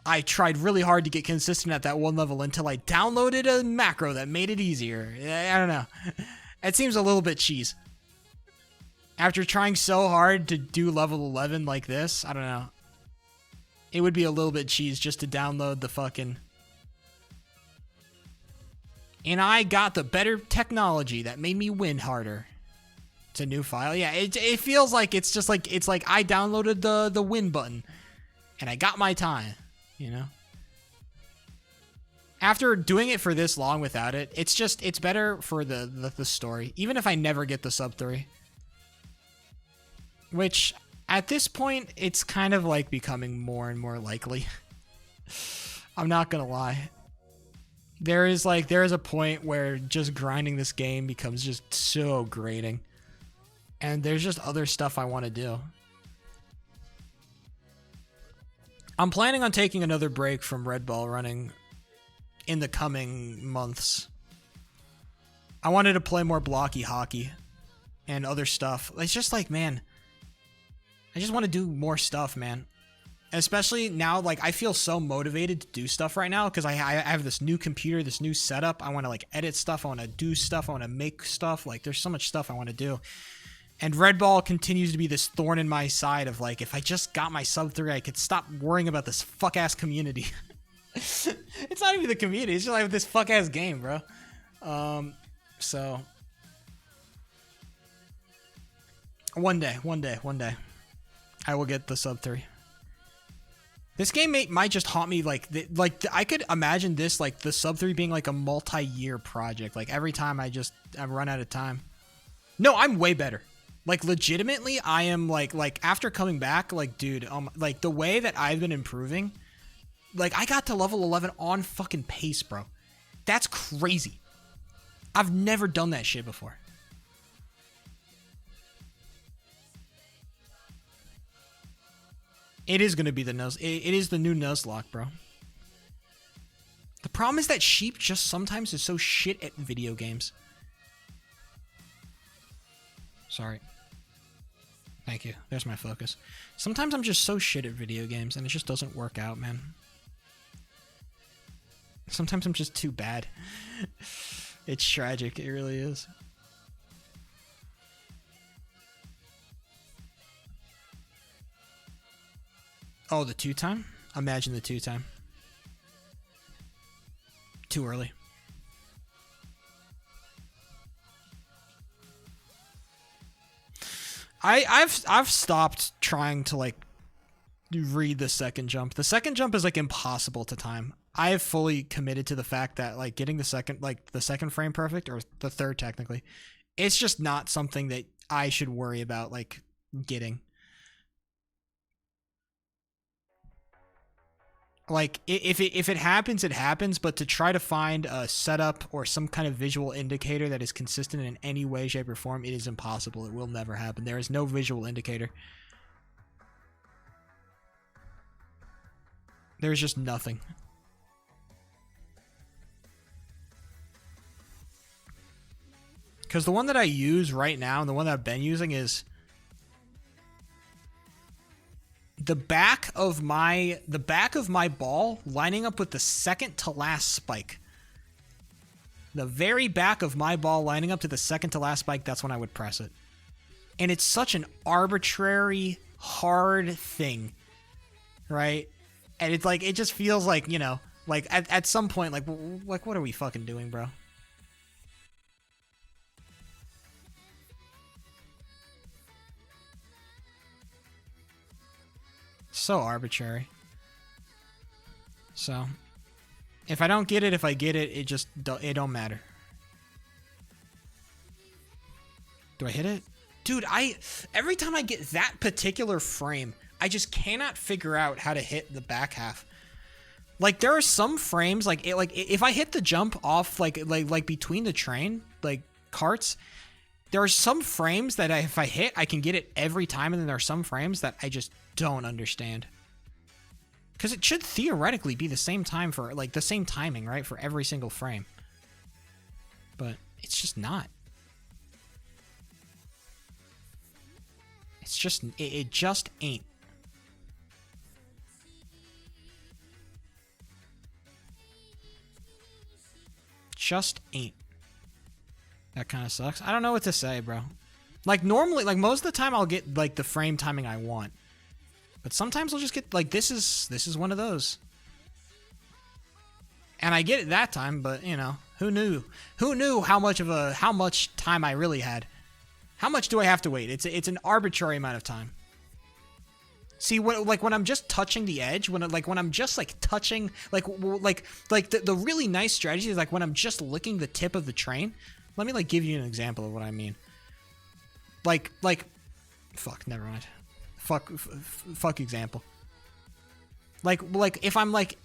I tried really hard to get consistent at that 1 level until I downloaded a macro that made it easier. I don't know. It seems a little bit cheese. After trying so hard to do level 11 like this, I don't know. It would be a little bit cheese just to download the fucking... And I got the better technology that made me win harder. It's a new file. Yeah, it feels like it's just like, it's like I downloaded the win button. And I got my time, you know? After doing it for this long without it, it's better for the story. Even if I never get the sub 3. Which, at this point, it's kind of like becoming more and more likely. I'm not gonna lie. There is a point where just grinding this game becomes just so grating. And there's just other stuff I want to do. I'm planning on taking another break from Red Ball running in the coming months. I wanted to play more blocky hockey and other stuff. It's just like, man, I just want to do more stuff, man. Especially now, like, I feel so motivated to do stuff right now because I have this new computer, this new setup. I want to, like, edit stuff. I want to do stuff. I want to make stuff. Like, there's so much stuff I want to do. And Red Ball continues to be this thorn in my side of, like, if I just got my sub 3, I could stop worrying about this fuck-ass community. It's not even the community. It's just, like, this fuck-ass game, bro. So... One day, I will get the sub 3. This game might just haunt me. I could imagine this, like the sub 3 being like a multi-year project. Like every time I run out of time. No, I'm way better. Like legitimately, I am like after coming back, like dude, like the way that I've been improving, like I got to level 11 on fucking pace, bro. That's crazy. I've never done that shit before. It is going to be the Nuz. It is the new Nuzlocke, bro. The problem is that Sheep just sometimes is so shit at video games. Sorry. Thank you. There's my focus. Sometimes I'm just so shit at video games and it just doesn't work out, man. Sometimes I'm just too bad. It's tragic. It really is. Oh, the 2-time? Imagine the 2-time. Too early. I've stopped trying to like read the second jump. The second jump is like impossible to time. I have fully committed to the fact that like getting the second frame perfect, or the third technically, it's just not something that I should worry about like getting. Like if it happens, it happens. But to try to find a setup or some kind of visual indicator that is consistent in any way, shape, or form, it is impossible. It will never happen. There is no visual indicator. There's just nothing. Because the one that I use right now, and the one that I've been using, is the back of my ball lining up with the second to last spike. The very back of my ball lining up to the second to last spike, that's when I would press it. And it's such an arbitrary, hard thing, right? And it's like, it just feels like, you know, like at some point, like what are we fucking doing, bro? So arbitrary. So, if I don't get it, if I get it, it don't matter. Do I hit it? Dude, every time I get that particular frame, I just cannot figure out how to hit the back half. Like there are some frames, like if I hit the jump off like between the train, like carts, there are some frames that if I hit, I can get it every time, and then there are some frames that I just don't understand. Because it should theoretically be the same time for, like, the same timing, right? For every single frame. But it's just not. It's just, it just ain't. Just ain't. That kind of sucks. I don't know what to say, bro. Like, normally, like, most of the time I'll get, like, the frame timing I want. But sometimes I'll just get, like, this is one of those. And I get it that time, but, you know, who knew? Who knew how much time I really had? How much do I have to wait? It's an arbitrary amount of time. See, when I'm just touching the edge, when I'm just, like, touching, the really nice strategy is, like, when I'm just licking the tip of the train. Let me, like, give you an example of what I mean. Like, fuck, never mind. Fuck example. Like, if I'm, like,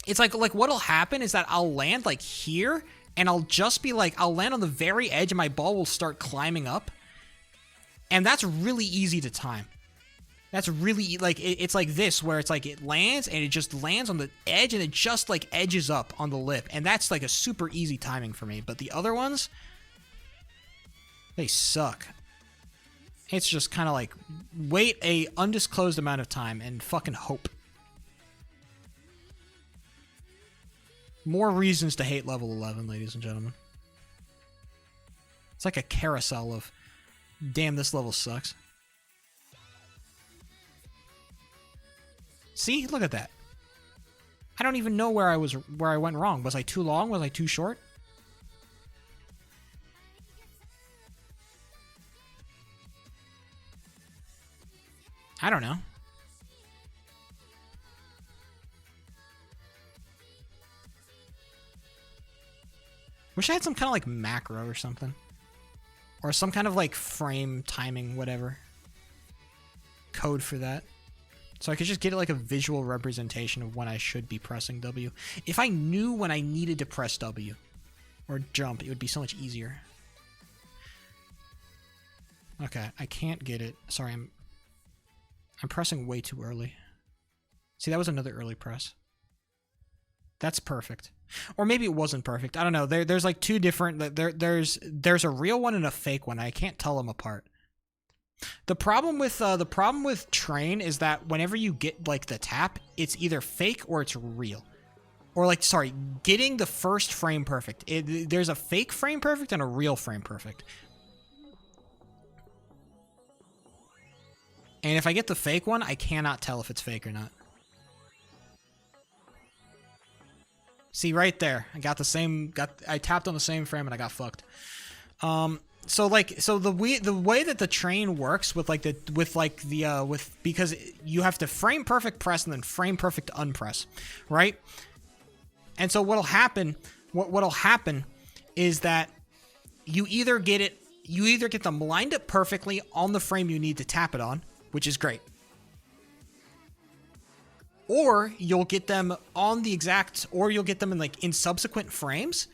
it's like, what'll happen is that I'll land, like, here, and I'll just be, like, I'll land on the very edge, and my ball will start climbing up. And that's really easy to time. That's really, like, it's like this, where it's like it lands, and it just lands on the edge, and it just, like, edges up on the lip. And that's, like, a super easy timing for me. But the other ones, they suck. It's just kind of like, wait a undisclosed amount of time and fucking hope. More reasons to hate level 11, ladies and gentlemen. It's like a carousel of, damn, this level sucks. See? Look at that. I don't even know where I went wrong. Was I too long? Was I too short? I don't know. Wish I had some kind of like macro or something. Or some kind of like frame timing, whatever. Code for that. So I could just get like a visual representation of when I should be pressing W. If I knew when I needed to press W or jump, it would be so much easier. Okay, I can't get it. Sorry, I'm pressing way too early. See, that was another early press. That's perfect. Or maybe it wasn't perfect. I don't know. There's like two different... There's a real one and a fake one. I can't tell them apart. The problem with train is that whenever you get like the tap, it's either fake or it's real. Or like, sorry, getting the first frame perfect. There's a fake frame perfect and a real frame perfect. And if I get the fake one, I cannot tell if it's fake or not. See, right there, I got the same. I tapped on the same frame and I got fucked. So the way that the train works because you have to frame perfect press and then frame perfect unpress, right? And so what'll happen is that you either get them lined up perfectly on the frame you need to tap it on, which is great. Or you'll get them on the exact, or you'll get them in subsequent frames,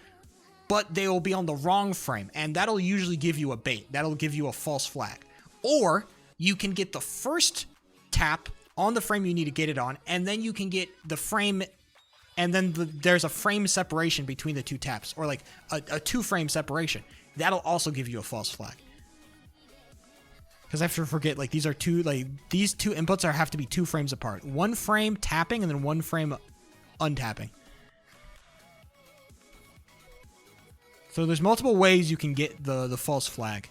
but they will be on the wrong frame, and that'll usually give you a bait. That'll give you a false flag. Or you can get the first tap on the frame you need to get it on, and then you can get the frame, and then there's a frame separation between the two taps, or like a 2-frame separation. That'll also give you a false flag. Because I have to forget, like, these two inputs have to be 2 frames apart. 1 frame tapping and then 1 frame untapping. So there's multiple ways you can get the false flag.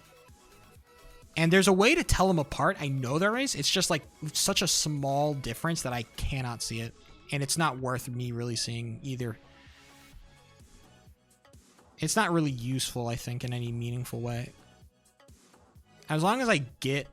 And there's a way to tell them apart. I know there is. It's just like such a small difference that I cannot see it. And it's not worth me really seeing either. It's not really useful, I think, in any meaningful way. As long as I get...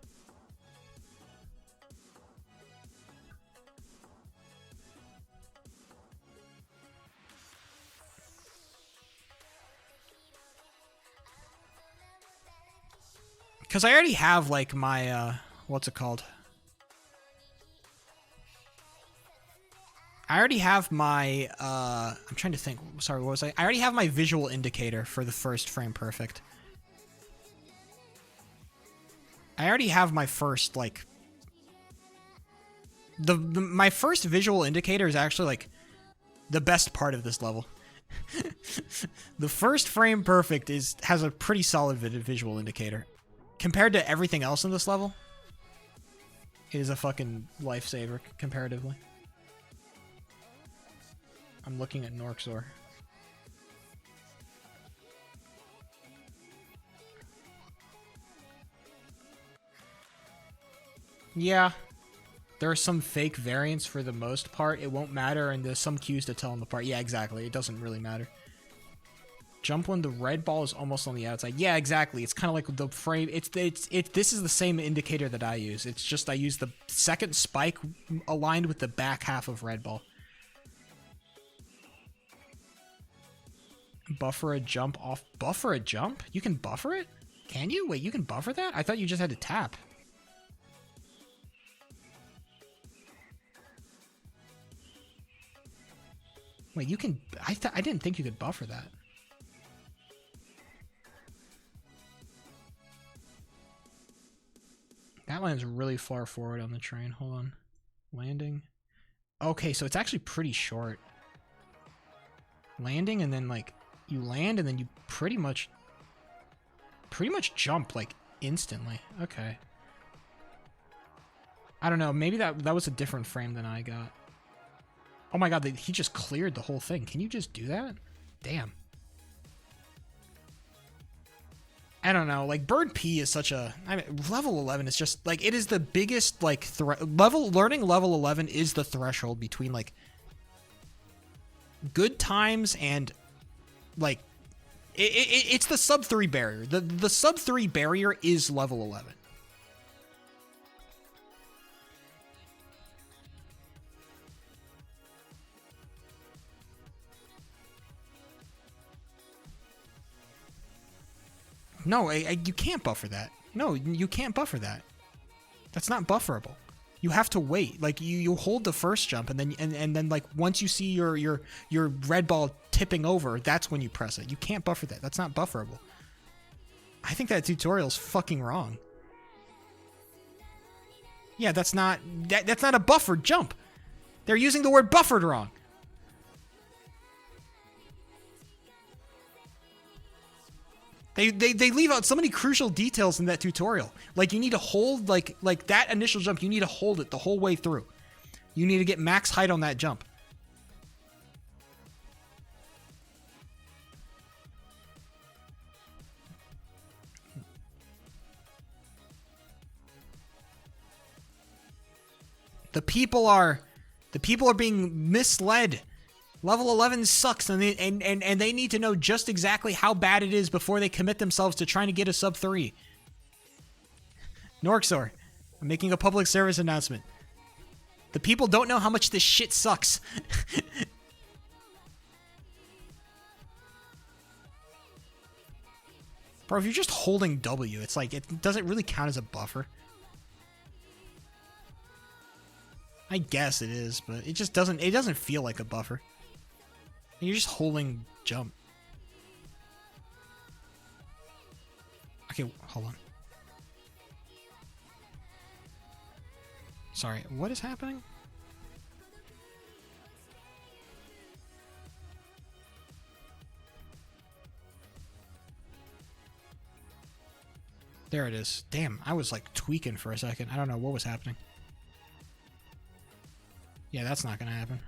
Because I already have, like, my, what's it called? I already have my, I'm trying to think. Sorry, what was I? I already have my visual indicator for the first frame perfect. I already have my first, like... My first visual indicator is actually, like, the best part of this level. The first frame perfect has a pretty solid visual indicator. Compared to everything else in this level, it is a fucking lifesaver, comparatively. I'm looking at Norxor. Yeah, there are some fake variants for the most part. It won't matter, and there's some cues to tell them apart. Yeah, exactly. It doesn't really matter. Jump when the red ball is almost on the outside. Yeah, exactly. It's kind of like the frame. This is the same indicator that I use. It's just I use the second spike aligned with the back half of red ball. Buffer a jump off. Buffer a jump? You can buffer it? Can you? Wait, you can buffer that? I thought you just had to tap. Wait, you can... I didn't think you could buffer that. That lands really far forward on the train. Hold on. Landing. Okay, so it's actually pretty short. Landing, and then, like, you land, and then you pretty much jump, like, instantly. Okay. I don't know. Maybe that was a different frame than I got. Oh my god, he just cleared the whole thing. Can you just do that? Damn. I don't know. Like, Bird P is such a... I mean, level 11 is just... Like, it is the biggest, like, learning level 11 is the threshold between, like, good times and, like... It's the sub 3 barrier. The sub 3 barrier is level 11. No, you can't buffer that. No, you can't buffer that. That's not bufferable. You have to wait. Like you hold the first jump, and then like once you see your red ball tipping over, that's when you press it. You can't buffer that. That's not bufferable. I think that tutorial's fucking wrong. Yeah, that's not a buffered jump. They're using the word buffered wrong. They leave out so many crucial details in that tutorial. Like you need to hold like that initial jump, you need to hold it the whole way through. You need to get max height on that jump. The people are being misled. Level 11 sucks, and they need to know just exactly how bad it is before they commit themselves to trying to get a sub 3. Norxor, I'm making a public service announcement. The people don't know how much this shit sucks. Bro, if you're just holding W, it's like, it doesn't really count as a buffer. I guess it is, but it just doesn't feel like a buffer. You're just holding jump. Okay, hold on. Sorry, what is happening? There it is. Damn, I was like tweaking for a second. I don't know what was happening. Yeah, that's not gonna happen.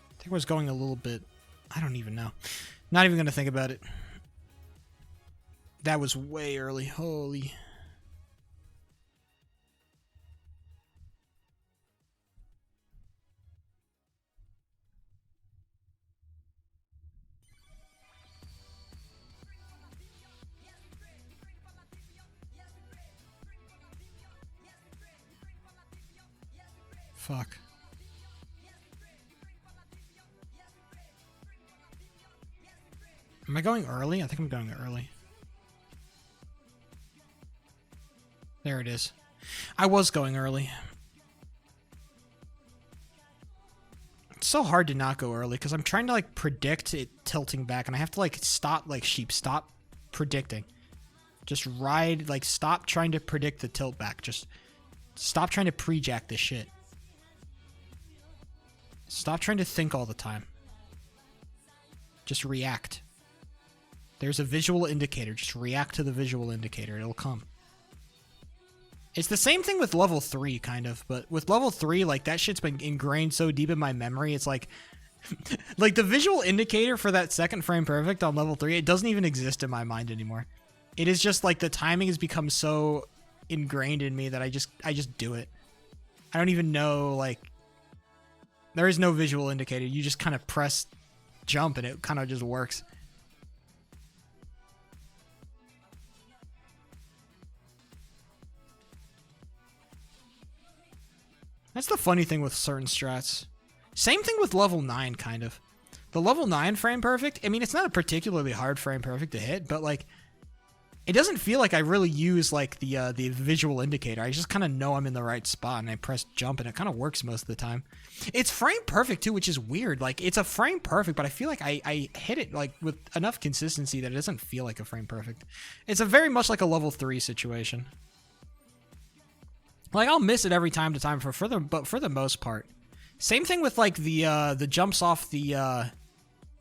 I think I was going a little bit... I don't even know. Not even gonna think about it. That was way early. Holy... Fuck. Am I going early? I think I'm going early. There it is. I was going early. It's so hard to not go early because I'm trying to like predict it tilting back, and I have to like stop, like sheep, stop predicting. Just ride, like stop trying to predict the tilt back. Just stop trying to pre-jack this shit. Stop trying to think all the time. Just react. There's a visual indicator. Just react to the visual indicator. It'll come. It's the same thing with level 3, kind of. But with level 3, like, that shit's been ingrained so deep in my memory. It's like... like, the visual indicator for that second frame perfect on level 3, it doesn't even exist in my mind anymore. It is just, like, the timing has become so ingrained in me that I just do it. I don't even know, like... There is no visual indicator. You just kind of press jump and it kind of just works. That's the funny thing with certain strats. Same thing with level 9, kind of. The level 9 frame perfect, I mean, it's not a particularly hard frame perfect to hit, but like, it doesn't feel like I really use like the visual indicator. I just kind of know I'm in the right spot and I press jump and it kind of works most of the time. It's frame perfect too, which is weird. Like, it's a frame perfect, but I feel like I hit it like with enough consistency that it doesn't feel like a frame perfect. It's a very much like a level 3 situation. Like, I'll miss it every time to time but for the most part. Same thing with like the jumps off the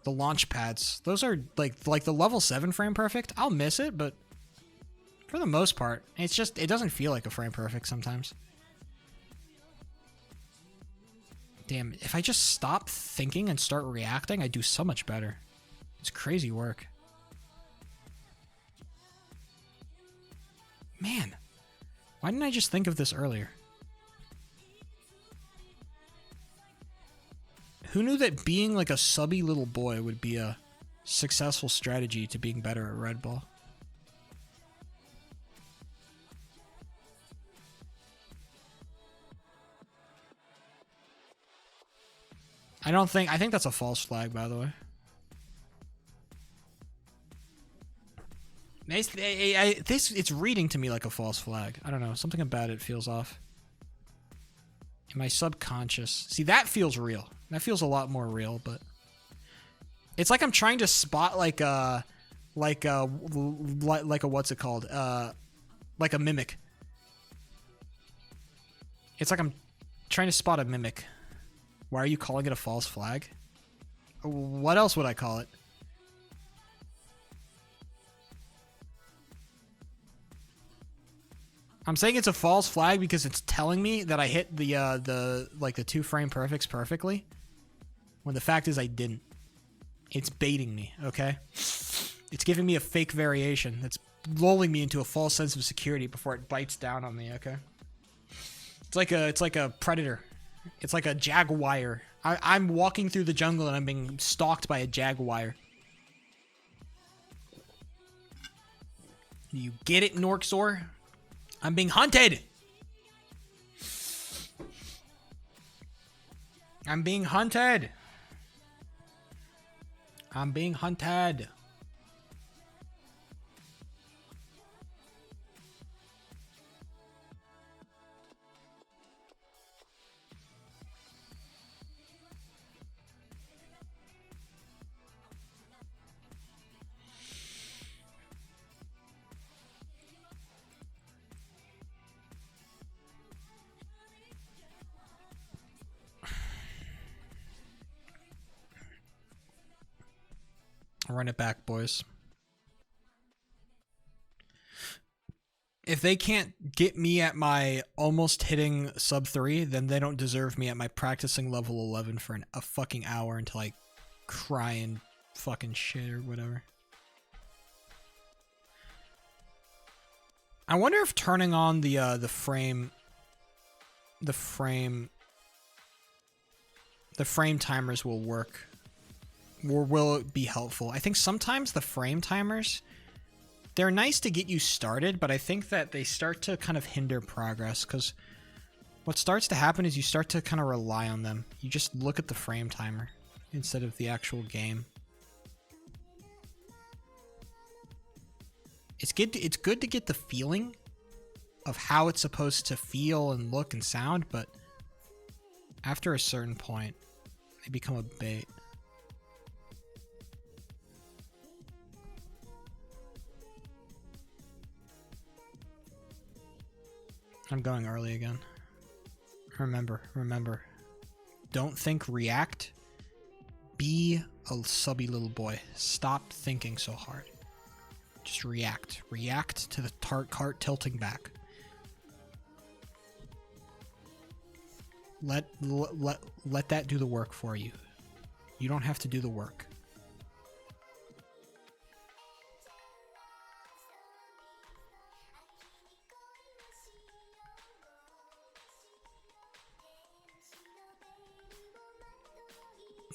launch pads. Those are like the level 7 frame perfect. I'll miss it, but for the most part, it's just, it doesn't feel like a frame perfect sometimes. Damn, if I just stop thinking and start reacting, I do so much better. It's crazy work. Man, why didn't I just think of this earlier? Who knew that being like a subby little boy would be a successful strategy to being better at red ball? I think that's a false flag, by the way. It's reading to me like a false flag. I don't know. Something about it feels off. In my subconscious. See, that feels real. That feels a lot more real, but it's like I'm trying to spot like a what's it called? Like a mimic. It's like I'm trying to spot a mimic. Why are you calling it a false flag? What else would I call it? I'm saying it's a false flag because it's telling me that I hit the 2 frame perfects perfectly, when the fact is I didn't. It's baiting me, okay? It's giving me a fake variation that's lulling me into a false sense of security before it bites down on me, okay? It's like a predator. It's like a jaguar. I'm walking through the jungle and I'm being stalked by a jaguar. You get it, Norxor? I'm being hunted! I'm being hunted! I'm being hunted! Run it back, boys. If they can't get me at my almost hitting sub 3, then they don't deserve me at my practicing level 11 for a fucking hour until I cry and fucking shit or whatever. I wonder if turning on the frame timers will work. Or will it be helpful? I think sometimes the frame timers, they're nice to get you started, but I think that they start to kind of hinder progress, because what starts to happen is you start to kind of rely on them. You just look at the frame timer instead of the actual game. It's good to get the feeling of how it's supposed to feel and look and sound, but after a certain point, they become a bait. I'm going early again. Remember. Don't think react. Be a subby little boy. Stop thinking so hard. Just react. React to the cart tilting back. Let that do the work for you. You don't have to do the work.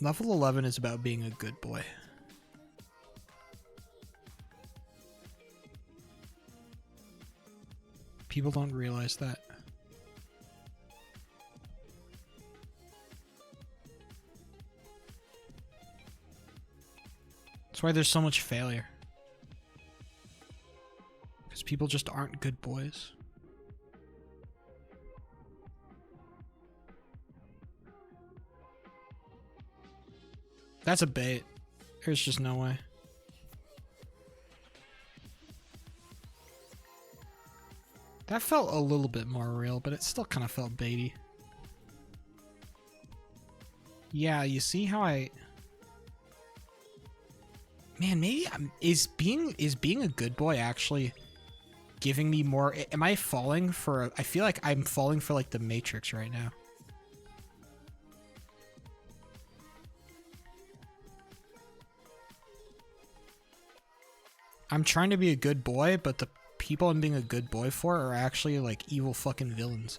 Level 11 is about being a good boy. People don't realize that. That's why there's so much failure. Because people just aren't good boys. That's a bait. There's just no way. That felt a little bit more real, but it still kind of felt baity. Yeah, you see how I... Man, maybe is being a good boy actually giving me more... Am I falling for... I feel like I'm falling for like the Matrix right now. I'm trying to be a good boy, but the people I'm being a good boy for are actually like evil fucking villains.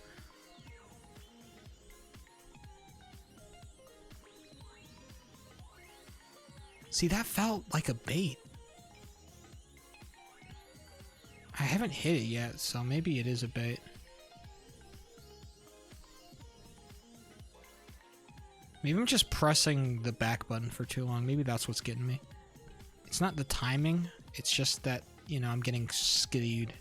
See, that felt like a bait. I haven't hit it yet, so maybe it is a bait. Maybe I'm just pressing the back button for too long. Maybe that's what's getting me. It's not the timing. It's just that you know, I'm getting skewed.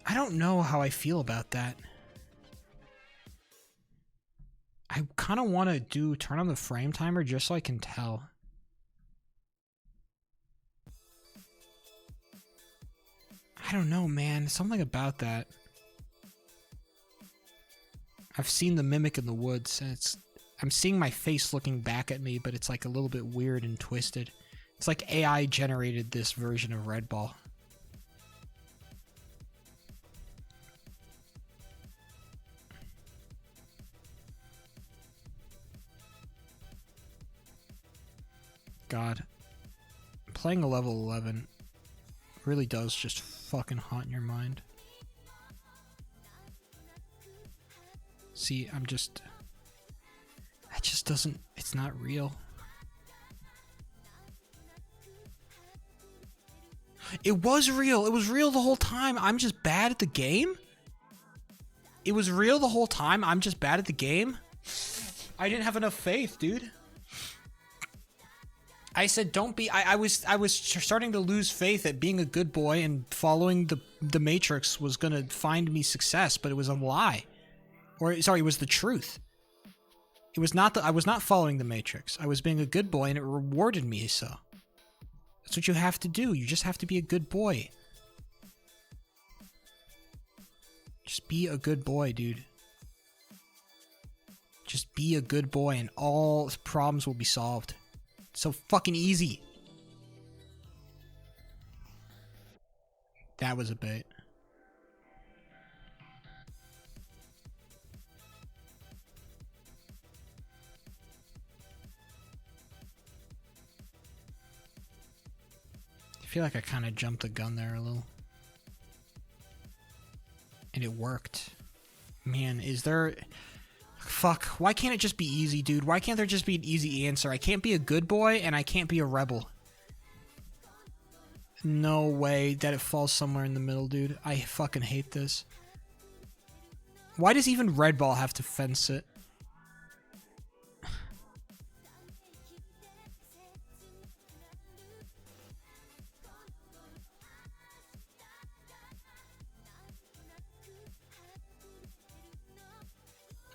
I don't know how I feel about that. I kind of want to turn on the frame timer just so I can tell. I don't know, man. Something about that. I've seen the mimic in the woods, and I'm seeing my face looking back at me, but it's like a little bit weird and twisted. It's like AI generated this version of Red Ball. God. Playing a level 11 really does just fucking haunt your mind. See, that just doesn't, it's not real. It was real. It was real the whole time. I'm just bad at the game? It was real the whole time. I'm just bad at the game? I didn't have enough faith, dude. I said don't be. I was starting to lose faith that being a good boy and following the Matrix was gonna find me success, but it was a lie. Or sorry, it was the truth. It was not I was not following the Matrix. I was being a good boy and it rewarded me so. That's what you have to do. You just have to be a good boy. Just be a good boy, dude. Just be a good boy and all problems will be solved. So fucking easy. That was a bait. I feel like I kind of jumped the gun there a little. And it worked. Man, is there... Fuck, why can't it just be easy, dude? Why can't there just be an easy answer? I can't be a good boy, and I can't be a rebel. No way that it falls somewhere in the middle, dude. I fucking hate this. Why does even Red Ball have to fence it?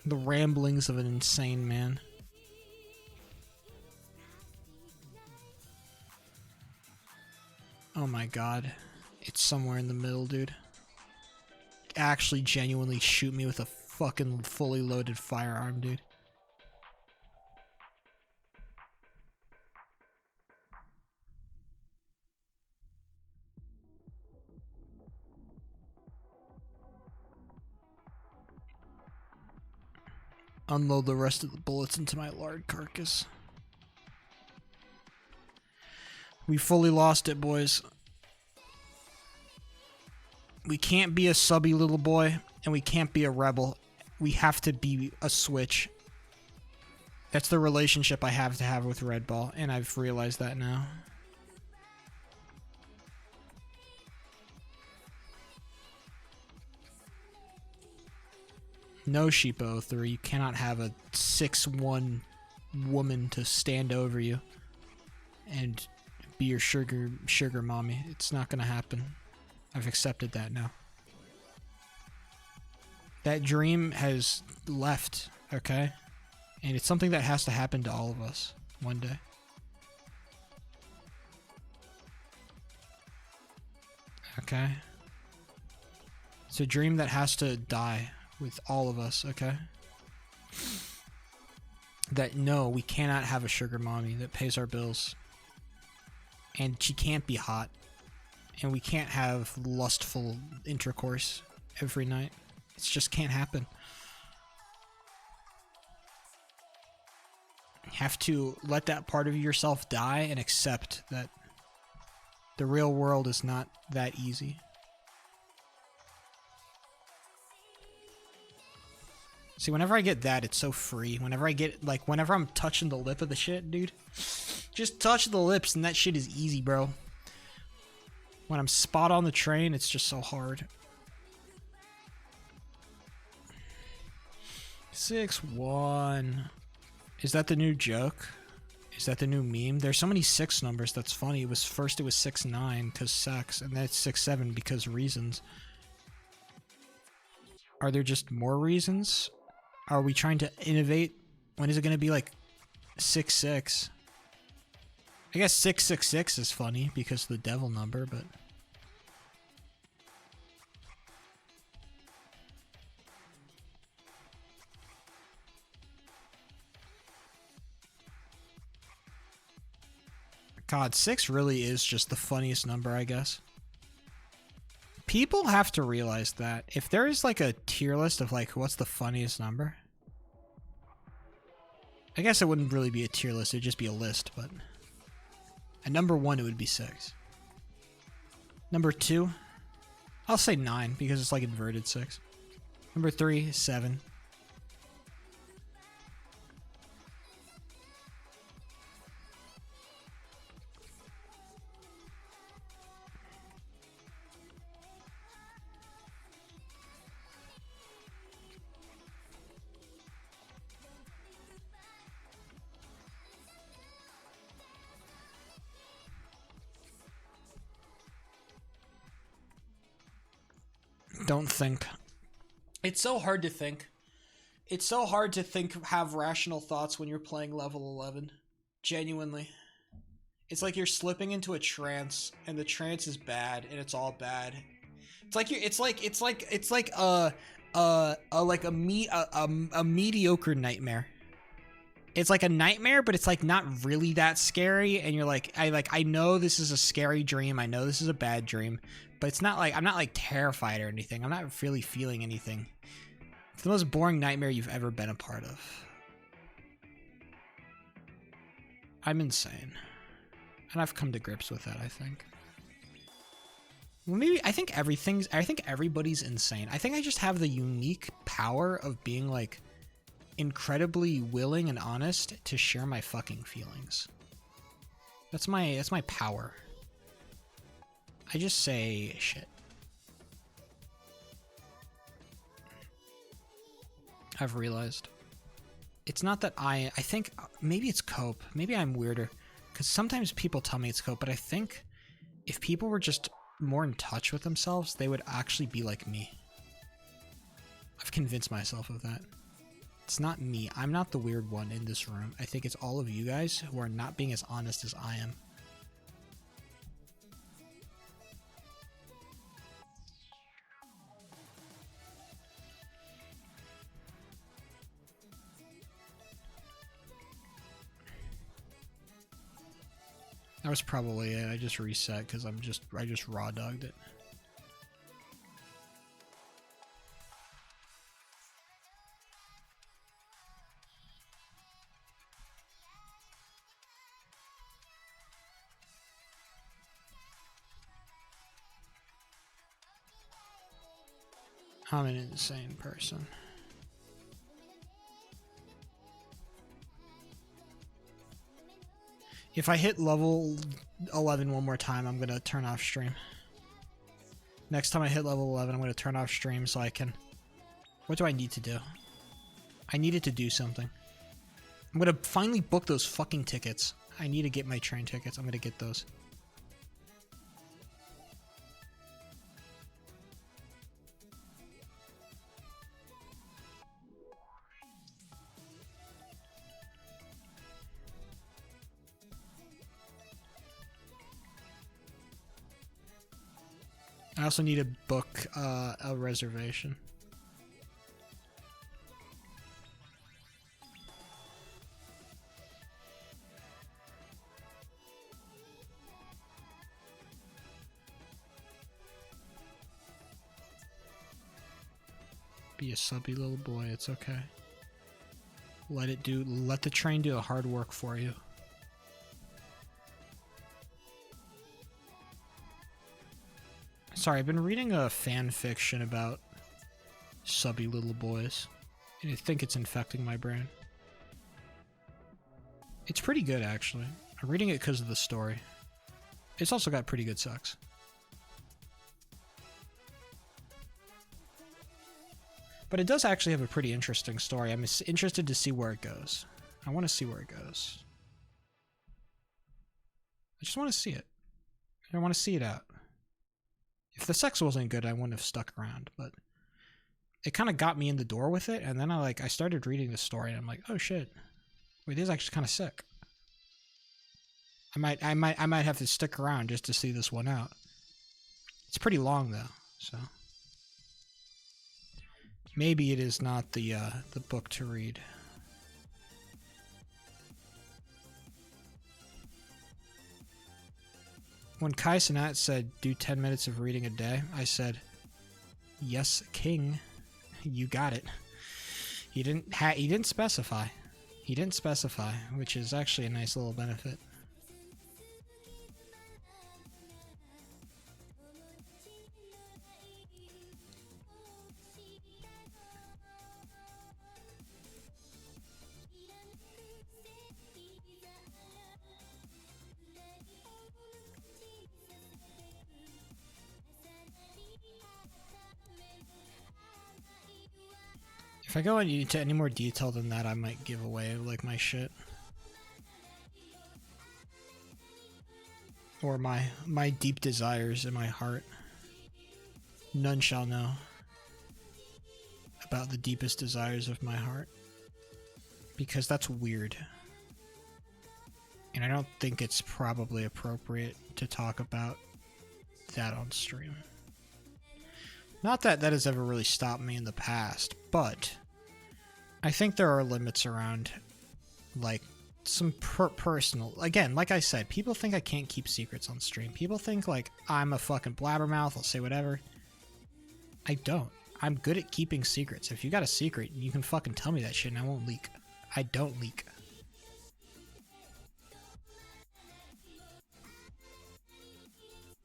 The ramblings of an insane man. Oh my god. It's somewhere in the middle, dude. Actually genuinely shoot me with a fucking fully loaded firearm, dude. Unload the rest of the bullets into my lard carcass. We fully lost it, boys. We can't be a subby little boy, and we can't be a rebel. We have to be a switch. That's the relationship I have to have with Red Ball, and I've realized that now. No, Sheepa 03, you cannot have a 6'1" woman to stand over you and be your sugar mommy. It's not gonna happen. I've accepted that now. That dream has left, okay? And it's something that has to happen to all of us one day. Okay? It's a dream that has to die with all of us, okay? That no, we cannot have a sugar mommy that pays our bills. And she can't be hot. And we can't have lustful intercourse every night. It just can't happen. You have to let that part of yourself die and accept that the real world is not that easy. See, whenever I get that, it's so free. Whenever I get, like, whenever I'm touching the lip of the shit, dude. Just touch the lips and that shit is easy, bro. When I'm spot on the train, it's just so hard. 6-1. Is that the new joke? Is that the new meme? There's so many 6 numbers that's funny. It was 6-9 because sex, and then it's 6-7 because reasons. Are there just more reasons? Are we trying to innovate? When is it going to be like 6-6? I guess 666 is funny because of the devil number, but... God, 6 really is just the funniest number, I guess. People have to realize that. If there is like a tier list of like, what's the funniest number? I guess it wouldn't really be a tier list, it'd just be a list, but... At number 1, it would be 6. Number 2, I'll say 9 because it's like inverted 6. Number 3, 7. Don't think. It's so hard to think. It's so hard to think, have rational thoughts when you're playing level 11. Genuinely. It's like you're slipping into a trance, and the trance is bad, and it's all bad. It's like a mediocre nightmare. It's like a nightmare, but it's like not really that scary, and you're like, I know this is a scary dream, I know this is a bad dream, but it's not like, I'm not like terrified or anything. I'm not really feeling anything. It's the most boring nightmare you've ever been a part of. I'm insane. And I've come to grips with that, I think. Well, maybe, I think everybody's insane. I think I just have the unique power of being like incredibly willing and honest to share my fucking feelings. That's my power. I just say shit. I've realized. It's not that I think maybe it's cope. Maybe I'm weirder. Because sometimes people tell me it's cope, but I think if people were just more in touch with themselves, they would actually be like me. I've convinced myself of that. It's not me. I'm not the weird one in this room. I think it's all of you guys who are not being as honest as I am. That was probably it. I just reset because I just raw dogged it. I'm an insane person. If I hit level 11 one more time, I'm going to turn off stream. Next time I hit level 11, I'm going to turn off stream so I can... What do I need to do? I needed to do something. I'm going to finally book those fucking tickets. I need to get my train tickets. I'm going to get those. I also need to book a reservation. Be a subby little boy, it's okay. Let the train do the hard work for you. Sorry, I've been reading a fan fiction about subby little boys, and I think it's infecting my brain. It's pretty good, actually. I'm reading it because of the story. It's also got pretty good sex. But it does actually have a pretty interesting story. I'm interested to see where it goes. I want to see where it goes. I just want to see it. I want to see it out. If the sex wasn't good, I wouldn't have stuck around, but it kind of got me in the door with it, and then I started reading the story, and I'm like, oh shit, wait, this is actually kind of sick. I might have to stick around just to see this one out. It's pretty long though, so maybe it is not the book to read. When Kai Cenat said, do 10 minutes of reading a day, I said, yes, king, you got it. He didn't specify. He didn't specify, which is actually a nice little benefit. If I go into any more detail than that, I might give away like my shit. Or my deep desires in my heart. None shall know about the deepest desires of my heart. Because that's weird. And I don't think it's probably appropriate to talk about that on stream. Not that that has ever really stopped me in the past, but I think there are limits around, like, some personal... Again, like I said, people think I can't keep secrets on stream. People think, like, I'm a fucking blabbermouth, I'll say whatever. I don't. I'm good at keeping secrets. If you got a secret, you can fucking tell me that shit and I won't leak. I don't leak.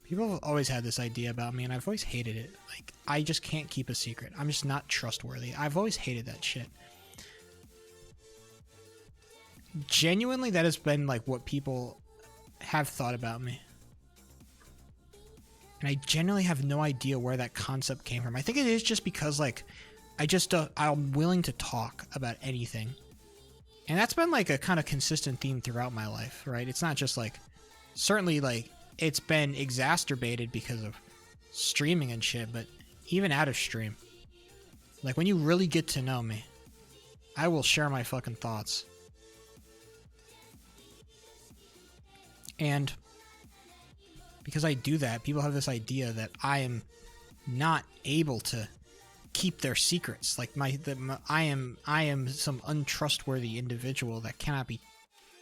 People have always had this idea about me, and I've always hated it. Like, I just can't keep a secret. I'm just not trustworthy. I've always hated that shit. Genuinely, that has been, like, what people have thought about me. And I genuinely have no idea where that concept came from. I think it is just because, like, I'm willing to talk about anything. And that's been, like, a kind of consistent theme throughout my life, right? It's not just, like, certainly, like, it's been exacerbated because of streaming and shit, but even out of stream, like, when you really get to know me, I will share my fucking thoughts. And because I do that, people have this idea that I am not able to keep their secrets. Like, I am some untrustworthy individual that cannot be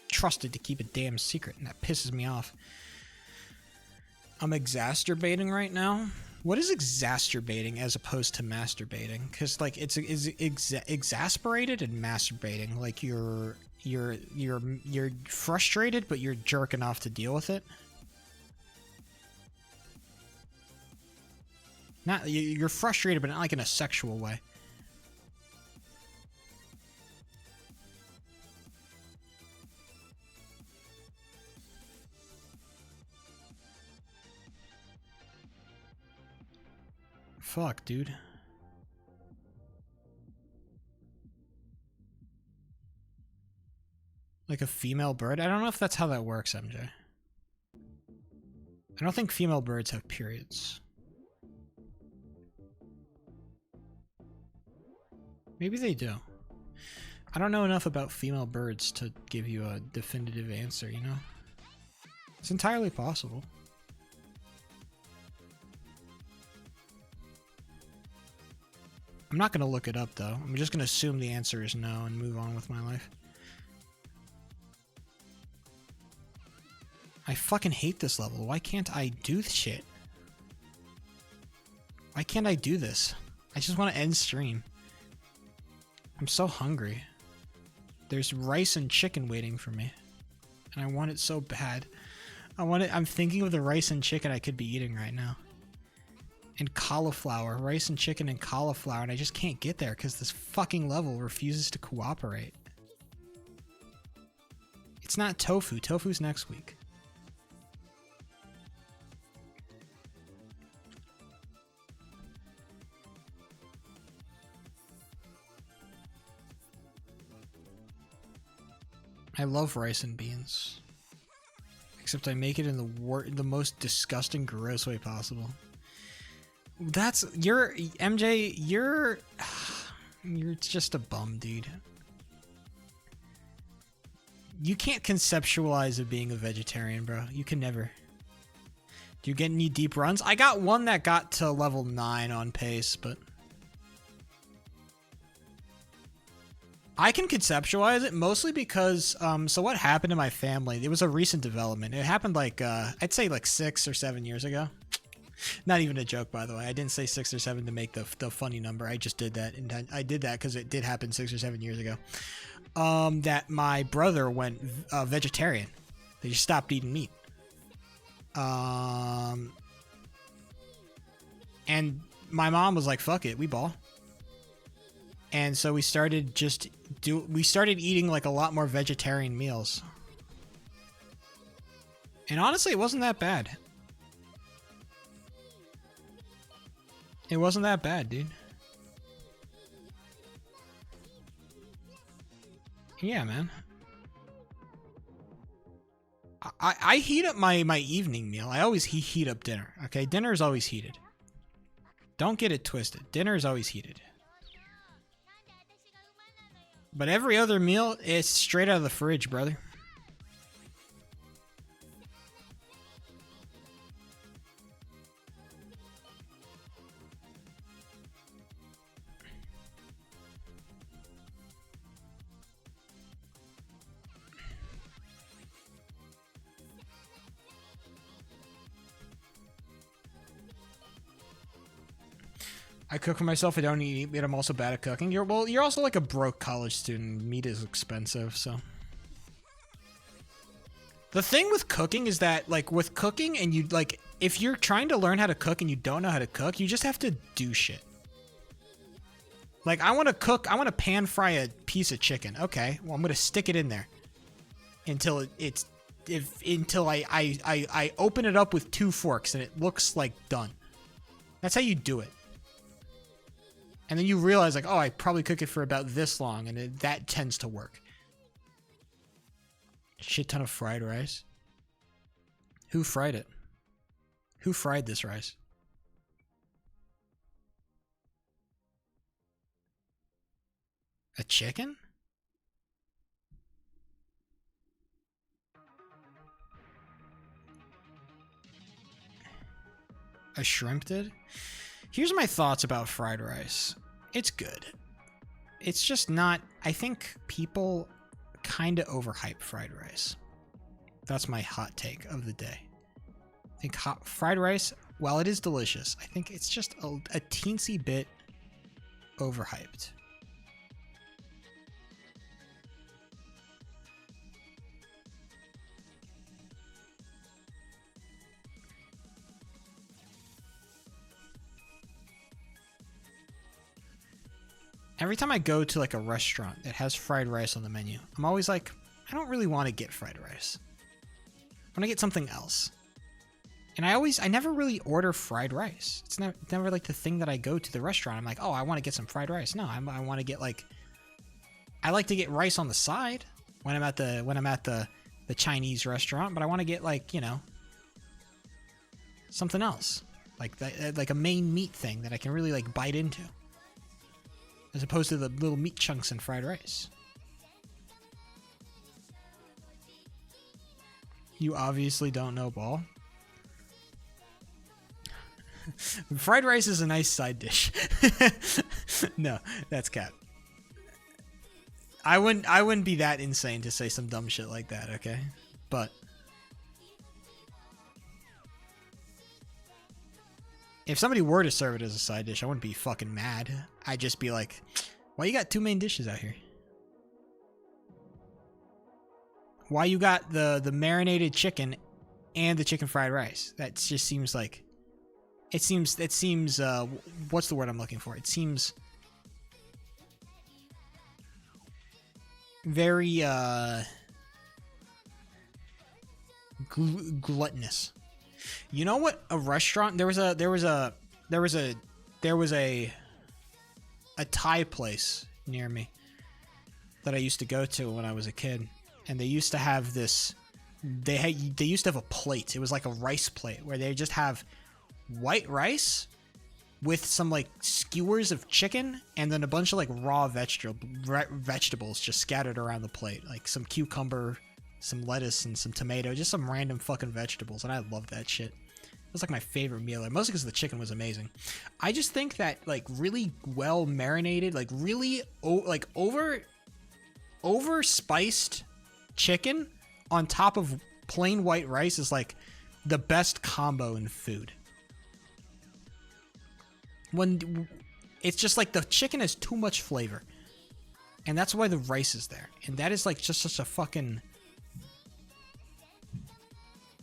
trusted to keep a damn secret, and that pisses me off. I'm exacerbating right now. What is exacerbating as opposed to masturbating? Because, like, it's exasperated and masturbating. Like, you're frustrated, but you're jerking off to deal with it. Not you're frustrated, but not like in a sexual way. Fuck, dude. Like a female bird? I don't know if that's how that works, MJ. I don't think female birds have periods. Maybe they do. I don't know enough about female birds to give you a definitive answer, you know? It's entirely possible. I'm not going to look it up, though. I'm just going to assume the answer is no and move on with my life. I fucking hate this level. Why can't I do shit? Why can't I do this? I just want to end stream. I'm so hungry. There's rice and chicken waiting for me. And I want it so bad. I'm thinking of the rice and chicken I could be eating right now. And cauliflower, rice and chicken and cauliflower, and I just can't get there because this fucking level refuses to cooperate. It's not tofu. Tofu's next week. I love rice and beans. Except I make it in the most disgusting, gross way possible. You're MJ. You're just a bum, dude. You can't conceptualize of being a vegetarian, bro. You can never. Do you get any deep runs? I got one that got to level 9 on pace, but I can conceptualize it mostly because, so what happened to my family? It was a recent development. It happened like, I'd say like 6 or 7 years ago. Not even a joke, by the way. I didn't say 6 or 7 to make the funny number. I just did that. And I did that because it did happen 6 or 7 years ago. That my brother went vegetarian. They just stopped eating meat. And my mom was like, fuck it, we ball. And so we started eating like a lot more vegetarian meals. And honestly, it wasn't that bad. It wasn't that bad, dude. Yeah, man. I heat up my evening meal. I always heat up dinner. Okay, dinner is always heated. Don't get it twisted. Dinner is always heated. But every other meal is straight out of the fridge, brother. I cook for myself. I don't eat meat. I'm also bad at cooking. You're also like a broke college student. Meat is expensive, so. The thing with cooking is that, like, with cooking and you, like, if you're trying to learn how to cook and you don't know how to cook, you just have to do shit. Like, I want to cook, I want to pan fry a piece of chicken. Okay, well, I'm going to stick it in there until I open it up with 2 forks and it looks like done. That's how you do it. And then you realize, like, oh, I probably cook it for about this long, and that tends to work. Shit ton of fried rice. Who fried it? Who fried this rice? A chicken? A shrimp did? Here's my thoughts about fried rice. It's good. It's just not... I think people kind of overhype fried rice. That's my hot take of the day. I think fried rice, while it is delicious, I think it's just a teensy bit overhyped. Every time I go to like a restaurant that has fried rice on the menu, I'm always like, I don't really want to get fried rice. I want to get something else. And I never really order fried rice. It's never like the thing that I go to the restaurant. I'm like, oh, I want to get some fried rice. No, I want to get like, I like to get rice on the side when I'm at the Chinese restaurant, but I want to get like, you know, something else. Like a main meat thing that I can really like bite into. As opposed to the little meat chunks in fried rice. You obviously don't know ball. Fried rice is a nice side dish. No, that's cap. I wouldn't be that insane to say some dumb shit like that, okay? But if somebody were to serve it as a side dish, I wouldn't be fucking mad. I'd just be like, why you got 2 main dishes out here? Why you got the marinated chicken and the chicken fried rice? That just seems like... It seems what's the word I'm looking for? It seems very gluttonous. You know what? A restaurant. There was a Thai place near me that I used to go to when I was a kid, and they used to have this. They used to have a plate. It was like a rice plate where they just have white rice with some like skewers of chicken and then a bunch of like raw vegetables just scattered around the plate, like some cucumber, some lettuce, and some tomato, just some random fucking vegetables. And I love that shit. It was like my favorite meal, mostly because the chicken was amazing. I just think that like really well marinated, like really over spiced chicken on top of plain white rice is like the best combo in food. When it's just like the chicken has too much flavor, and that's why the rice is there, and that is like just such a fucking,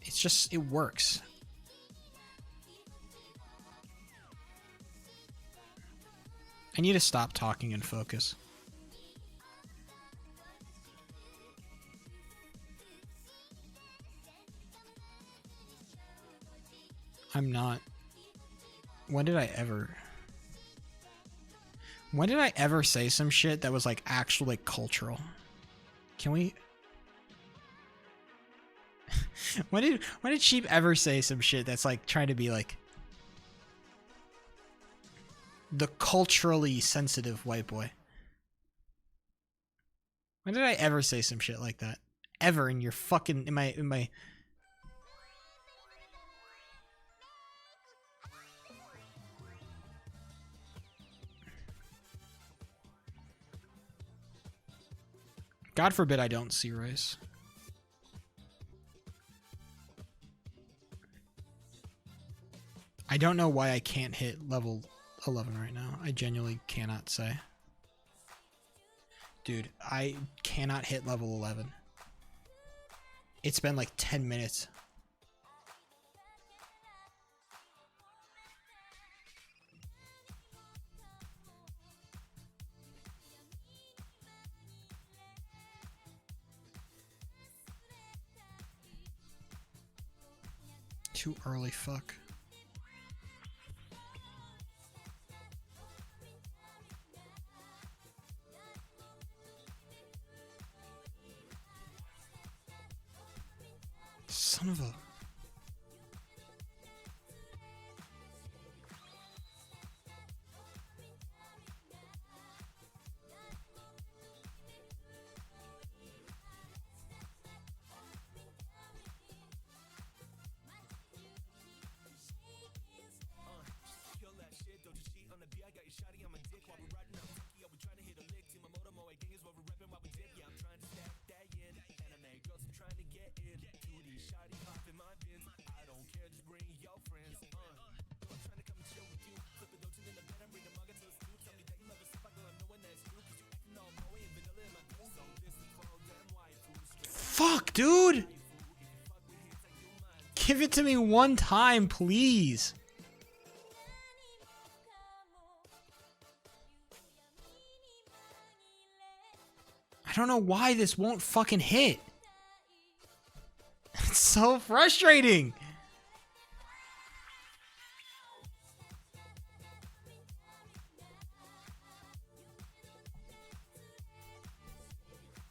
it's just, it works. I need to stop talking and focus. I'm not. When did I ever say some shit that was like actually like, cultural? Can we? When did Sheep ever say some shit that's like trying to be like the culturally sensitive white boy? When did I ever say some shit like that? Ever in your fucking in my God forbid I don't see race. I don't know why I can't hit level 11 right now. I genuinely cannot say. Dude, I cannot hit level 11. It's been like 10 minutes. Too early, fuck. Son of a... Fuck, dude! Give it to me one time, please. I don't know why this won't fucking hit. It's so frustrating.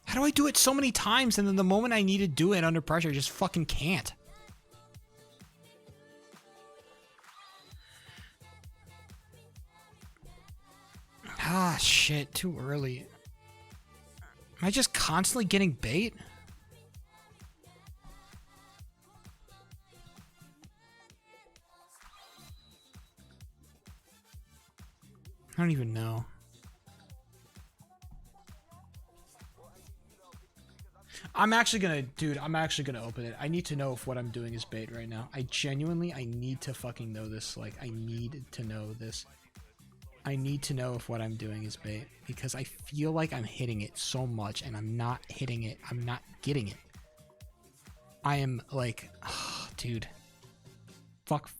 How do I do it so many times and then the moment I need to do it under pressure, I just fucking can't? Ah, shit, too early. Am I just constantly getting bait? I don't even know. I'm actually gonna open it. I need to know if what I'm doing is bait right now. I need to fucking know this. Like, I need to know this. I need to know if what I'm doing is bait, because I feel like I'm hitting it so much and I'm not hitting it. I'm not getting it. I am like, oh, dude. Fuck.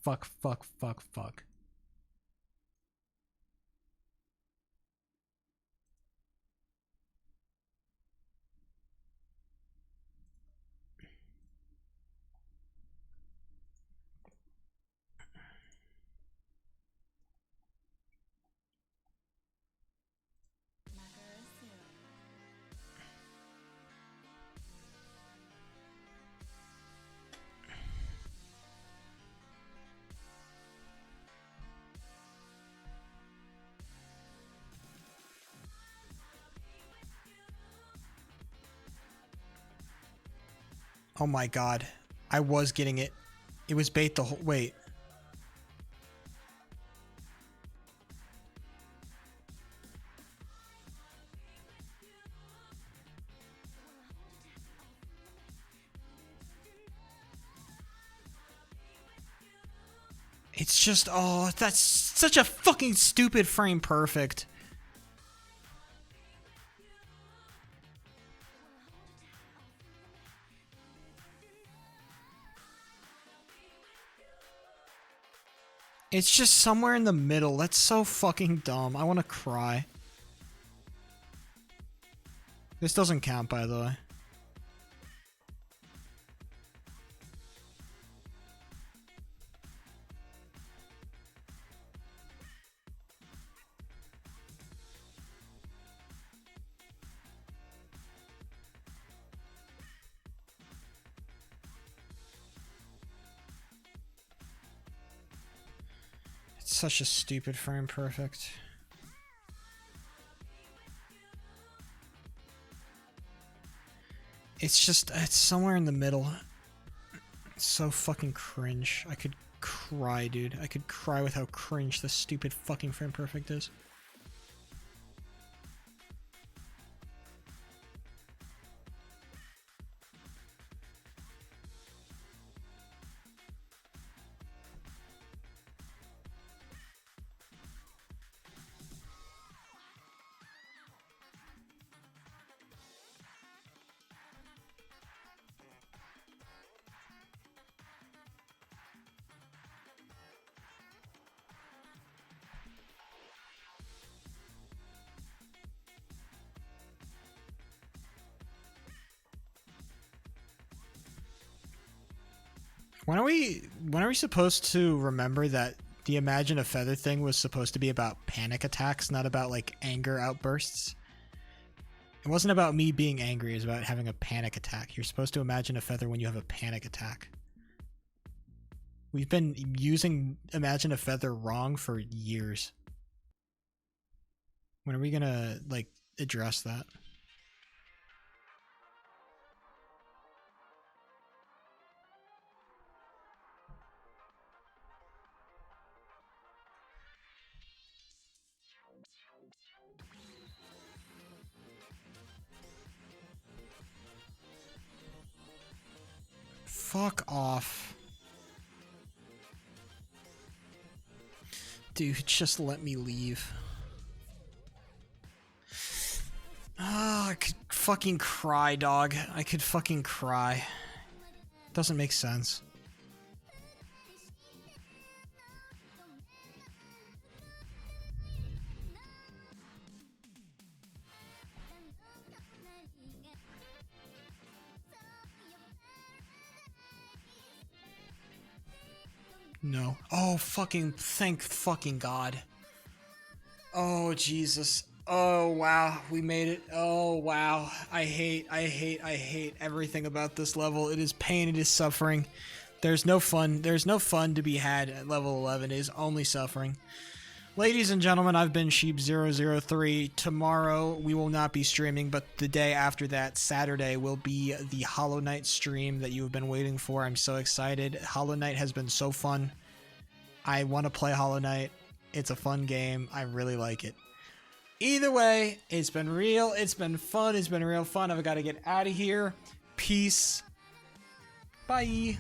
Oh my god. I was getting it. It was bait the whole... Wait. It's just... Oh, that's such a fucking stupid frame perfect. It's just somewhere in the middle. That's so fucking dumb. I want to cry. This doesn't count, by the way. It's such a stupid frame perfect. It's just, it's somewhere in the middle. It's so fucking cringe. I could cry, dude. I could cry with how cringe this stupid fucking frame perfect is. When are we supposed to remember that the Imagine a Feather thing was supposed to be about panic attacks, not about like anger outbursts? It wasn't about me being angry, it was about having a panic attack. You're supposed to imagine a feather when you have a panic attack. We've been using Imagine a Feather wrong for years. When are we gonna like address that? Fuck off. Dude, just let me leave. Ah, I could fucking cry, dog. I could fucking cry. Doesn't make sense. No. Oh, fucking, thank fucking God. Oh, Jesus. Oh, wow. We made it. Oh, wow. I hate everything about this level. It is pain. It is suffering. There's no fun. There's no fun to be had at level 11. It is only suffering. Ladies and gentlemen, I've been Sheep003. Tomorrow we will not be streaming, but the day after that, Saturday, will be the Hollow Knight stream that you have been waiting for. I'm so excited. Hollow Knight has been so fun. I want to play Hollow Knight. It's a fun game. I really like it. Either way, it's been real. It's been fun. It's been real fun. I've got to get out of here. Peace. Bye.